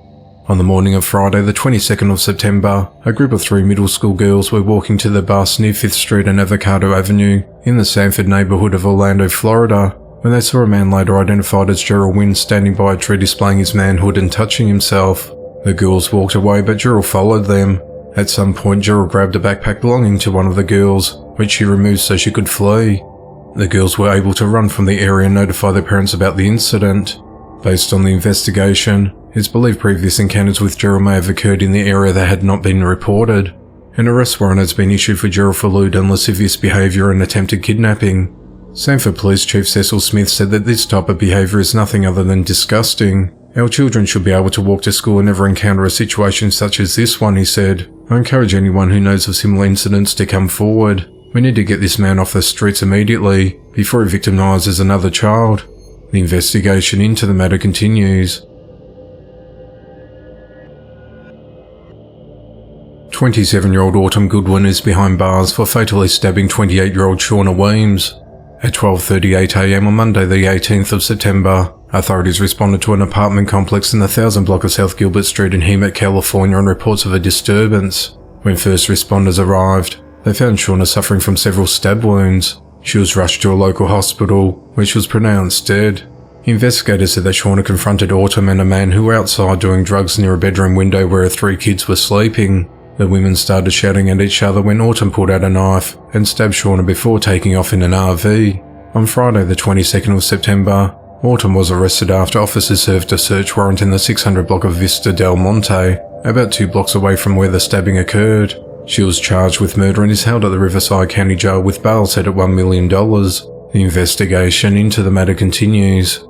On the morning of Friday, the 22nd of September, a group of 3 middle school girls were walking to the bus near 5th Street and Avocado Avenue in the Sanford neighborhood of Orlando, Florida, when they saw a man later identified as Gerald Wynn standing by a tree displaying his manhood and touching himself. The girls walked away, but Gerald followed them. At some point, Gerald grabbed a backpack belonging to one of the girls, which she removed so she could flee. The girls were able to run from the area and notify their parents about the incident. Based on the investigation, it's believed previous encounters with Gerald may have occurred in the area that had not been reported. An arrest warrant has been issued for Gerald for lewd and lascivious behaviour and attempted kidnapping. Sanford Police Chief Cecil Smith said that this type of behaviour is nothing other than disgusting. "Our children should be able to walk to school and never encounter a situation such as this one," he said. "I encourage anyone who knows of similar incidents to come forward. We need to get this man off the streets immediately, before he victimises another child." The investigation into the matter continues. 27-year-old Autumn Goodwin is behind bars for fatally stabbing 28-year-old Shauna Weems. At 12:38 a.m. on Monday the 18th of September, authorities responded to an apartment complex in the 1000 block of South Gilbert Street in Hemet, California on reports of a disturbance. When first responders arrived, they found Shauna suffering from several stab wounds. She was rushed to a local hospital, where she was pronounced dead. Investigators said that Shauna confronted Autumn and a man who were outside doing drugs near a bedroom window where her 3 kids were sleeping. The women started shouting at each other when Autumn pulled out a knife and stabbed Shauna before taking off in an RV. On Friday the 22nd of September, Autumn was arrested after officers served a search warrant in the 600 block of Vista Del Monte, about 2 blocks away from where the stabbing occurred. She was charged with murder and is held at the Riverside County Jail with bail set at $1 million. The investigation into the matter continues.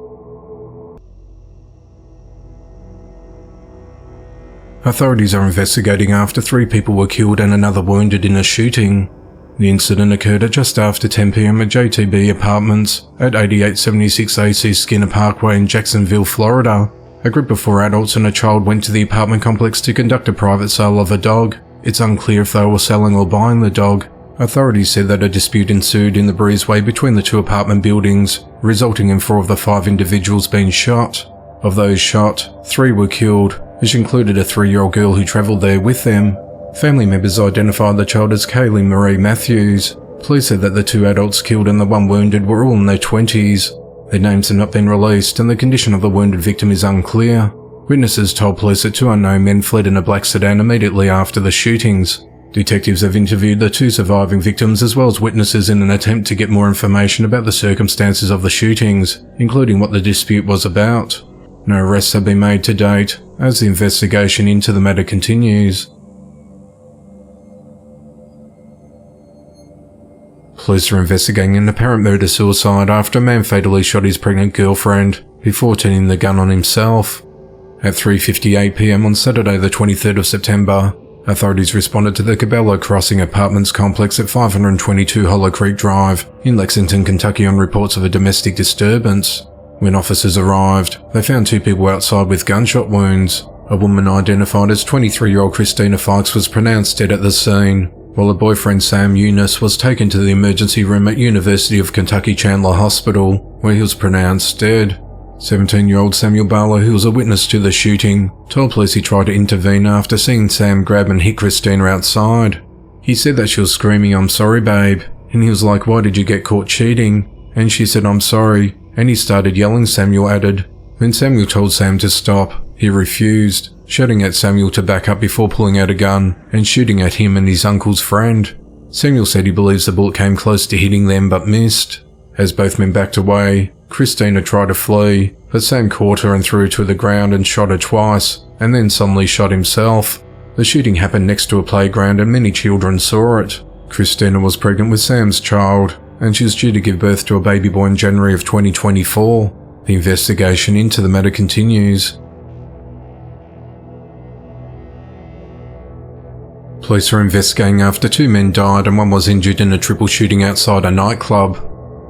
Authorities are investigating after 3 people were killed and another wounded in a shooting. The incident occurred at just after 10 p.m. at JTB Apartments at 8876 AC Skinner Parkway in Jacksonville, Florida. A group of 4 adults and a child went to the apartment complex to conduct a private sale of a dog. It's unclear if they were selling or buying the dog. Authorities said that a dispute ensued in the breezeway between the 2 apartment buildings, resulting in 4 of the 5 individuals being shot. Of those shot, 3 were killed, which included a 3-year-old girl who travelled there with them. Family members identified the child as Kaylee Marie Matthews. Police said that the 2 adults killed and the 1 wounded were all in their 20s. Their names have not been released and the condition of the wounded victim is unclear. Witnesses told police that 2 unknown men fled in a black sedan immediately after the shootings. Detectives have interviewed the 2 surviving victims as well as witnesses in an attempt to get more information about the circumstances of the shootings, including what the dispute was about. No arrests have been made to date, as the investigation into the matter continues. Police are investigating an apparent murder-suicide after a man fatally shot his pregnant girlfriend before turning the gun on himself. At 3:58 p.m. on Saturday the 23rd of September, authorities responded to the Cabello Crossing Apartments complex at 522 Hollow Creek Drive in Lexington, Kentucky on reports of a domestic disturbance. When officers arrived, they found 2 people outside with gunshot wounds. A woman identified as 23-year-old Christina Fikes was pronounced dead at the scene, while her boyfriend Sam Eunice was taken to the emergency room at University of Kentucky Chandler Hospital, where he was pronounced dead. 17-year-old Samuel Barlow, who was a witness to the shooting, told police he tried to intervene after seeing Sam grab and hit Christina outside. He said that she was screaming, "I'm sorry, babe," and he was like, "Why did you get caught cheating?" And she said, "I'm sorry," and he started yelling, Samuel added. When Samuel told Sam to stop, He refused, shouting at Samuel to back up before pulling out a gun and shooting at him and his uncle's friend. Samuel said he believes the bullet came close to hitting them but missed. As both men backed away, Christina tried to flee, but Sam caught her and threw her to the ground and shot her twice, and then suddenly shot himself. The shooting happened next to a playground and many children saw it. Christina was pregnant with Sam's child, and she was due to give birth to a baby boy in January of 2024. The investigation into the matter continues. Police are investigating after 2 men died and 1 was injured in a triple shooting outside a nightclub.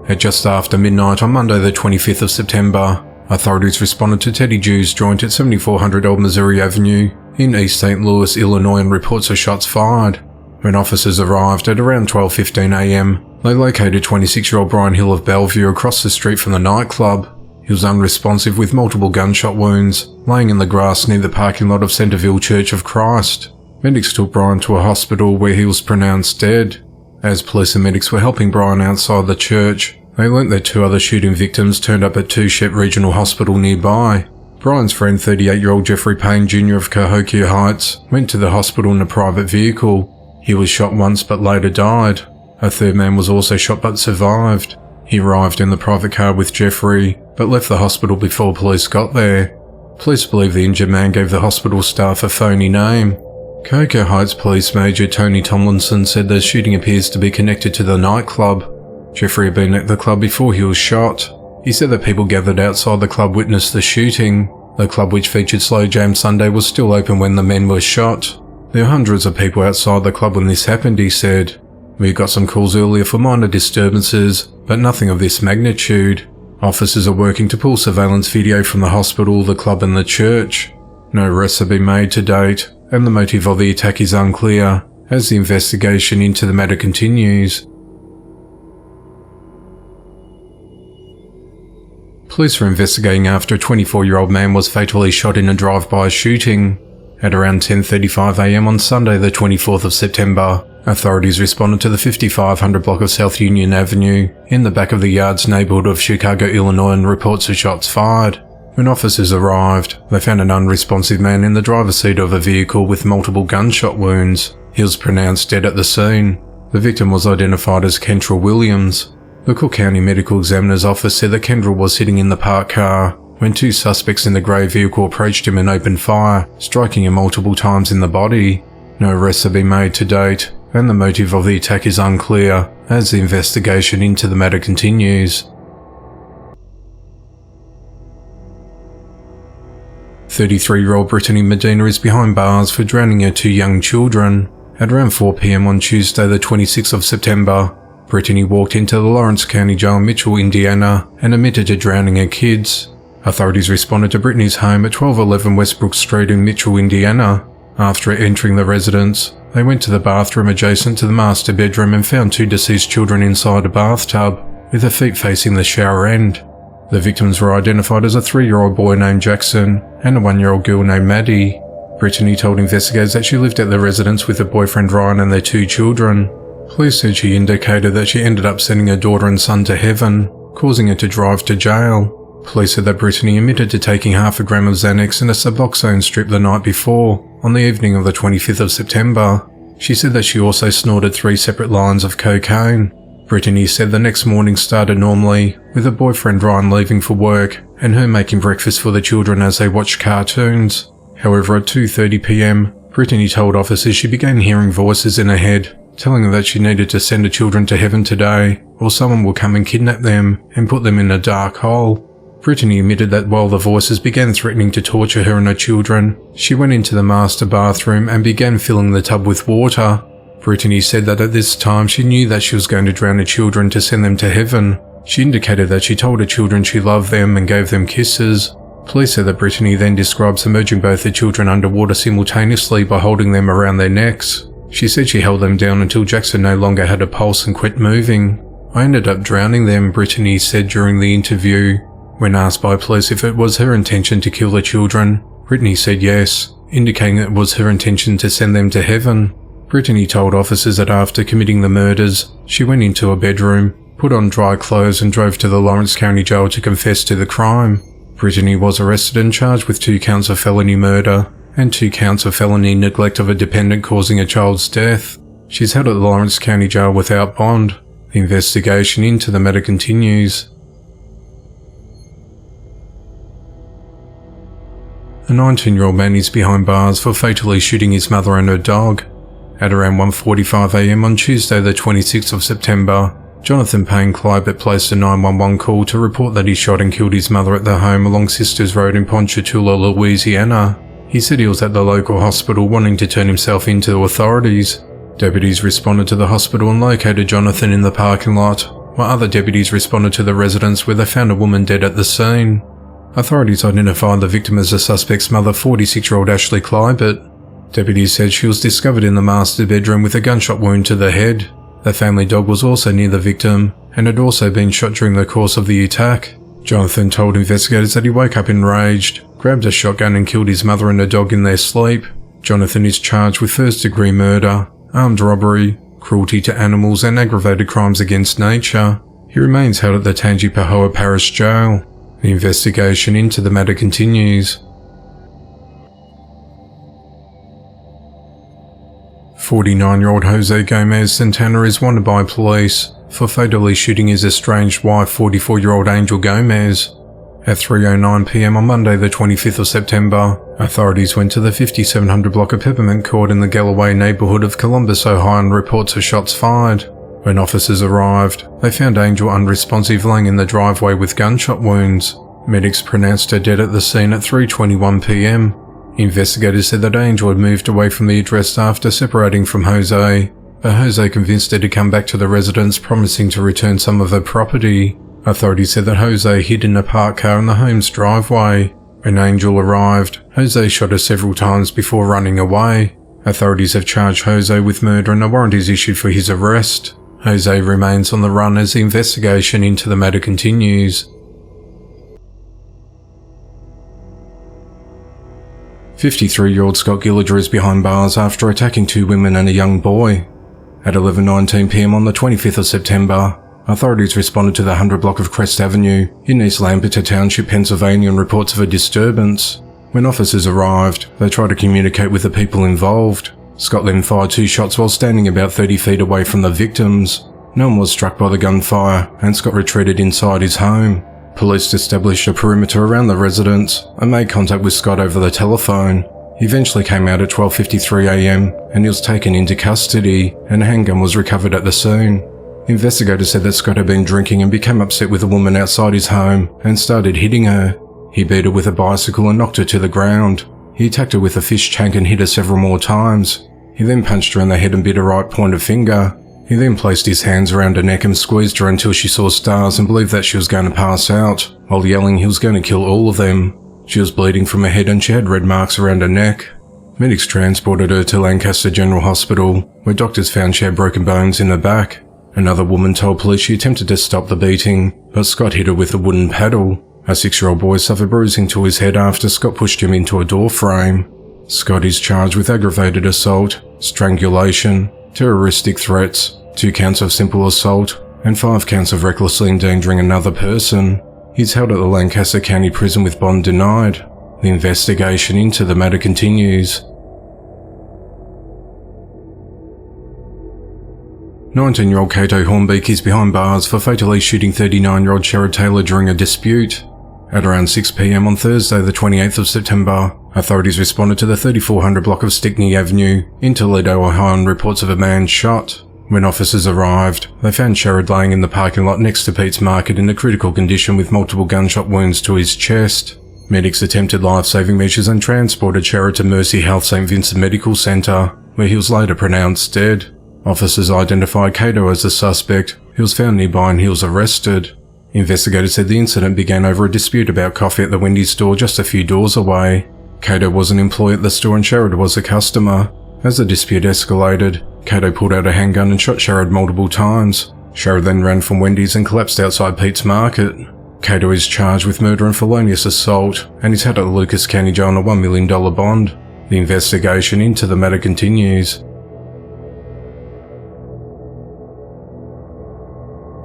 At just after midnight on Monday the 25th of September, authorities responded to Teddy Jew's joint at 7400 Old Missouri Avenue in East St. Louis, Illinois, and reports of shots fired. When officers arrived at around 12:15 a.m, they located 26-year-old Brian Hill of Bellevue across the street from the nightclub. He was unresponsive with multiple gunshot wounds, laying in the grass near the parking lot of Centerville Church of Christ. Medics took Brian to a hospital where he was pronounced dead. As police and medics were helping Brian outside the church, they learnt that 2 other shooting victims turned up at Touchette Regional Hospital nearby. Brian's friend, 38-year-old Jeffrey Payne Jr. of Cahokia Heights, went to the hospital in a private vehicle. He was shot once but later died. A 3rd man was also shot but survived. He arrived in the private car with Jeffrey, but left the hospital before police got there. Police believe the injured man gave the hospital staff a phony name. Cahokia Heights Police Major Tony Tomlinson said the shooting appears to be connected to the nightclub. Jeffrey had been at the club before he was shot. He said that people gathered outside the club witnessed the shooting. The club, which featured Slow Jam Sunday, was still open when the men were shot. There were hundreds of people outside the club when this happened, he said. We got some calls earlier for minor disturbances, but nothing of this magnitude. Officers are working to pull surveillance video from the hospital, the club and the church. No arrests have been made to date, and the motive of the attack is unclear, as the investigation into the matter continues. Police are investigating after a 24-year-old man was fatally shot in a drive-by shooting. At around 10:35 a.m. on Sunday the 24th of September, authorities responded to the 5500 block of South Union Avenue in the back of the Yards neighborhood of Chicago, Illinois, and reports of shots fired. When officers arrived, they found an unresponsive man in the driver's seat of a vehicle with multiple gunshot wounds. He was pronounced dead at the scene. The victim was identified as Kendra Williams. The Cook County Medical Examiner's office said that Kendra was sitting in the parked car when 2 suspects in the grey vehicle approached him and opened fire, striking him multiple times in the body. No arrests have been made to date, and the motive of the attack is unclear, as the investigation into the matter continues. 33-year-old Brittany Medina is behind bars for drowning her 2 young children. At around 4 p.m. on Tuesday the 26th of September, Brittany walked into the Lawrence County Jail in Mitchell, Indiana, and admitted to drowning her kids. Authorities responded to Brittany's home at 1211 Westbrook Street in Mitchell, Indiana. After entering the residence, they went to the bathroom adjacent to the master bedroom and found 2 deceased children inside a bathtub, with their feet facing the shower end. The victims were identified as a 3-year-old boy named Jackson and a 1-year-old girl named Maddie. Brittany told investigators that she lived at the residence with her boyfriend Ryan and their 2 children. Police said she indicated that she ended up sending her daughter and son to heaven, causing her to drive to jail. Police said that Brittany admitted to taking half a gram of Xanax and a Suboxone strip the night before, on the evening of the 25th of September. She said that she also snorted 3 separate lines of cocaine. Brittany said the next morning started normally, with her boyfriend Ryan leaving for work and her making breakfast for the children as they watched cartoons. However, at 2:30 p.m, Brittany told officers she began hearing voices in her head, telling her that she needed to send her children to heaven today, or someone will come and kidnap them and put them in a dark hole. Brittany admitted that while the voices began threatening to torture her and her children, she went into the master bathroom and began filling the tub with water. Brittany said that at this time she knew that she was going to drown her children to send them to heaven. She indicated that she told her children she loved them and gave them kisses. Police said that Brittany then described submerging both her children underwater simultaneously by holding them around their necks. She said she held them down until Jackson no longer had a pulse and quit moving. I ended up drowning them, Brittany said during the interview. When asked by police if it was her intention to kill the children, Brittany said yes, indicating it was her intention to send them to heaven. Brittany told officers that after committing the murders, she went into a bedroom, put on dry clothes and drove to the Lawrence County Jail to confess to the crime. Brittany was arrested and charged with 2 counts of felony murder and 2 counts of felony neglect of a dependent causing a child's death. She's held at the Lawrence County Jail without bond. The investigation into the matter continues. A 19-year-old man is behind bars for fatally shooting his mother and her dog. At around 1:45 a.m. on Tuesday the 26th of September, Jonathan Payne Clybert placed a 911 call to report that he shot and killed his mother at their home along Sisters Road in Ponchatoula, Louisiana. He said he was at the local hospital wanting to turn himself in to authorities. Deputies responded to the hospital and located Jonathan in the parking lot, while other deputies responded to the residence where they found a woman dead at the scene. Authorities identified the victim as the suspect's mother, 46-year-old Ashley Clybert. Deputies said she was discovered in the master bedroom with a gunshot wound to the head. The family dog was also near the victim and had also been shot during the course of the attack. Jonathan told investigators that he woke up enraged, grabbed a shotgun and killed his mother and her dog in their sleep. Jonathan is charged with first-degree murder, armed robbery, cruelty to animals and aggravated crimes against nature. He remains held at the Tangipahoa Parish Jail. The investigation into the matter continues. 49-year-old Jose Gomez Santana is wanted by police for fatally shooting his estranged wife, 44-year-old Angel Gomez. At 3:09 p.m. on Monday the 25th of September, authorities went to the 5700 block of Peppermint Court in the Galloway neighbourhood of Columbus, Ohio and reports of shots fired. When officers arrived, they found Angel unresponsive lying in the driveway with gunshot wounds. Medics pronounced her dead at the scene at 3:21 p.m. Investigators said that Angel had moved away from the address after separating from Jose, but Jose convinced her to come back to the residence, promising to return some of her property. Authorities said that Jose hid in a parked car in the home's driveway. When Angel arrived, Jose shot her several times before running away. Authorities have charged Jose with murder and a warrant is issued for his arrest. Jose remains on the run as the investigation into the matter continues. 53-year-old Scott Gilliger is behind bars after attacking 2 women and a young boy. At 11:19 p.m. on the 25th of September, authorities responded to the 100 block of Crest Avenue in East Lampeter Township, Pennsylvania, on reports of a disturbance. When officers arrived, they tried to communicate with the people involved. Scott then fired 2 shots while standing about 30 feet away from the victims. No one was struck by the gunfire, and Scott retreated inside his home. Police established a perimeter around the residence and made contact with Scott over the telephone. He eventually came out at 12:53 a.m. and he was taken into custody, and a handgun was recovered at the scene. Investigators said that Scott had been drinking and became upset with a woman outside his home and started hitting her. He beat her with a bicycle and knocked her to the ground. He attacked her with a fish tank and hit her several more times. He then punched her in the head and bit her right pointer finger. He then placed his hands around her neck and squeezed her until she saw stars and believed that she was going to pass out, while yelling he was going to kill all of them. She was bleeding from her head and she had red marks around her neck. Medics transported her to Lancaster General Hospital, where doctors found she had broken bones in her back. Another woman told police she attempted to stop the beating, but Scott hit her with a wooden paddle. A 6-year-old boy suffered bruising to his head after Scott pushed him into a door frame. Scott is charged with aggravated assault, strangulation, terroristic threats, 2 counts of simple assault, and 5 counts of recklessly endangering another person. He's held at the Lancaster County Prison with bond denied. The investigation into the matter continues. 19-year-old Cato Hornbeak is behind bars for fatally shooting 39-year-old Sherrod Taylor during a dispute. At around 6 p.m. on Thursday the 28th of September, authorities responded to the 3400 block of Stickney Avenue in Toledo, Ohio, on reports of a man shot. When officers arrived, they found Sherrod laying in the parking lot next to Pete's Market in a critical condition with multiple gunshot wounds to his chest. Medics attempted life-saving measures and transported Sherrod to Mercy Health St. Vincent Medical Center, where he was later pronounced dead. Officers identified Cato as the suspect. He was found nearby and he was arrested. Investigators said the incident began over a dispute about coffee at the Wendy's store just a few doors away. Cato was an employee at the store and Sherrod was a customer. As the dispute escalated, Cato pulled out a handgun and shot Sherrod multiple times. Sherrod then ran from Wendy's and collapsed outside Pete's Market. Cato is charged with murder and felonious assault and is held at the Lucas County Jail on a $1 million bond. The investigation into the matter continues.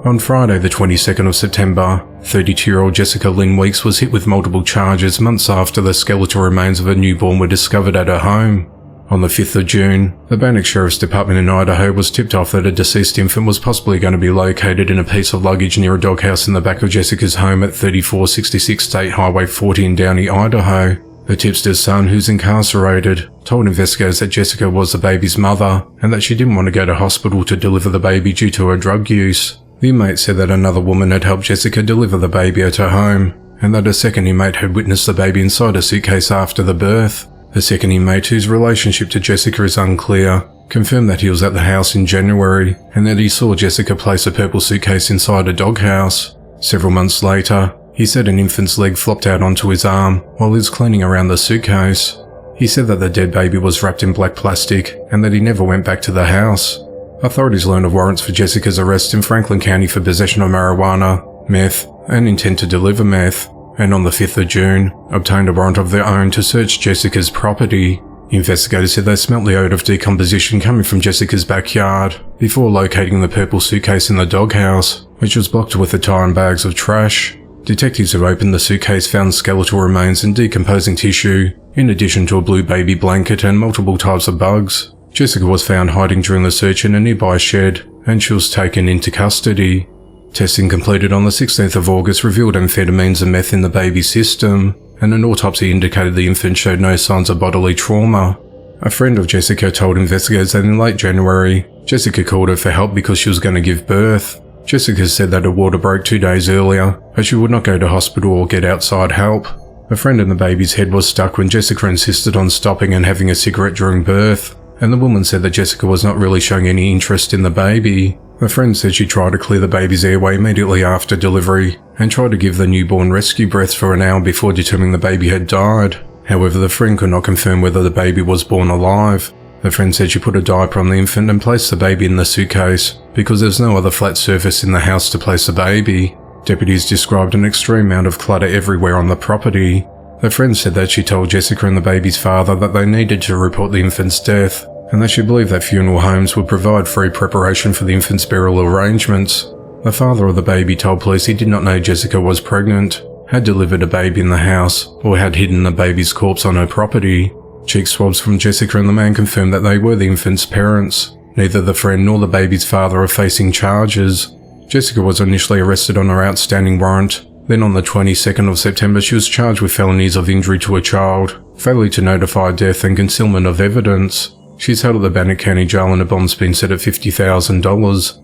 On Friday the 22nd of September, 32-year-old Jessica Lynn Weeks was hit with multiple charges months after the skeletal remains of a newborn were discovered at her home. On the 5th of June, the Bannock Sheriff's Department in Idaho was tipped off that a deceased infant was possibly going to be located in a piece of luggage near a doghouse in the back of Jessica's home at 3466 State Highway 40 in Downey, Idaho. The tipster's son, who's incarcerated, told investigators that Jessica was the baby's mother and that she didn't want to go to hospital to deliver the baby due to her drug use. The inmate said that another woman had helped Jessica deliver the baby at her home, and that a second inmate had witnessed the baby inside a suitcase after the birth. The second inmate, whose relationship to Jessica is unclear, confirmed that he was at the house in January and that he saw Jessica place a purple suitcase inside a doghouse. Several months later, he said an infant's leg flopped out onto his arm while he was cleaning around the suitcase. He said that the dead baby was wrapped in black plastic and that he never went back to the house. Authorities learned of warrants for Jessica's arrest in Franklin County for possession of marijuana, meth, and intent to deliver meth, and on the 5th of June, obtained a warrant of their own to search Jessica's property. Investigators said they smelt the odour of decomposition coming from Jessica's backyard before locating the purple suitcase in the doghouse, which was blocked with a tire and bags of trash. Detectives who opened the suitcase found skeletal remains and decomposing tissue, in addition to a blue baby blanket and multiple types of bugs. Jessica was found hiding during the search in a nearby shed, and she was taken into custody. Testing completed on the 16th of August revealed amphetamines and meth in the baby's system, and an autopsy indicated the infant showed no signs of bodily trauma. A friend of Jessica told investigators that in late January, Jessica called her for help because she was going to give birth. Jessica said that her water broke 2 days earlier, but she would not go to hospital or get outside help. A friend and the baby's head was stuck when Jessica insisted on stopping and having a cigarette during birth, and the woman said that Jessica was not really showing any interest in the baby. The friend said she tried to clear the baby's airway immediately after delivery and tried to give the newborn rescue breaths for an hour before determining the baby had died. However, the friend could not confirm whether the baby was born alive. The friend said she put a diaper on the infant and placed the baby in the suitcase because there's no other flat surface in the house to place the baby. Deputies described an extreme amount of clutter everywhere on the property. The friend said that she told Jessica and the baby's father that they needed to report the infant's death, and that she believed that funeral homes would provide free preparation for the infant's burial arrangements. The father of the baby told police he did not know Jessica was pregnant, had delivered a baby in the house, or had hidden the baby's corpse on her property. Cheek swabs from Jessica and the man confirmed that they were the infant's parents. Neither the friend nor the baby's father are facing charges. Jessica was initially arrested on her outstanding warrant. Then on the 22nd of September, she was charged with felonies of injury to a child, failure to notify death, and concealment of evidence. She's held at the Bannock County Jail and a bond's been set at $50,000.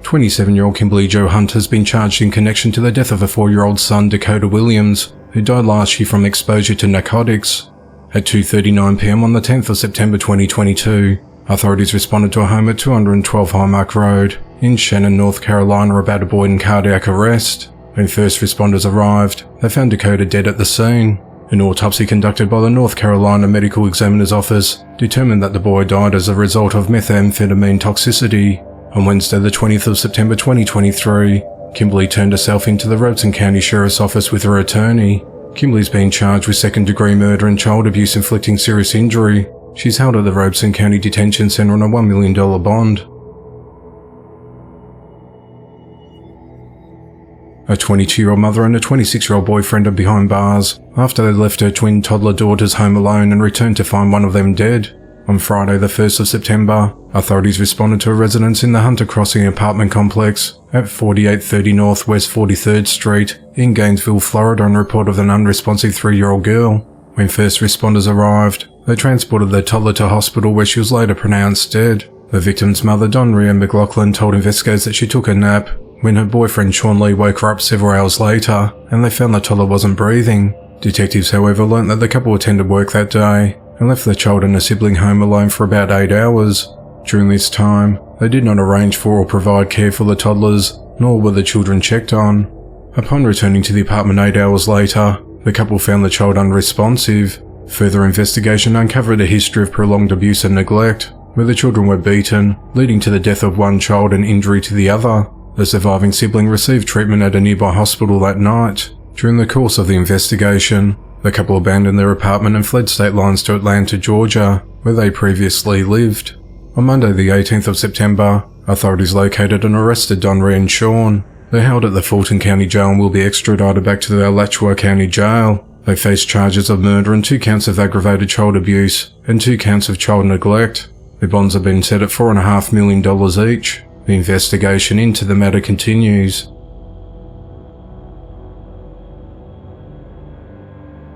27-year-old Kimberly Jo Hunt has been charged in connection to the death of her 4-year-old son Dakota Williams, who died last year from exposure to narcotics. At 2:39 p.m. on the 10th of September 2022, authorities responded to a home at 212 Highmark Road in Shannon, North Carolina about a boy in cardiac arrest. When first responders arrived, they found Dakota dead at the scene. An autopsy conducted by the North Carolina Medical Examiner's Office determined that the boy died as a result of methamphetamine toxicity. On Wednesday the 20th of September 2023, Kimberly turned herself into the Robeson County Sheriff's Office with her attorney. Kimberly's been charged with second-degree murder and child abuse inflicting serious injury. She's held at the Robeson County Detention Center on a $1 million bond. A 22-year-old mother and a 26-year-old boyfriend are behind bars after they left her twin toddler daughters home alone and returned to find one of them dead. On Friday the 1st of September, authorities responded to a residence in the Hunter Crossing apartment complex at 4830 North West 43rd Street in Gainesville, Florida and reported an unresponsive 3-year-old girl. When first responders arrived, they transported their toddler to hospital where she was later pronounced dead. The victim's mother, Donria McLaughlin, told investigators that she took a nap when her boyfriend Sean Lee woke her up several hours later and they found the toddler wasn't breathing. Detectives, however, learned that the couple attended work that day and left the child and a sibling home alone for about 8 hours. During this time, they did not arrange for or provide care for the toddlers, nor were the children checked on. Upon returning to the apartment 8 hours later, the couple found the child unresponsive. Further investigation uncovered a history of prolonged abuse and neglect, where the children were beaten, leading to the death of one child and injury to the other. The surviving sibling received treatment at a nearby hospital that night. During the course of the investigation, the couple abandoned their apartment and fled state lines to Atlanta, Georgia, where they previously lived. On Monday the 18th of September, authorities located and arrested Donry and Sean. They're held at the Fulton County Jail and will be extradited back to the Alachua County Jail. They face charges of murder and 2 counts of aggravated child abuse and 2 counts of child neglect. Their bonds have been set at $4.5 million each. The investigation into the matter continues.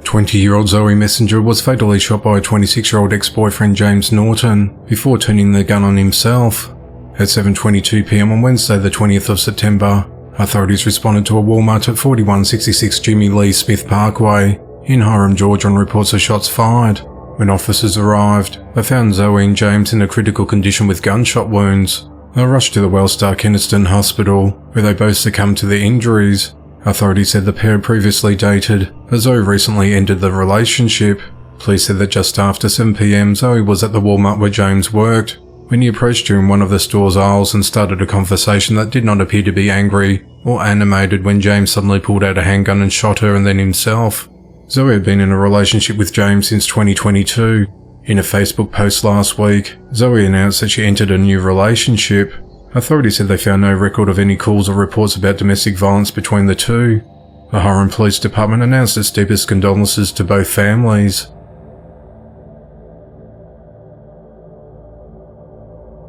20-year-old Zoe Messenger was fatally shot by a 26-year-old ex-boyfriend James Norton before turning the gun on himself. At 7:22 p.m. on Wednesday the 20th of September, authorities responded to a Walmart at 4166 Jimmy Lee Smith Parkway in Hiram, Georgia on reports of shots fired. When officers arrived, they found Zoe and James in a critical condition with gunshot wounds. They were rushed to the Wellstar Keniston Hospital, where they both succumbed to their injuries. Authorities said the pair had previously dated, but Zoe recently ended the relationship. Police said that just after 7 p.m, Zoe was at the Walmart where James worked, when he approached her in one of the store's aisles and started a conversation that did not appear to be angry or animated when James suddenly pulled out a handgun and shot her and then himself. Zoe had been in a relationship with James since 2022. In a Facebook post last week, Zoe announced that she entered a new relationship. Authorities said they found no record of any calls or reports about domestic violence between the two. The Hiram Police Department announced its deepest condolences to both families.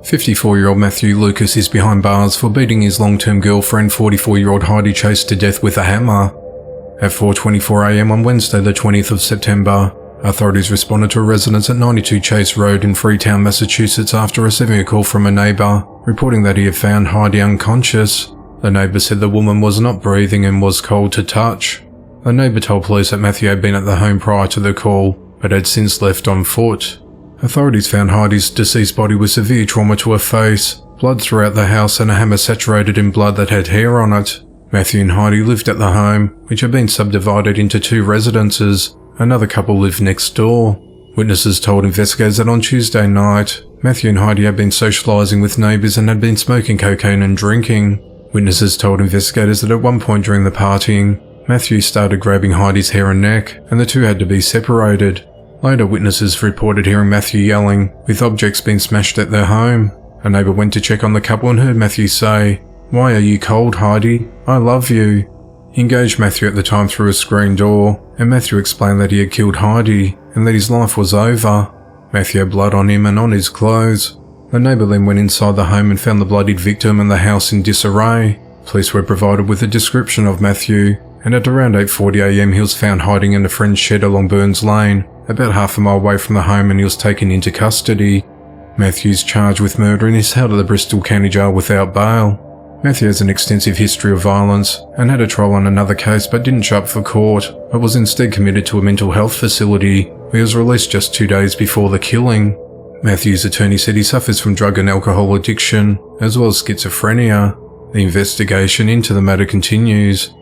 54-year-old Matthew Lucas is behind bars for beating his long-term girlfriend 44-year-old Heidi Chase to death with a hammer. At 4:24 a.m. on Wednesday the 20th of September, authorities responded to a residence at 92 Chase Road in Freetown, Massachusetts after receiving a call from a neighbour reporting that he had found Heidi unconscious. The neighbour said the woman was not breathing and was cold to touch. The neighbour told police that Matthew had been at the home prior to the call, but had since left on foot. Authorities found Heidi's deceased body with severe trauma to her face, blood throughout the house and a hammer saturated in blood that had hair on it. Matthew and Heidi lived at the home, which had been subdivided into 2 residences. Another couple lived next door. Witnesses told investigators that on Tuesday night, Matthew and Heidi had been socialising with neighbours and had been smoking cocaine and drinking. Witnesses told investigators that at one point during the partying, Matthew started grabbing Heidi's hair and neck, and the two had to be separated. Later, witnesses reported hearing Matthew yelling, with objects being smashed at their home. A neighbour went to check on the couple and heard Matthew say, "Why are you cold, Heidi? I love you." He engaged Matthew at the time through a screen door, and Matthew explained that he had killed Heidi and that his life was over. Matthew had blood on him and on his clothes. The neighbour then went inside the home and found the bloodied victim and the house in disarray. Police were provided with a description of Matthew, and at around 8:40 a.m. he was found hiding in a friend's shed along Burns Lane, about half a mile away from the home, and he was taken into custody. Matthew is charged with murder and is held at the Bristol County Jail without bail. Matthew has an extensive history of violence and had a trial on another case but didn't show up for court, but was instead committed to a mental health facility where he was released just 2 days before the killing. Matthew's attorney said he suffers from drug and alcohol addiction, as well as schizophrenia. The investigation into the matter continues.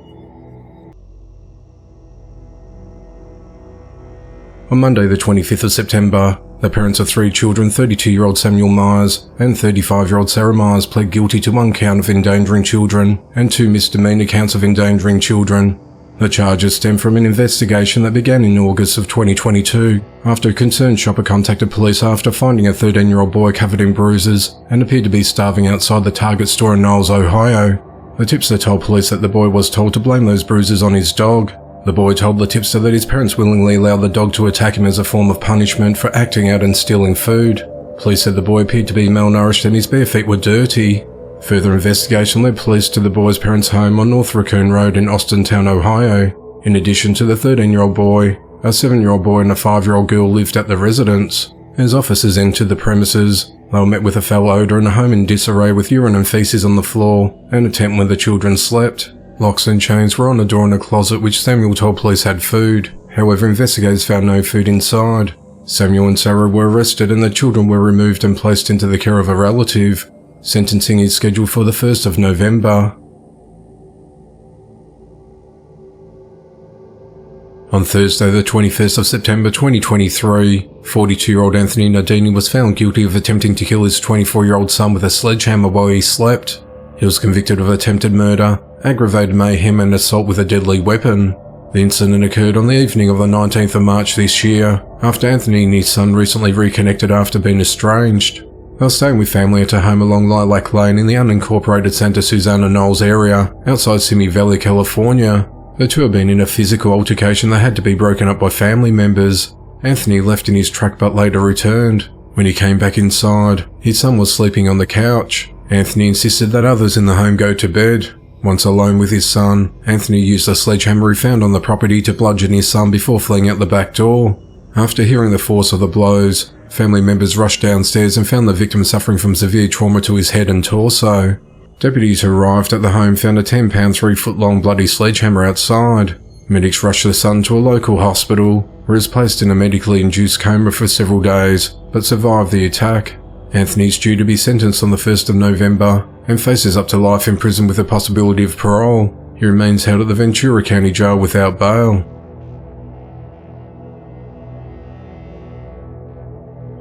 On Monday the 25th of September, the parents of 3 children, 32-year-old Samuel Myers and 35-year-old Sarah Myers, pled guilty to 1 count of endangering children and 2 misdemeanor counts of endangering children. The charges stem from an investigation that began in August of 2022, after a concerned shopper contacted police after finding a 13-year-old boy covered in bruises and appeared to be starving outside the Target store in Niles, Ohio. The tipster told police that the boy was told to blame those bruises on his dog. The boy told the tipster that his parents willingly allowed the dog to attack him as a form of punishment for acting out and stealing food. Police said the boy appeared to be malnourished and his bare feet were dirty. Further investigation led police to the boy's parents' home on North Raccoon Road in Austintown, Ohio. In addition to the 13-year-old boy, a 7-year-old boy and a 5-year-old girl lived at the residence. As officers entered the premises, they were met with a foul odour and a home in disarray with urine and faeces on the floor and a tent where the children slept. Locks and chains were on a door in a closet which Samuel told police had food. However, investigators found no food inside. Samuel and Sarah were arrested and the children were removed and placed into the care of a relative. Sentencing is scheduled for the 1st of November. On Thursday the 21st of September 2023, 42-year-old Anthony Nardini was found guilty of attempting to kill his 24-year-old son with a sledgehammer while he slept. He was convicted of attempted murder, aggravated mayhem and assault with a deadly weapon. The incident occurred on the evening of the 19th of March this year, after Anthony and his son recently reconnected after being estranged. They were staying with family at a home along Lilac Lane in the unincorporated Santa Susana Knolls area outside Simi Valley, California. The two had been in a physical altercation that had to be broken up by family members. Anthony left in his truck but later returned. When he came back inside, his son was sleeping on the couch. Anthony insisted that others in the home go to bed. Once alone with his son, Anthony used a sledgehammer he found on the property to bludgeon his son before fleeing out the back door. After hearing the force of the blows, family members rushed downstairs and found the victim suffering from severe trauma to his head and torso. Deputies who arrived at the home found a 10-pound, 3-foot-long bloody sledgehammer outside. Medics rushed the son to a local hospital, where he was placed in a medically induced coma for several days, but survived the attack. Anthony is due to be sentenced on the 1st of November and faces up to life in prison with the possibility of parole. He remains held at the Ventura County Jail without bail.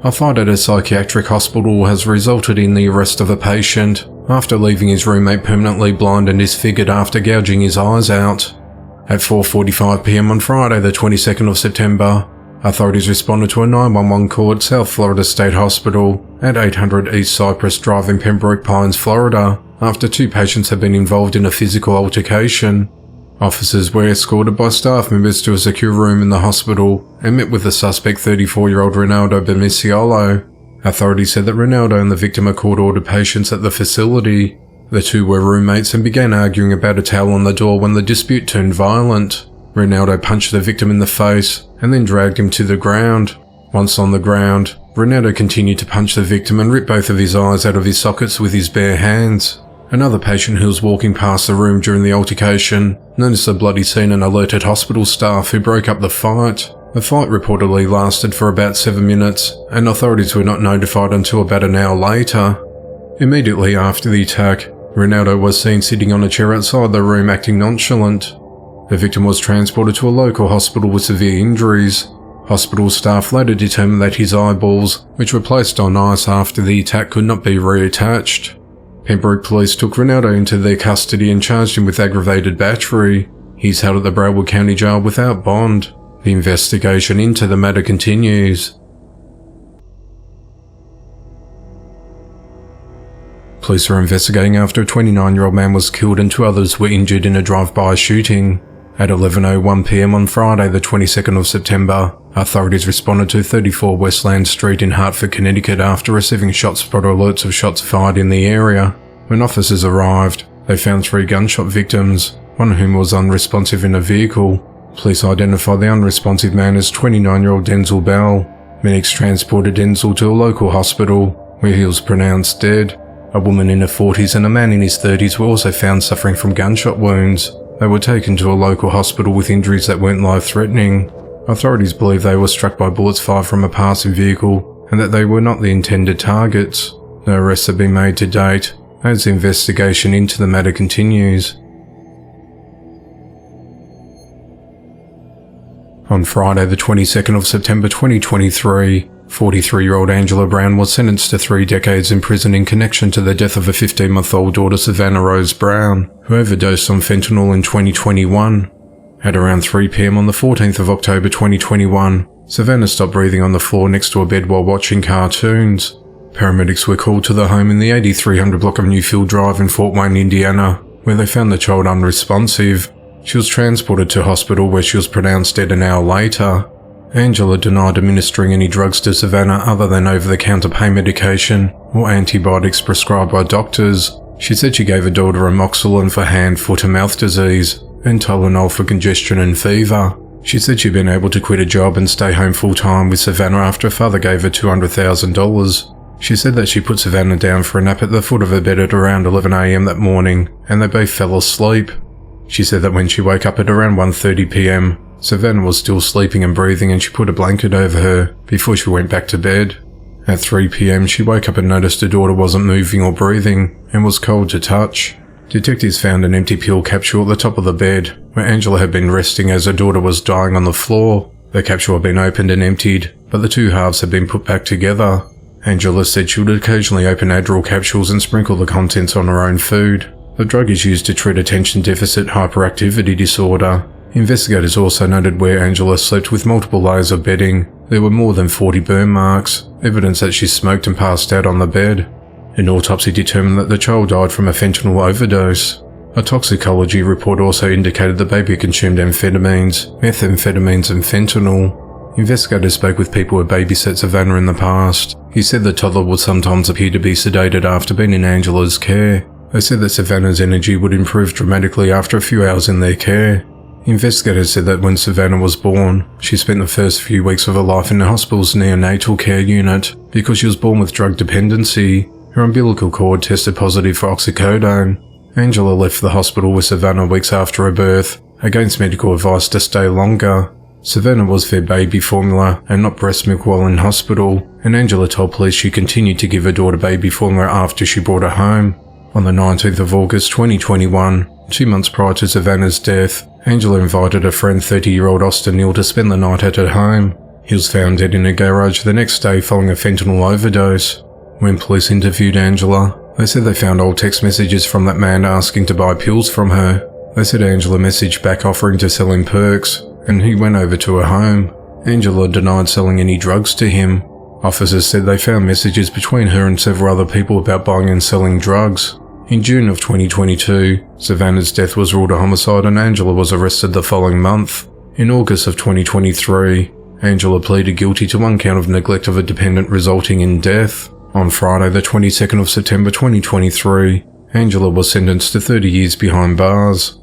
A fight at a psychiatric hospital has resulted in the arrest of a patient after leaving his roommate permanently blind and disfigured after gouging his eyes out. At 4:45 p.m. on Friday the 22nd of September, authorities responded to a 911 call at South Florida State Hospital at 800 East Cypress Drive in Pembroke Pines, Florida, after two patients had been involved in a physical altercation. Officers were escorted by staff members to a secure room in the hospital and met with the suspect, 34-year-old Ronaldo Bemisiolo. Authorities said that Ronaldo and the victim are court-ordered patients at the facility. The two were roommates and began arguing about a towel on the door when the dispute turned violent. Ronaldo punched the victim in the face and then dragged him to the ground. Once on the ground, Ronaldo continued to punch the victim and rip both of his eyes out of his sockets with his bare hands. Another patient who was walking past the room during the altercation noticed the bloody scene and alerted hospital staff, who broke up the fight. The fight reportedly lasted for about 7 minutes, and authorities were not notified until about an hour later. Immediately after the attack, Ronaldo was seen sitting on a chair outside the room acting nonchalant. The victim was transported to a local hospital with severe injuries. Hospital staff later determined that his eyeballs, which were placed on ice after the attack, could not be reattached. Pembroke police took Ronaldo into their custody and charged him with aggravated battery. He's held at the Broward County Jail without bond. The investigation into the matter continues. Police are investigating after a 29-year-old man was killed and 2 others were injured in a drive-by shooting. At 11:01 p.m. on Friday the 22nd of September, authorities responded to 34 Westland Street in Hartford, Connecticut after receiving shot-spotter alerts of shots fired in the area. When officers arrived, they found 3 gunshot victims, one of whom was unresponsive in a vehicle. Police identified the unresponsive man as 29-year-old Denzel Bell. Medics transported Denzel to a local hospital, where he was pronounced dead. A woman in her 40s and a man in his 30s were also found suffering from gunshot wounds. They were taken to a local hospital with injuries that weren't life-threatening. Authorities believe they were struck by bullets fired from a passing vehicle and that they were not the intended targets. No arrests have been made to date, as the investigation into the matter continues. On Friday the 22nd of September 2023, 43-year-old Angela Brown was sentenced to 3 decades in prison in connection to the death of a 15-month-old daughter, Savannah Rose Brown, who overdosed on fentanyl in 2021. At around 3 p.m. on the 14th of October 2021, Savannah stopped breathing on the floor next to a bed while watching cartoons. Paramedics were called to the home in the 8300 block of Newfield Drive in Fort Wayne, Indiana, where they found the child unresponsive. She was transported to hospital, where she was pronounced dead an hour later. Angela denied administering any drugs to Savannah other than over-the-counter pain medication or antibiotics prescribed by doctors. She said she gave her daughter amoxicillin for hand, foot and mouth disease and Tylenol for congestion and fever. She said she'd been able to quit a job and stay home full-time with Savannah after her father gave her $200,000. She said that she put Savannah down for a nap at the foot of her bed at around 11 a.m. that morning, and they both fell asleep. She said that when she woke up at around 1:30 p.m, Savannah was still sleeping and breathing, and she put a blanket over her before she went back to bed. At 3 p.m, she woke up and noticed her daughter wasn't moving or breathing and was cold to touch. Detectives found an empty pill capsule at the top of the bed, where Angela had been resting as her daughter was dying on the floor. The capsule had been opened and emptied, but the two halves had been put back together. Angela said she would occasionally open Adderall capsules and sprinkle the contents on her own food. The drug is used to treat attention deficit hyperactivity disorder. Investigators also noted where Angela slept with multiple layers of bedding, There were more than 40 burn marks, evidence that she smoked and passed out on the bed. An autopsy determined that the child died from a fentanyl overdose. A toxicology report also indicated the baby consumed amphetamines, methamphetamines and fentanyl. Investigators spoke with people who babysat Savannah in the past. He said the toddler would sometimes appear to be sedated after being in Angela's care. They said that Savannah's energy would improve dramatically after a few hours in their care. Investigators said that when Savannah was born, she spent the first few weeks of her life in the hospital's neonatal care unit because she was born with drug dependency. Her umbilical cord tested positive for oxycodone. Angela left the hospital with Savannah weeks after her birth, against medical advice to stay longer. Savannah was fed baby formula and not breast milk while in hospital, and Angela told police she continued to give her daughter baby formula after she brought her home. On the 19th of August 2021, 2 months prior to Savannah's death, Angela invited her friend 30-year-old Austin Neal to spend the night at her home. He was found dead in a garage the next day following a fentanyl overdose. When police interviewed Angela, they said they found old text messages from that man asking to buy pills from her. They said Angela messaged back offering to sell him perks, and he went over to her home. Angela denied selling any drugs to him. Officers said they found messages between her and several other people about buying and selling drugs. In June of 2022, Savannah's death was ruled a homicide and Angela was arrested the following month. In August of 2023, Angela pleaded guilty to one count of neglect of a dependent resulting in death. On Friday the 22nd of September 2023, Angela was sentenced to 30 years behind bars.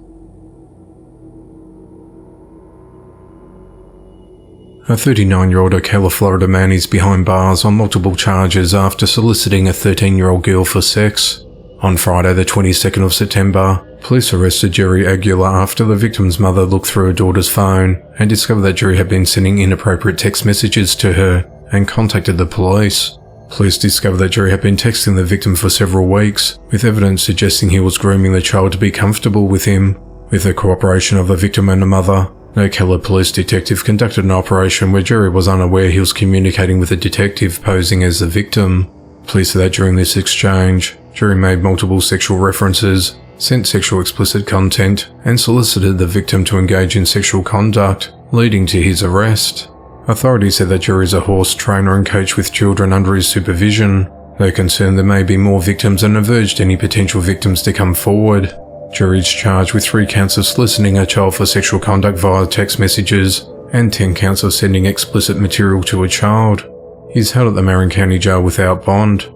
A 39-year-old Ocala, Florida man is behind bars on multiple charges after soliciting a 13-year-old girl for sex. On Friday the 22nd of September, police arrested Jerry Aguilar after the victim's mother looked through her daughter's phone and discovered that Jerry had been sending inappropriate text messages to her and contacted the police. Police discovered that Jerry had been texting the victim for several weeks, with evidence suggesting he was grooming the child to be comfortable with him. With the cooperation of the victim and the mother, an Ocala police detective conducted an operation where Jerry was unaware he was communicating with a detective posing as the victim. Police said that during this exchange, Jerry made multiple sexual references, sent sexual explicit content, and solicited the victim to engage in sexual conduct, leading to his arrest. Authorities said that Jerry is a horse trainer and coach with children under his supervision. They're concerned there may be more victims and have urged any potential victims to come forward. Jerry is charged with 3 counts of soliciting a child for sexual conduct via text messages and 10 counts of sending explicit material to a child. He is held at the Marin County Jail without bond.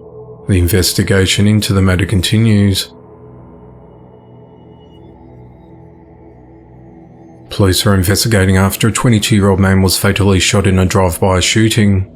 The investigation into the matter continues. Police are investigating after a 22-year-old man was fatally shot in a drive-by shooting.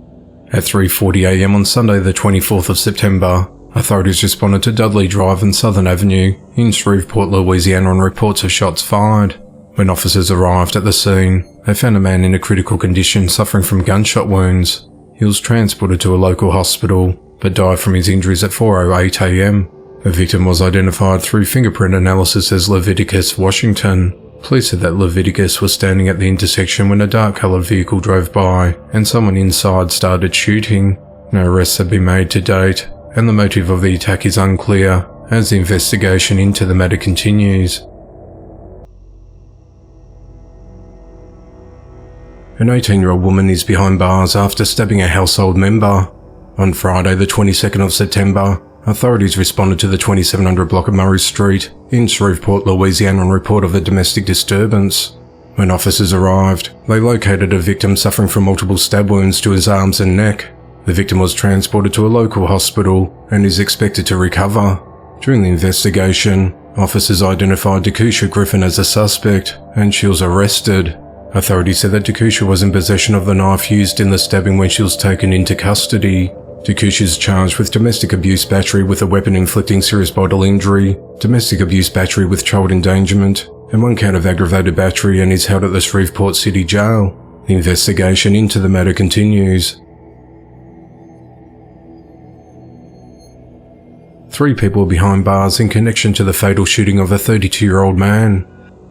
At 3:40 a.m. on Sunday the 24th of September, authorities responded to Dudley Drive and Southern Avenue in Shreveport, Louisiana on reports of shots fired. When officers arrived at the scene, they found a man in a critical condition suffering from gunshot wounds. He was transported to a local hospital, but died from his injuries at 4:08 a.m. The victim was identified through fingerprint analysis as Leviticus Washington. Police said that Leviticus was standing at the intersection when a dark-coloured vehicle drove by and someone inside started shooting. No arrests have been made to date, and the motive of the attack is unclear as the investigation into the matter continues. An 18-year-old woman is behind bars after stabbing a household member. On Friday the 22nd of September, authorities responded to the 2700 block of Murray Street in Shreveport, Louisiana on report of a domestic disturbance. When officers arrived, they located a victim suffering from multiple stab wounds to his arms and neck. The victim was transported to a local hospital and is expected to recover. During the investigation, officers identified Dekusha Griffin as a suspect and she was arrested. Authorities said that Dekusha was in possession of the knife used in the stabbing when she was taken into custody. Dekusha is charged with domestic abuse battery with a weapon inflicting serious bodily injury, domestic abuse battery with child endangerment, and 1 count of aggravated battery and is held at the Shreveport City Jail. The investigation into the matter continues. 3 people are behind bars in connection to the fatal shooting of a 32-year-old man.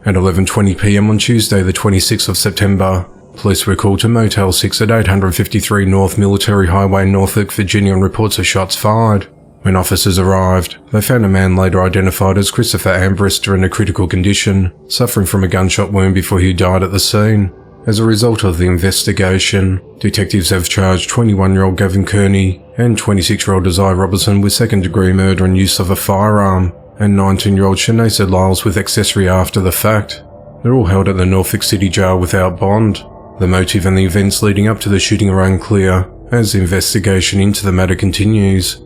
At 11:20 p.m. on Tuesday the 26th of September, police were called to Motel 6 at 853 North Military Highway in Norfolk, Virginia on reports of shots fired. When officers arrived, they found a man later identified as Christopher Ambrister in a critical condition, suffering from a gunshot wound before he died at the scene. As a result of the investigation, detectives have charged 21-year-old Gavin Kearney and 26-year-old Desire Robertson with second-degree murder and use of a firearm, and 19-year-old Shanaisa Lyles with accessory after the fact. They're all held at the Norfolk City Jail without bond. The motive and the events leading up to the shooting are unclear, as the investigation into the matter continues.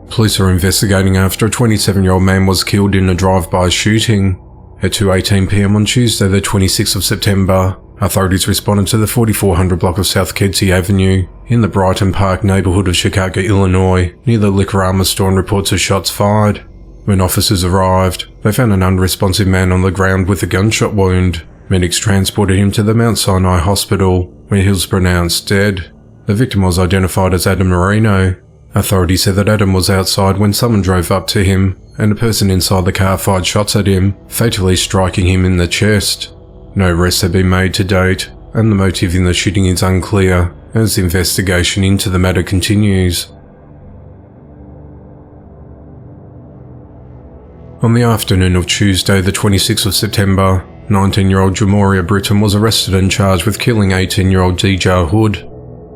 Police are investigating after a 27-year-old man was killed in a drive-by shooting. At 2:18 p.m. on Tuesday the 26th of September, authorities responded to the 4400 block of South Kedzie Avenue in the Brighton Park neighborhood of Chicago, Illinois, near the Liquor Armor store, and reports of shots fired. When officers arrived, they found an unresponsive man on the ground with a gunshot wound. Medics transported him to the Mount Sinai Hospital, where he was pronounced dead. The victim was identified as Adam Marino. Authorities said that Adam was outside when someone drove up to him, and a person inside the car fired shots at him, fatally striking him in the chest. No arrests have been made to date, and the motive in the shooting is unclear, as the investigation into the matter continues. On the afternoon of Tuesday the 26th of September, 19-year-old Jamoria Britton was arrested and charged with killing 18-year-old Deja Hood.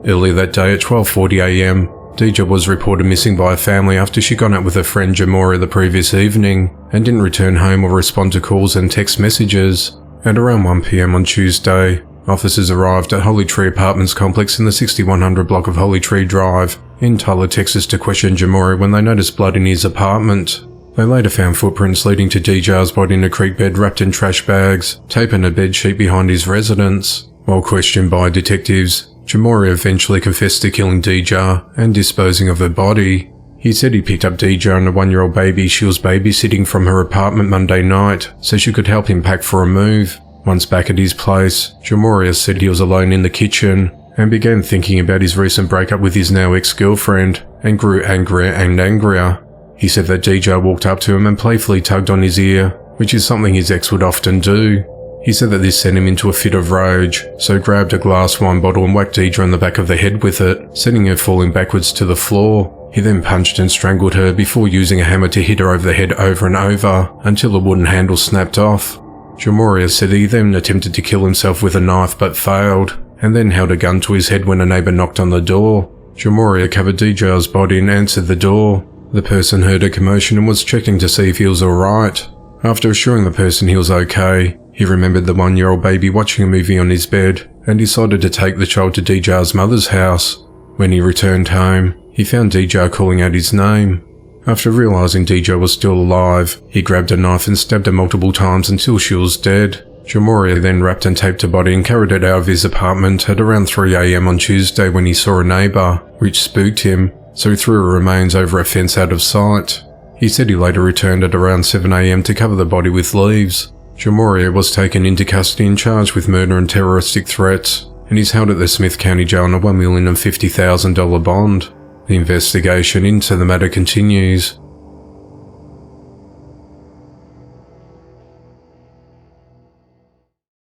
Earlier that day at 12:40 a.m, Deja was reported missing by her family after she'd gone out with her friend Jamoria the previous evening and didn't return home or respond to calls and text messages. At around 1 p.m. on Tuesday, officers arrived at Holy Tree Apartments complex in the 6100 block of Holy Tree Drive in Tyler, Texas to question Jamoria when they noticed blood in his apartment. They later found footprints leading to Deja's body in a creek bed wrapped in trash bags, tape and a bedsheet behind his residence. While questioned by detectives, Jamoria eventually confessed to killing Deja and disposing of her body. He said he picked up Deja and a 1-year-old baby she was babysitting from her apartment Monday night so she could help him pack for a move. Once back at his place, Jamoria said he was alone in the kitchen and began thinking about his recent breakup with his now ex-girlfriend and grew angrier and angrier. He said that Deja walked up to him and playfully tugged on his ear, which is something his ex would often do. He said that this sent him into a fit of rage, so grabbed a glass wine bottle and whacked Deja on the back of the head with it, sending her falling backwards to the floor. He then punched and strangled her before using a hammer to hit her over the head over and over until the wooden handle snapped off. Jamoria said he then attempted to kill himself with a knife but failed, and then held a gun to his head when a neighbor knocked on the door. Jamoria covered Deja's body and answered the door. The person heard a commotion and was checking to see if he was alright. After assuring the person he was okay, he remembered the 1-year-old baby watching a movie on his bed and decided to take the child to Deja's mother's house. When he returned home, he found Deja calling out his name. After realizing Deja was still alive, he grabbed a knife and stabbed her multiple times until she was dead. Jamoria then wrapped and taped her body and carried it out of his apartment at around 3 a.m. on Tuesday when he saw a neighbor, which spooked him, so he threw her remains over a fence out of sight. He said he later returned at around 7 a.m. to cover the body with leaves. Jamoria was taken into custody and charged with murder and terroristic threats, and is held at the Smith County Jail on a $1,050,000 bond. The investigation into the matter continues.